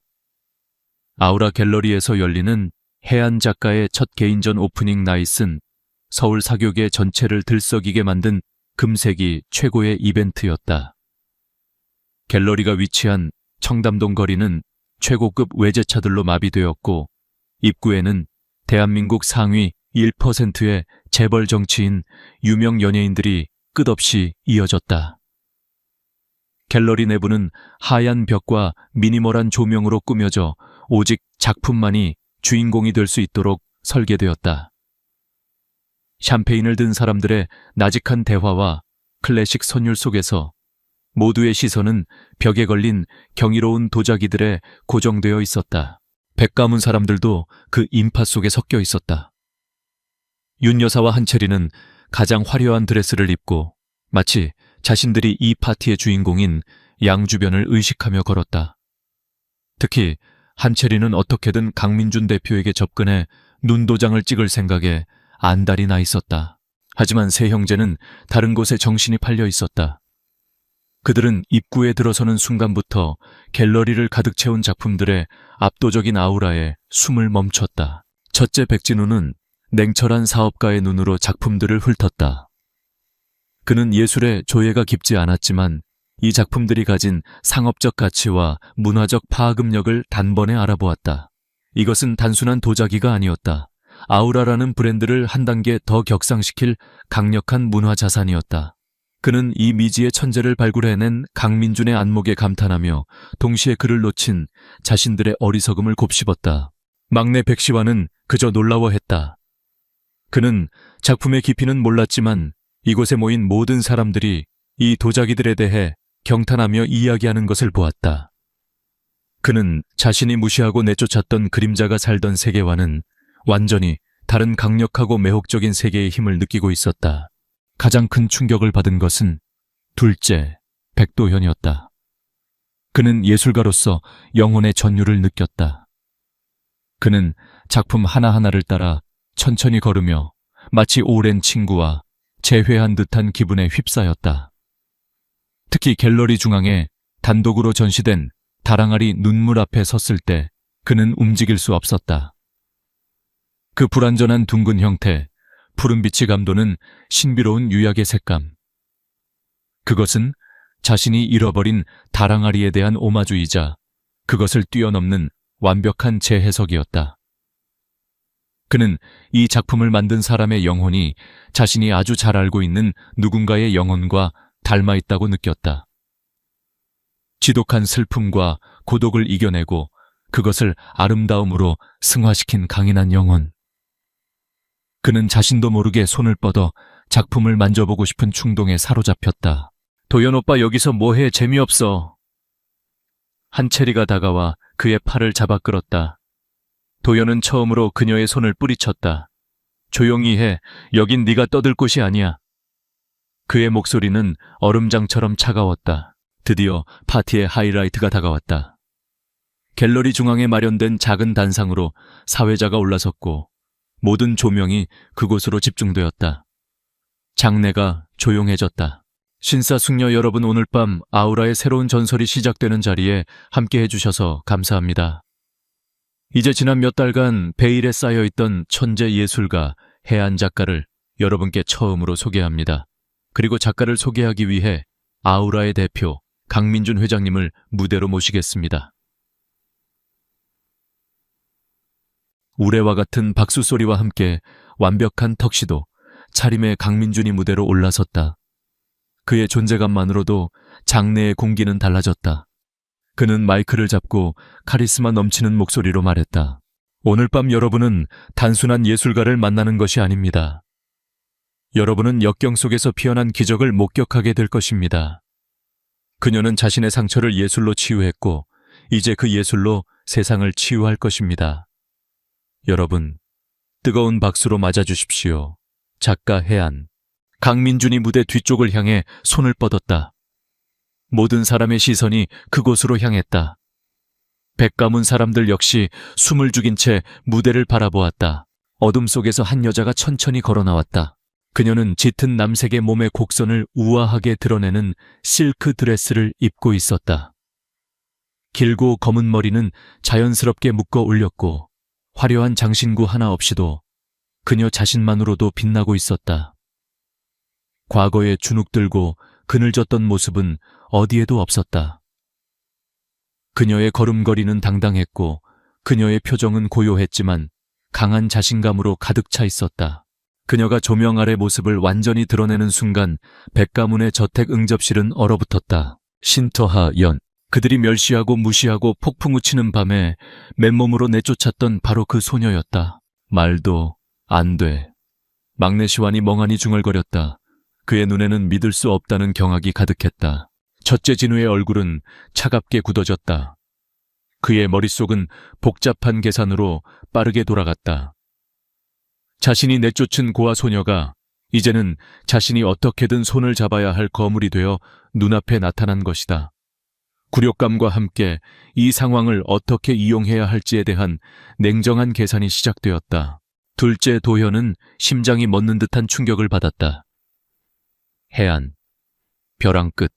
아우라 갤러리에서 열리는 해안 작가의 첫 개인전 오프닝 나잇은 서울 사교계 전체를 들썩이게 만든 금세기 최고의 이벤트였다. 갤러리가 위치한 청담동 거리는 최고급 외제차들로 마비되었고 입구에는 대한민국 상위 1%의 재벌 정치인, 유명 연예인들이 끝없이 이어졌다. 갤러리 내부는 하얀 벽과 미니멀한 조명으로 꾸며져 오직 작품만이 주인공이 될 수 있도록 설계되었다. 샴페인을 든 사람들의 나직한 대화와 클래식 선율 속에서 모두의 시선은 벽에 걸린 경이로운 도자기들에 고정되어 있었다. 백가문 사람들도 그 인파 속에 섞여 있었다. 윤 여사와 한채리는 가장 화려한 드레스를 입고 마치 자신들이 이 파티의 주인공인 양 주변을 의식하며 걸었다. 특히 한채리는 어떻게든 강민준 대표에게 접근해 눈도장을 찍을 생각에 안달이 나 있었다. 하지만 세 형제는 다른 곳에 정신이 팔려 있었다. 그들은 입구에 들어서는 순간부터 갤러리를 가득 채운 작품들의 압도적인 아우라에 숨을 멈췄다. 첫째 백진우는 냉철한 사업가의 눈으로 작품들을 훑었다. 그는 예술의 조예가 깊지 않았지만 이 작품들이 가진 상업적 가치와 문화적 파급력을 단번에 알아보았다. 이것은 단순한 도자기가 아니었다. 아우라라는 브랜드를 한 단계 더 격상시킬 강력한 문화 자산이었다. 그는 이 미지의 천재를 발굴해낸 강민준의 안목에 감탄하며 동시에 그를 놓친 자신들의 어리석음을 곱씹었다. 막내 백시와는 그저 놀라워했다. 그는 작품의 깊이는 몰랐지만 이곳에 모인 모든 사람들이 이 도자기들에 대해 경탄하며 이야기하는 것을 보았다. 그는 자신이 무시하고 내쫓았던 그림자가 살던 세계와는 완전히 다른 강력하고 매혹적인 세계의 힘을 느끼고 있었다. 가장 큰 충격을 받은 것은 둘째, 백도현이었다. 그는 예술가로서 영혼의 전율을 느꼈다. 그는 작품 하나하나를 따라 천천히 걸으며 마치 오랜 친구와 재회한 듯한 기분에 휩싸였다. 특히 갤러리 중앙에 단독으로 전시된 달항아리 눈물 앞에 섰을 때 그는 움직일 수 없었다. 그 불완전한 둥근 형태, 푸른빛이 감도는 신비로운 유약의 색감. 그것은 자신이 잃어버린 다랑아리에 대한 오마주이자 그것을 뛰어넘는 완벽한 재해석이었다. 그는 이 작품을 만든 사람의 영혼이 자신이 아주 잘 알고 있는 누군가의 영혼과 닮아 있다고 느꼈다. 지독한 슬픔과 고독을 이겨내고 그것을 아름다움으로 승화시킨 강인한 영혼. 그는 자신도 모르게 손을 뻗어 작품을 만져보고 싶은 충동에 사로잡혔다. 도연 오빠 여기서 뭐해, 재미없어. 한채리가 다가와 그의 팔을 잡아 끌었다. 도연은 처음으로 그녀의 손을 뿌리쳤다. 조용히 해, 여긴 네가 떠들 곳이 아니야. 그의 목소리는 얼음장처럼 차가웠다. 드디어 파티의 하이라이트가 다가왔다. 갤러리 중앙에 마련된 작은 단상으로 사회자가 올라섰고 모든 조명이 그곳으로 집중되었다. 장내가 조용해졌다. 신사숙녀 여러분, 오늘 밤 아우라의 새로운 전설이 시작되는 자리에 함께해 주셔서 감사합니다. 이제 지난 몇 달간 베일에 쌓여있던 천재 예술가 해안 작가를 여러분께 처음으로 소개합니다. 그리고 작가를 소개하기 위해 아우라의 대표 강민준 회장님을 무대로 모시겠습니다. 우레와 같은 박수 소리와 함께 완벽한 턱시도, 차림의 강민준이 무대로 올라섰다. 그의 존재감만으로도 장내의 공기는 달라졌다. 그는 마이크를 잡고 카리스마 넘치는 목소리로 말했다. 오늘 밤 여러분은 단순한 예술가를 만나는 것이 아닙니다. 여러분은 역경 속에서 피어난 기적을 목격하게 될 것입니다. 그녀는 자신의 상처를 예술로 치유했고 이제 그 예술로 세상을 치유할 것입니다. 여러분, 뜨거운 박수로 맞아주십시오. 작가 해안. 강민준이 무대 뒤쪽을 향해 손을 뻗었다. 모든 사람의 시선이 그곳으로 향했다. 백가문 사람들 역시 숨을 죽인 채 무대를 바라보았다. 어둠 속에서 한 여자가 천천히 걸어 나왔다. 그녀는 짙은 남색의 몸의 곡선을 우아하게 드러내는 실크 드레스를 입고 있었다. 길고 검은 머리는 자연스럽게 묶어 올렸고 화려한 장신구 하나 없이도 그녀 자신만으로도 빛나고 있었다. 과거에 주눅들고 그늘졌던 모습은 어디에도 없었다. 그녀의 걸음걸이는 당당했고 그녀의 표정은 고요했지만 강한 자신감으로 가득 차 있었다. 그녀가 조명 아래 모습을 완전히 드러내는 순간 백가문의 저택 응접실은 얼어붙었다. 신터하 연. 그들이 멸시하고 무시하고 폭풍 우치는 밤에 맨몸으로 내쫓았던 바로 그 소녀였다. 말도 안 돼. 막내 시완이 멍하니 중얼거렸다. 그의 눈에는 믿을 수 없다는 경악이 가득했다. 첫째 진우의 얼굴은 차갑게 굳어졌다. 그의 머릿속은 복잡한 계산으로 빠르게 돌아갔다. 자신이 내쫓은 고아 소녀가 이제는 자신이 어떻게든 손을 잡아야 할 거물이 되어 눈앞에 나타난 것이다. 굴욕감과 함께 이 상황을 어떻게 이용해야 할지에 대한 냉정한 계산이 시작되었다. 둘째 도현은 심장이 멎는 듯한 충격을 받았다. 해안, 벼랑 끝.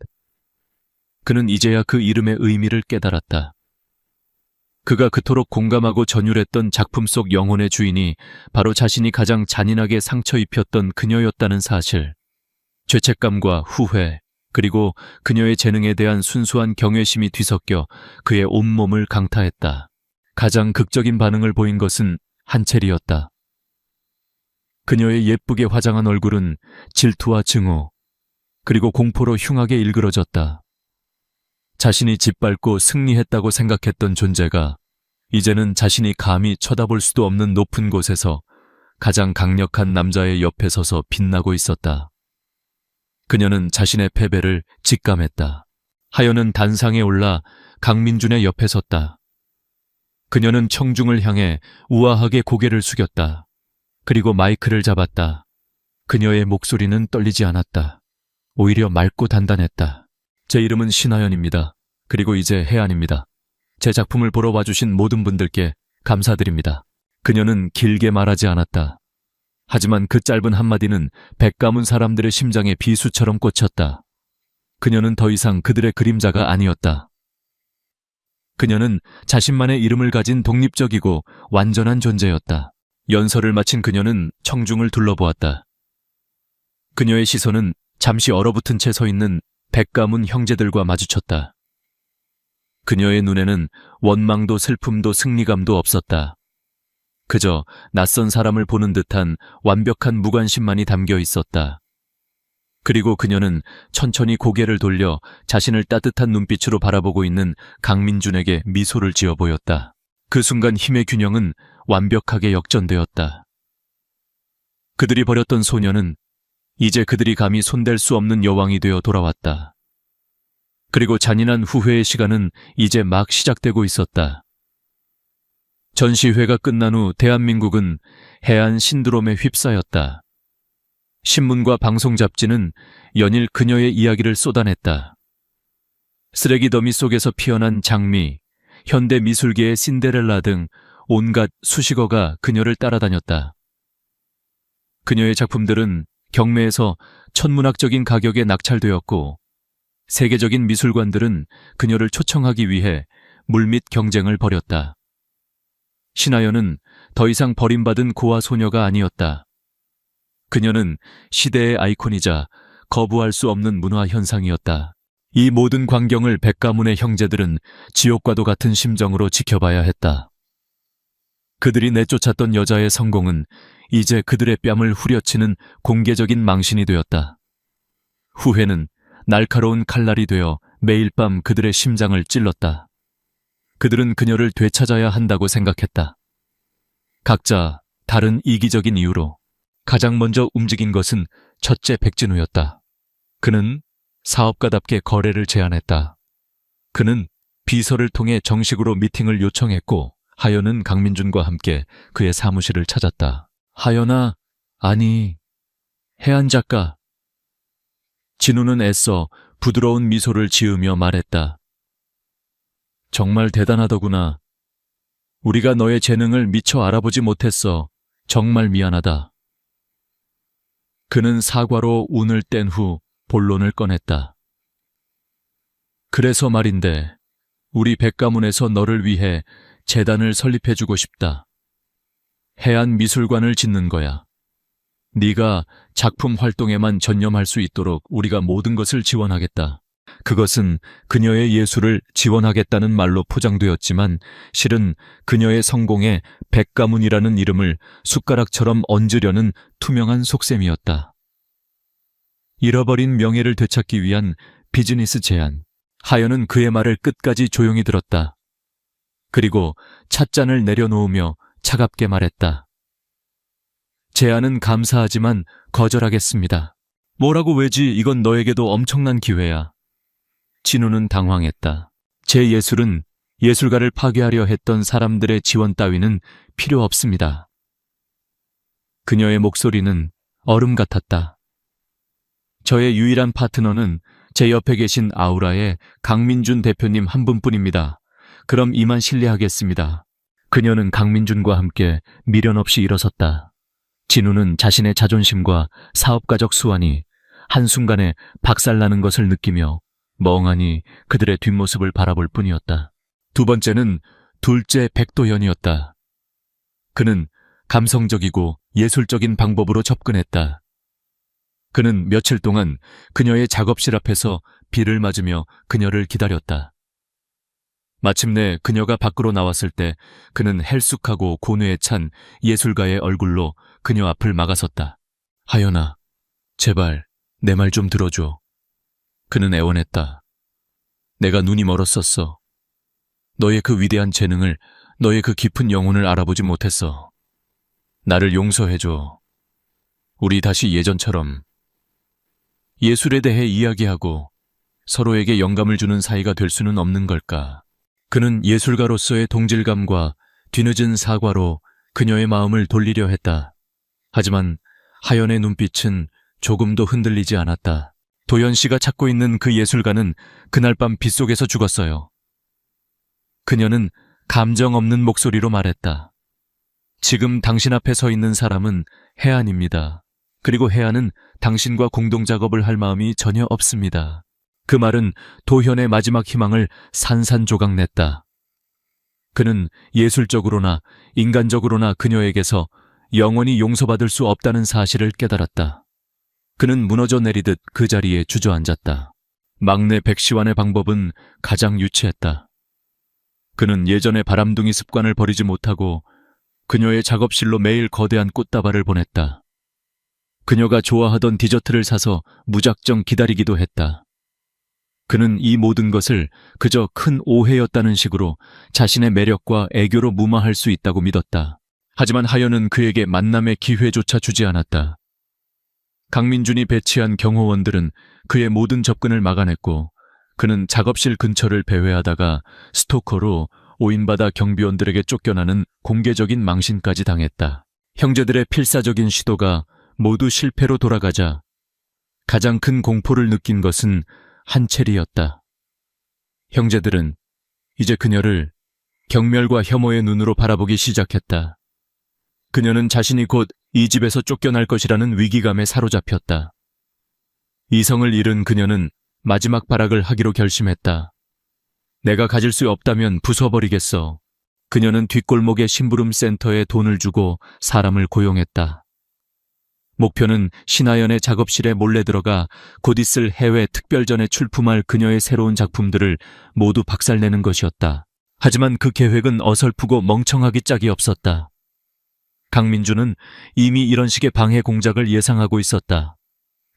그는 이제야 그 이름의 의미를 깨달았다. 그가 그토록 공감하고 전율했던 작품 속 영혼의 주인이 바로 자신이 가장 잔인하게 상처 입혔던 그녀였다는 사실. 죄책감과 후회, 그리고 그녀의 재능에 대한 순수한 경외심이 뒤섞여 그의 온몸을 강타했다. 가장 극적인 반응을 보인 것은 한첼이었다. 그녀의 예쁘게 화장한 얼굴은 질투와 증오, 그리고 공포로 흉하게 일그러졌다. 자신이 짓밟고 승리했다고 생각했던 존재가 이제는 자신이 감히 쳐다볼 수도 없는 높은 곳에서 가장 강력한 남자의 옆에 서서 빛나고 있었다. 그녀는 자신의 패배를 직감했다. 하연은 단상에 올라 강민준의 옆에 섰다. 그녀는 청중을 향해 우아하게 고개를 숙였다. 그리고 마이크를 잡았다. 그녀의 목소리는 떨리지 않았다. 오히려 맑고 단단했다. 제 이름은 신하연입니다. 그리고 이제 해안입니다. 제 작품을 보러 와주신 모든 분들께 감사드립니다. 그녀는 길게 말하지 않았다. 하지만 그 짧은 한마디는 백가문 사람들의 심장에 비수처럼 꽂혔다. 그녀는 더 이상 그들의 그림자가 아니었다. 그녀는 자신만의 이름을 가진 독립적이고 완전한 존재였다. 연설을 마친 그녀는 청중을 둘러보았다. 그녀의 시선은 잠시 얼어붙은 채 서 있는 백가문 형제들과 마주쳤다. 그녀의 눈에는 원망도 슬픔도 승리감도 없었다. 그저 낯선 사람을 보는 듯한 완벽한 무관심만이 담겨 있었다. 그리고 그녀는 천천히 고개를 돌려 자신을 따뜻한 눈빛으로 바라보고 있는 강민준에게 미소를 지어 보였다. 그 순간 힘의 균형은 완벽하게 역전되었다. 그들이 버렸던 소녀는 이제 그들이 감히 손댈 수 없는 여왕이 되어 돌아왔다. 그리고 잔인한 후회의 시간은 이제 막 시작되고 있었다. 전시회가 끝난 후 대한민국은 해안 신드롬에 휩싸였다. 신문과 방송 잡지는 연일 그녀의 이야기를 쏟아냈다. 쓰레기 더미 속에서 피어난 장미, 현대 미술계의 신데렐라 등 온갖 수식어가 그녀를 따라다녔다. 그녀의 작품들은 경매에서 천문학적인 가격에 낙찰되었고, 세계적인 미술관들은 그녀를 초청하기 위해 물밑 경쟁을 벌였다. 신하연은 더 이상 버림받은 고아 소녀가 아니었다. 그녀는 시대의 아이콘이자 거부할 수 없는 문화 현상이었다. 이 모든 광경을 백가문의 형제들은 지옥과도 같은 심정으로 지켜봐야 했다. 그들이 내쫓았던 여자의 성공은 이제 그들의 뺨을 후려치는 공개적인 망신이 되었다. 후회는 날카로운 칼날이 되어 매일 밤 그들의 심장을 찔렀다. 그들은 그녀를 되찾아야 한다고 생각했다. 각자 다른 이기적인 이유로. 가장 먼저 움직인 것은 첫째 백진우였다. 그는 사업가답게 거래를 제안했다. 그는 비서를 통해 정식으로 미팅을 요청했고, 하연은 강민준과 함께 그의 사무실을 찾았다. 하연아, 아니, 해안 작가. 진우는 애써 부드러운 미소를 지으며 말했다. 정말 대단하더구나. 우리가 너의 재능을 미처 알아보지 못했어. 정말 미안하다. 그는 사과로 운을 뗀 후 본론을 꺼냈다. 그래서 말인데, 우리 백가문에서 너를 위해 재단을 설립해주고 싶다. 해안미술관을 짓는 거야. 네가 작품 활동에만 전념할 수 있도록 우리가 모든 것을 지원하겠다. 그것은 그녀의 예술을 지원하겠다는 말로 포장되었지만 실은 그녀의 성공에 백가문이라는 이름을 숟가락처럼 얹으려는 투명한 속셈이었다. 잃어버린 명예를 되찾기 위한 비즈니스 제안. 하연은 그의 말을 끝까지 조용히 들었다. 그리고 찻잔을 내려놓으며 차갑게 말했다. 제안은 감사하지만 거절하겠습니다. 뭐라고 왜지? 이건 너에게도 엄청난 기회야. 진우는 당황했다. 제 예술은 예술가를 파괴하려 했던 사람들의 지원 따위는 필요 없습니다. 그녀의 목소리는 얼음 같았다. 저의 유일한 파트너는 제 옆에 계신 아우라의 강민준 대표님 한 분뿐입니다. 그럼 이만 실례하겠습니다. 그녀는 강민준과 함께 미련 없이 일어섰다. 진우는 자신의 자존심과 사업가적 수완이 한순간에 박살나는 것을 느끼며 멍하니 그들의 뒷모습을 바라볼 뿐이었다. 두 번째는 둘째 백도현이었다. 그는 감성적이고 예술적인 방법으로 접근했다. 그는 며칠 동안 그녀의 작업실 앞에서 비를 맞으며 그녀를 기다렸다. 마침내 그녀가 밖으로 나왔을 때 그는 헬쑥하고 고뇌에 찬 예술가의 얼굴로 그녀 앞을 막아섰다. 하연아, 제발 내 말 좀 들어줘. 그는 애원했다. 내가 눈이 멀었었어. 너의 그 위대한 재능을, 너의 그 깊은 영혼을 알아보지 못했어. 나를 용서해줘. 우리 다시 예전처럼 예술에 대해 이야기하고 서로에게 영감을 주는 사이가 될 수는 없는 걸까? 그는 예술가로서의 동질감과 뒤늦은 사과로 그녀의 마음을 돌리려 했다. 하지만 하연의 눈빛은 조금도 흔들리지 않았다. 도연 씨가 찾고 있는 그 예술가는 그날 밤 빗속에서 죽었어요. 그녀는 감정 없는 목소리로 말했다. 지금 당신 앞에 서 있는 사람은 해안입니다. 그리고 해안은 당신과 공동작업을 할 마음이 전혀 없습니다. 그 말은 도현의 마지막 희망을 산산조각 냈다. 그는 예술적으로나 인간적으로나 그녀에게서 영원히 용서받을 수 없다는 사실을 깨달았다. 그는 무너져 내리듯 그 자리에 주저앉았다. 막내 백시환의 방법은 가장 유치했다. 그는 예전의 바람둥이 습관을 버리지 못하고 그녀의 작업실로 매일 거대한 꽃다발을 보냈다. 그녀가 좋아하던 디저트를 사서 무작정 기다리기도 했다. 그는 이 모든 것을 그저 큰 오해였다는 식으로 자신의 매력과 애교로 무마할 수 있다고 믿었다. 하지만 하연은 그에게 만남의 기회조차 주지 않았다. 강민준이 배치한 경호원들은 그의 모든 접근을 막아냈고 그는 작업실 근처를 배회하다가 스토커로 오인바다 경비원들에게 쫓겨나는 공개적인 망신까지 당했다. 형제들의 필사적인 시도가 모두 실패로 돌아가자 가장 큰 공포를 느낀 것은 한채리였다. 형제들은 이제 그녀를 경멸과 혐오의 눈으로 바라보기 시작했다. 그녀는 자신이 곧 이 집에서 쫓겨날 것이라는 위기감에 사로잡혔다. 이성을 잃은 그녀는 마지막 발악을 하기로 결심했다. 내가 가질 수 없다면 부숴버리겠어. 그녀는 뒷골목의 심부름 센터에 돈을 주고 사람을 고용했다. 목표는 신하연의 작업실에 몰래 들어가 곧 있을 해외 특별전에 출품할 그녀의 새로운 작품들을 모두 박살내는 것이었다. 하지만 그 계획은 어설프고 멍청하기 짝이 없었다. 강민주는 이미 이런 식의 방해 공작을 예상하고 있었다.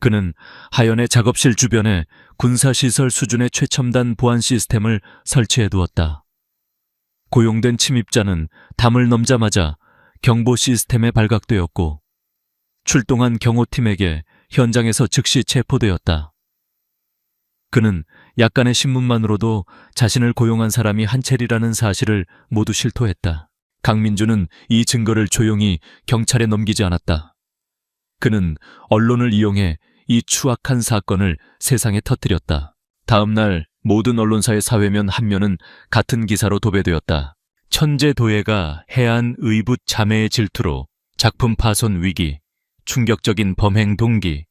그는 하연의 작업실 주변에 군사시설 수준의 최첨단 보안 시스템을 설치해 두었다. 고용된 침입자는 담을 넘자마자 경보 시스템에 발각되었고 출동한 경호팀에게 현장에서 즉시 체포되었다. 그는 약간의 신문만으로도 자신을 고용한 사람이 한채리라는 사실을 모두 실토했다. 강민주는 이 증거를 조용히 경찰에 넘기지 않았다. 그는 언론을 이용해 이 추악한 사건을 세상에 터뜨렸다. 다음 날 모든 언론사의 사회면 한 면은 같은 기사로 도배되었다. 천재도예가 해안 의붓 자매의 질투로 작품 파손 위기, 충격적인 범행 동기,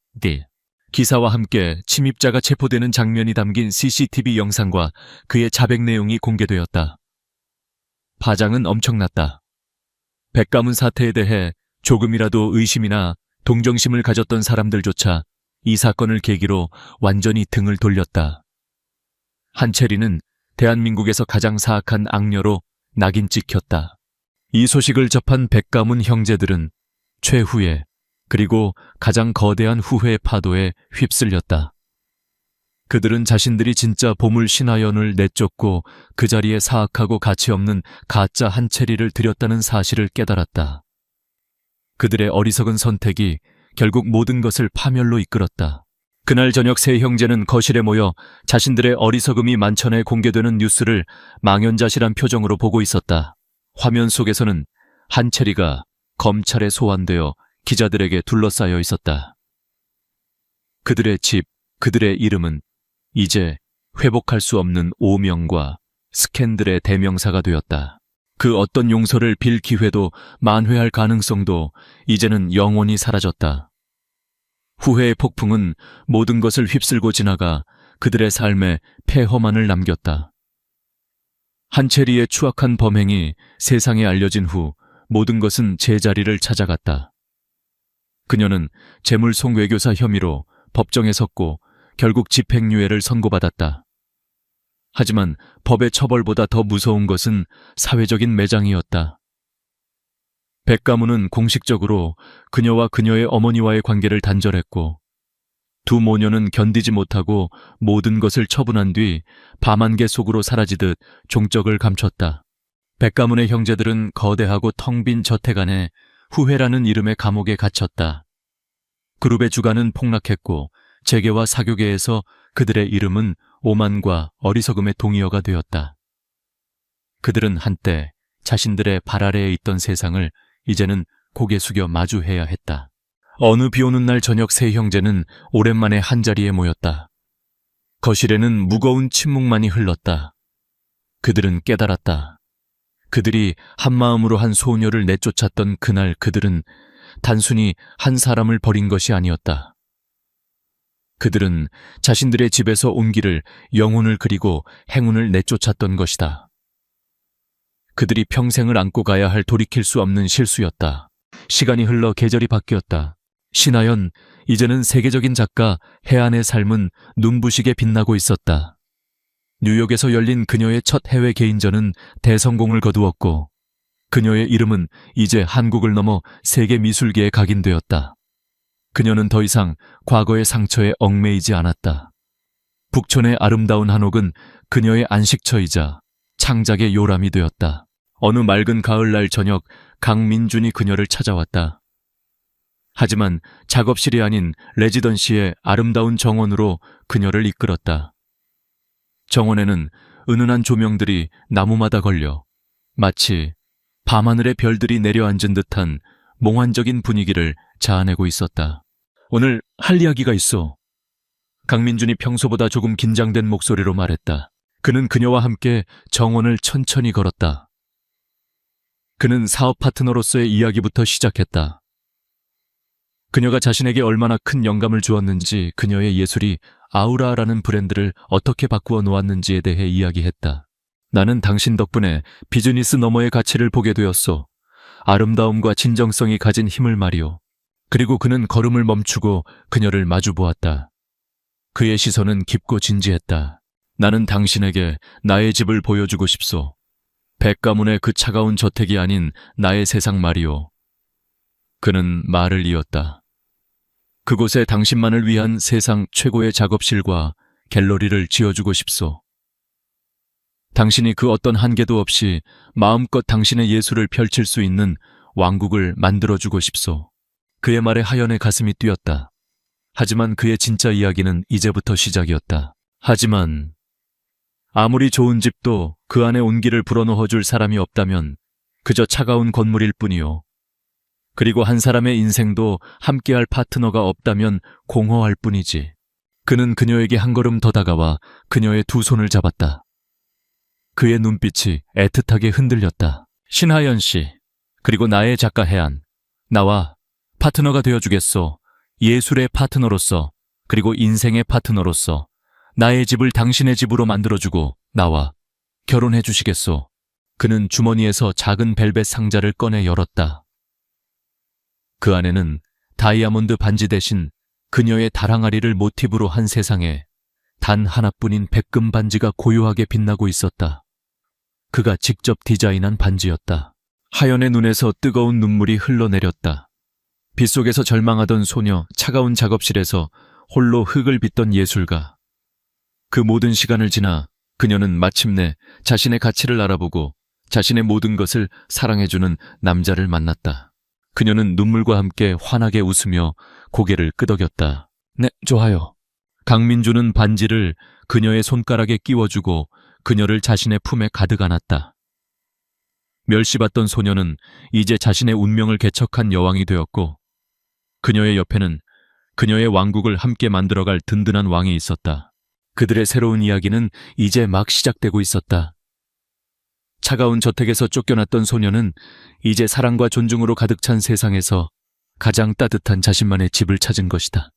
기사와 함께 침입자가 체포되는 장면이 담긴 CCTV 영상과 그의 자백 내용이 공개되었다. 파장은 엄청났다. 백가문 사태에 대해 조금이라도 의심이나 동정심을 가졌던 사람들조차 이 사건을 계기로 완전히 등을 돌렸다. 한채리는 대한민국에서 가장 사악한 악녀로 낙인 찍혔다. 이 소식을 접한 백가문 형제들은 최후의 그리고 가장 거대한 후회의 파도에 휩쓸렸다. 그들은 자신들이 진짜 보물 신하연을 내쫓고 그 자리에 사악하고 가치없는 가짜 한채리를 들였다는 사실을 깨달았다. 그들의 어리석은 선택이 결국 모든 것을 파멸로 이끌었다. 그날 저녁 세 형제는 거실에 모여 자신들의 어리석음이 만천에 공개되는 뉴스를 망연자실한 표정으로 보고 있었다. 화면 속에서는 한채리가 검찰에 소환되어 기자들에게 둘러싸여 있었다. 그들의 집, 그들의 이름은 이제 회복할 수 없는 오명과 스캔들의 대명사가 되었다. 그 어떤 용서를 빌 기회도 만회할 가능성도 이제는 영원히 사라졌다. 후회의 폭풍은 모든 것을 휩쓸고 지나가 그들의 삶에 폐허만을 남겼다. 한채리의 추악한 범행이 세상에 알려진 후 모든 것은 제자리를 찾아갔다. 그녀는 재물송 외교사 혐의로 법정에 섰고 결국 집행유예를 선고받았다. 하지만 법의 처벌보다 더 무서운 것은 사회적인 매장이었다. 백가문은 공식적으로 그녀와 그녀의 어머니와의 관계를 단절했고 두 모녀는 견디지 못하고 모든 것을 처분한 뒤 밤안개 속으로 사라지듯 종적을 감췄다. 백가문의 형제들은 거대하고 텅 빈 저택 안에 후회라는 이름의 감옥에 갇혔다. 그룹의 주가는 폭락했고 재계와 사교계에서 그들의 이름은 오만과 어리석음의 동의어가 되었다. 그들은 한때 자신들의 발 아래에 있던 세상을 이제는 고개 숙여 마주해야 했다. 어느 비오는 날 저녁 세 형제는 오랜만에 한자리에 모였다. 거실에는 무거운 침묵만이 흘렀다. 그들은 깨달았다. 그들이 한마음으로 한 소녀를 내쫓았던 그날 그들은 단순히 한 사람을 버린 것이 아니었다. 그들은 자신들의 집에서 온 길을 영혼을 그리고 행운을 내쫓았던 것이다. 그들이 평생을 안고 가야 할 돌이킬 수 없는 실수였다. 시간이 흘러 계절이 바뀌었다. 신하연, 이제는 세계적인 작가 해안의 삶은 눈부시게 빛나고 있었다. 뉴욕에서 열린 그녀의 첫 해외 개인전은 대성공을 거두었고 그녀의 이름은 이제 한국을 넘어 세계 미술계에 각인되었다. 그녀는 더 이상 과거의 상처에 얽매이지 않았다. 북촌의 아름다운 한옥은 그녀의 안식처이자 창작의 요람이 되었다. 어느 맑은 가을날 저녁 강민준이 그녀를 찾아왔다. 하지만 작업실이 아닌 레지던시의 아름다운 정원으로 그녀를 이끌었다. 정원에는 은은한 조명들이 나무마다 걸려 마치 밤하늘의 별들이 내려앉은 듯한 몽환적인 분위기를 자아내고 있었다. 오늘 할 이야기가 있어. 강민준이 평소보다 조금 긴장된 목소리로 말했다. 그는 그녀와 함께 정원을 천천히 걸었다. 그는 사업 파트너로서의 이야기부터 시작했다. 그녀가 자신에게 얼마나 큰 영감을 주었는지, 그녀의 예술이 아우라라는 브랜드를 어떻게 바꾸어 놓았는지에 대해 이야기했다. 나는 당신 덕분에 비즈니스 너머의 가치를 보게 되었소. 아름다움과 진정성이 가진 힘을 말이오. 그리고 그는 걸음을 멈추고 그녀를 마주 보았다. 그의 시선은 깊고 진지했다. 나는 당신에게 나의 집을 보여주고 싶소. 백가문의 그 차가운 저택이 아닌 나의 세상 말이오. 그는 말을 이었다. 그곳에 당신만을 위한 세상 최고의 작업실과 갤러리를 지어주고 싶소. 당신이 그 어떤 한계도 없이 마음껏 당신의 예술을 펼칠 수 있는 왕국을 만들어주고 싶소. 그의 말에 하연의 가슴이 뛰었다. 하지만 그의 진짜 이야기는 이제부터 시작이었다. 하지만 아무리 좋은 집도 그 안에 온기를 불어넣어줄 사람이 없다면 그저 차가운 건물일 뿐이요. 그리고 한 사람의 인생도 함께할 파트너가 없다면 공허할 뿐이지. 그는 그녀에게 한 걸음 더 다가와 그녀의 두 손을 잡았다. 그의 눈빛이 애틋하게 흔들렸다. 신하연 씨, 그리고 나의 작가 해안, 나와 파트너가 되어주겠소. 예술의 파트너로서, 그리고 인생의 파트너로서 나의 집을 당신의 집으로 만들어주고 나와 결혼해 주시겠소. 그는 주머니에서 작은 벨벳 상자를 꺼내 열었다. 그 안에는 다이아몬드 반지 대신 그녀의 다랑아리를 모티브로 한 세상에 단 하나뿐인 백금 반지가 고요하게 빛나고 있었다. 그가 직접 디자인한 반지였다. 하연의 눈에서 뜨거운 눈물이 흘러내렸다. 빗속에서 절망하던 소녀, 차가운 작업실에서 홀로 흙을 빚던 예술가. 그 모든 시간을 지나 그녀는 마침내 자신의 가치를 알아보고 자신의 모든 것을 사랑해주는 남자를 만났다. 그녀는 눈물과 함께 환하게 웃으며 고개를 끄덕였다. 네, 좋아요. 강민주는 반지를 그녀의 손가락에 끼워주고 그녀를 자신의 품에 가득 안았다. 멸시받던 소녀는 이제 자신의 운명을 개척한 여왕이 되었고 그녀의 옆에는 그녀의 왕국을 함께 만들어갈 든든한 왕이 있었다. 그들의 새로운 이야기는 이제 막 시작되고 있었다. 차가운 저택에서 쫓겨났던 소녀는 이제 사랑과 존중으로 가득 찬 세상에서 가장 따뜻한 자신만의 집을 찾은 것이다.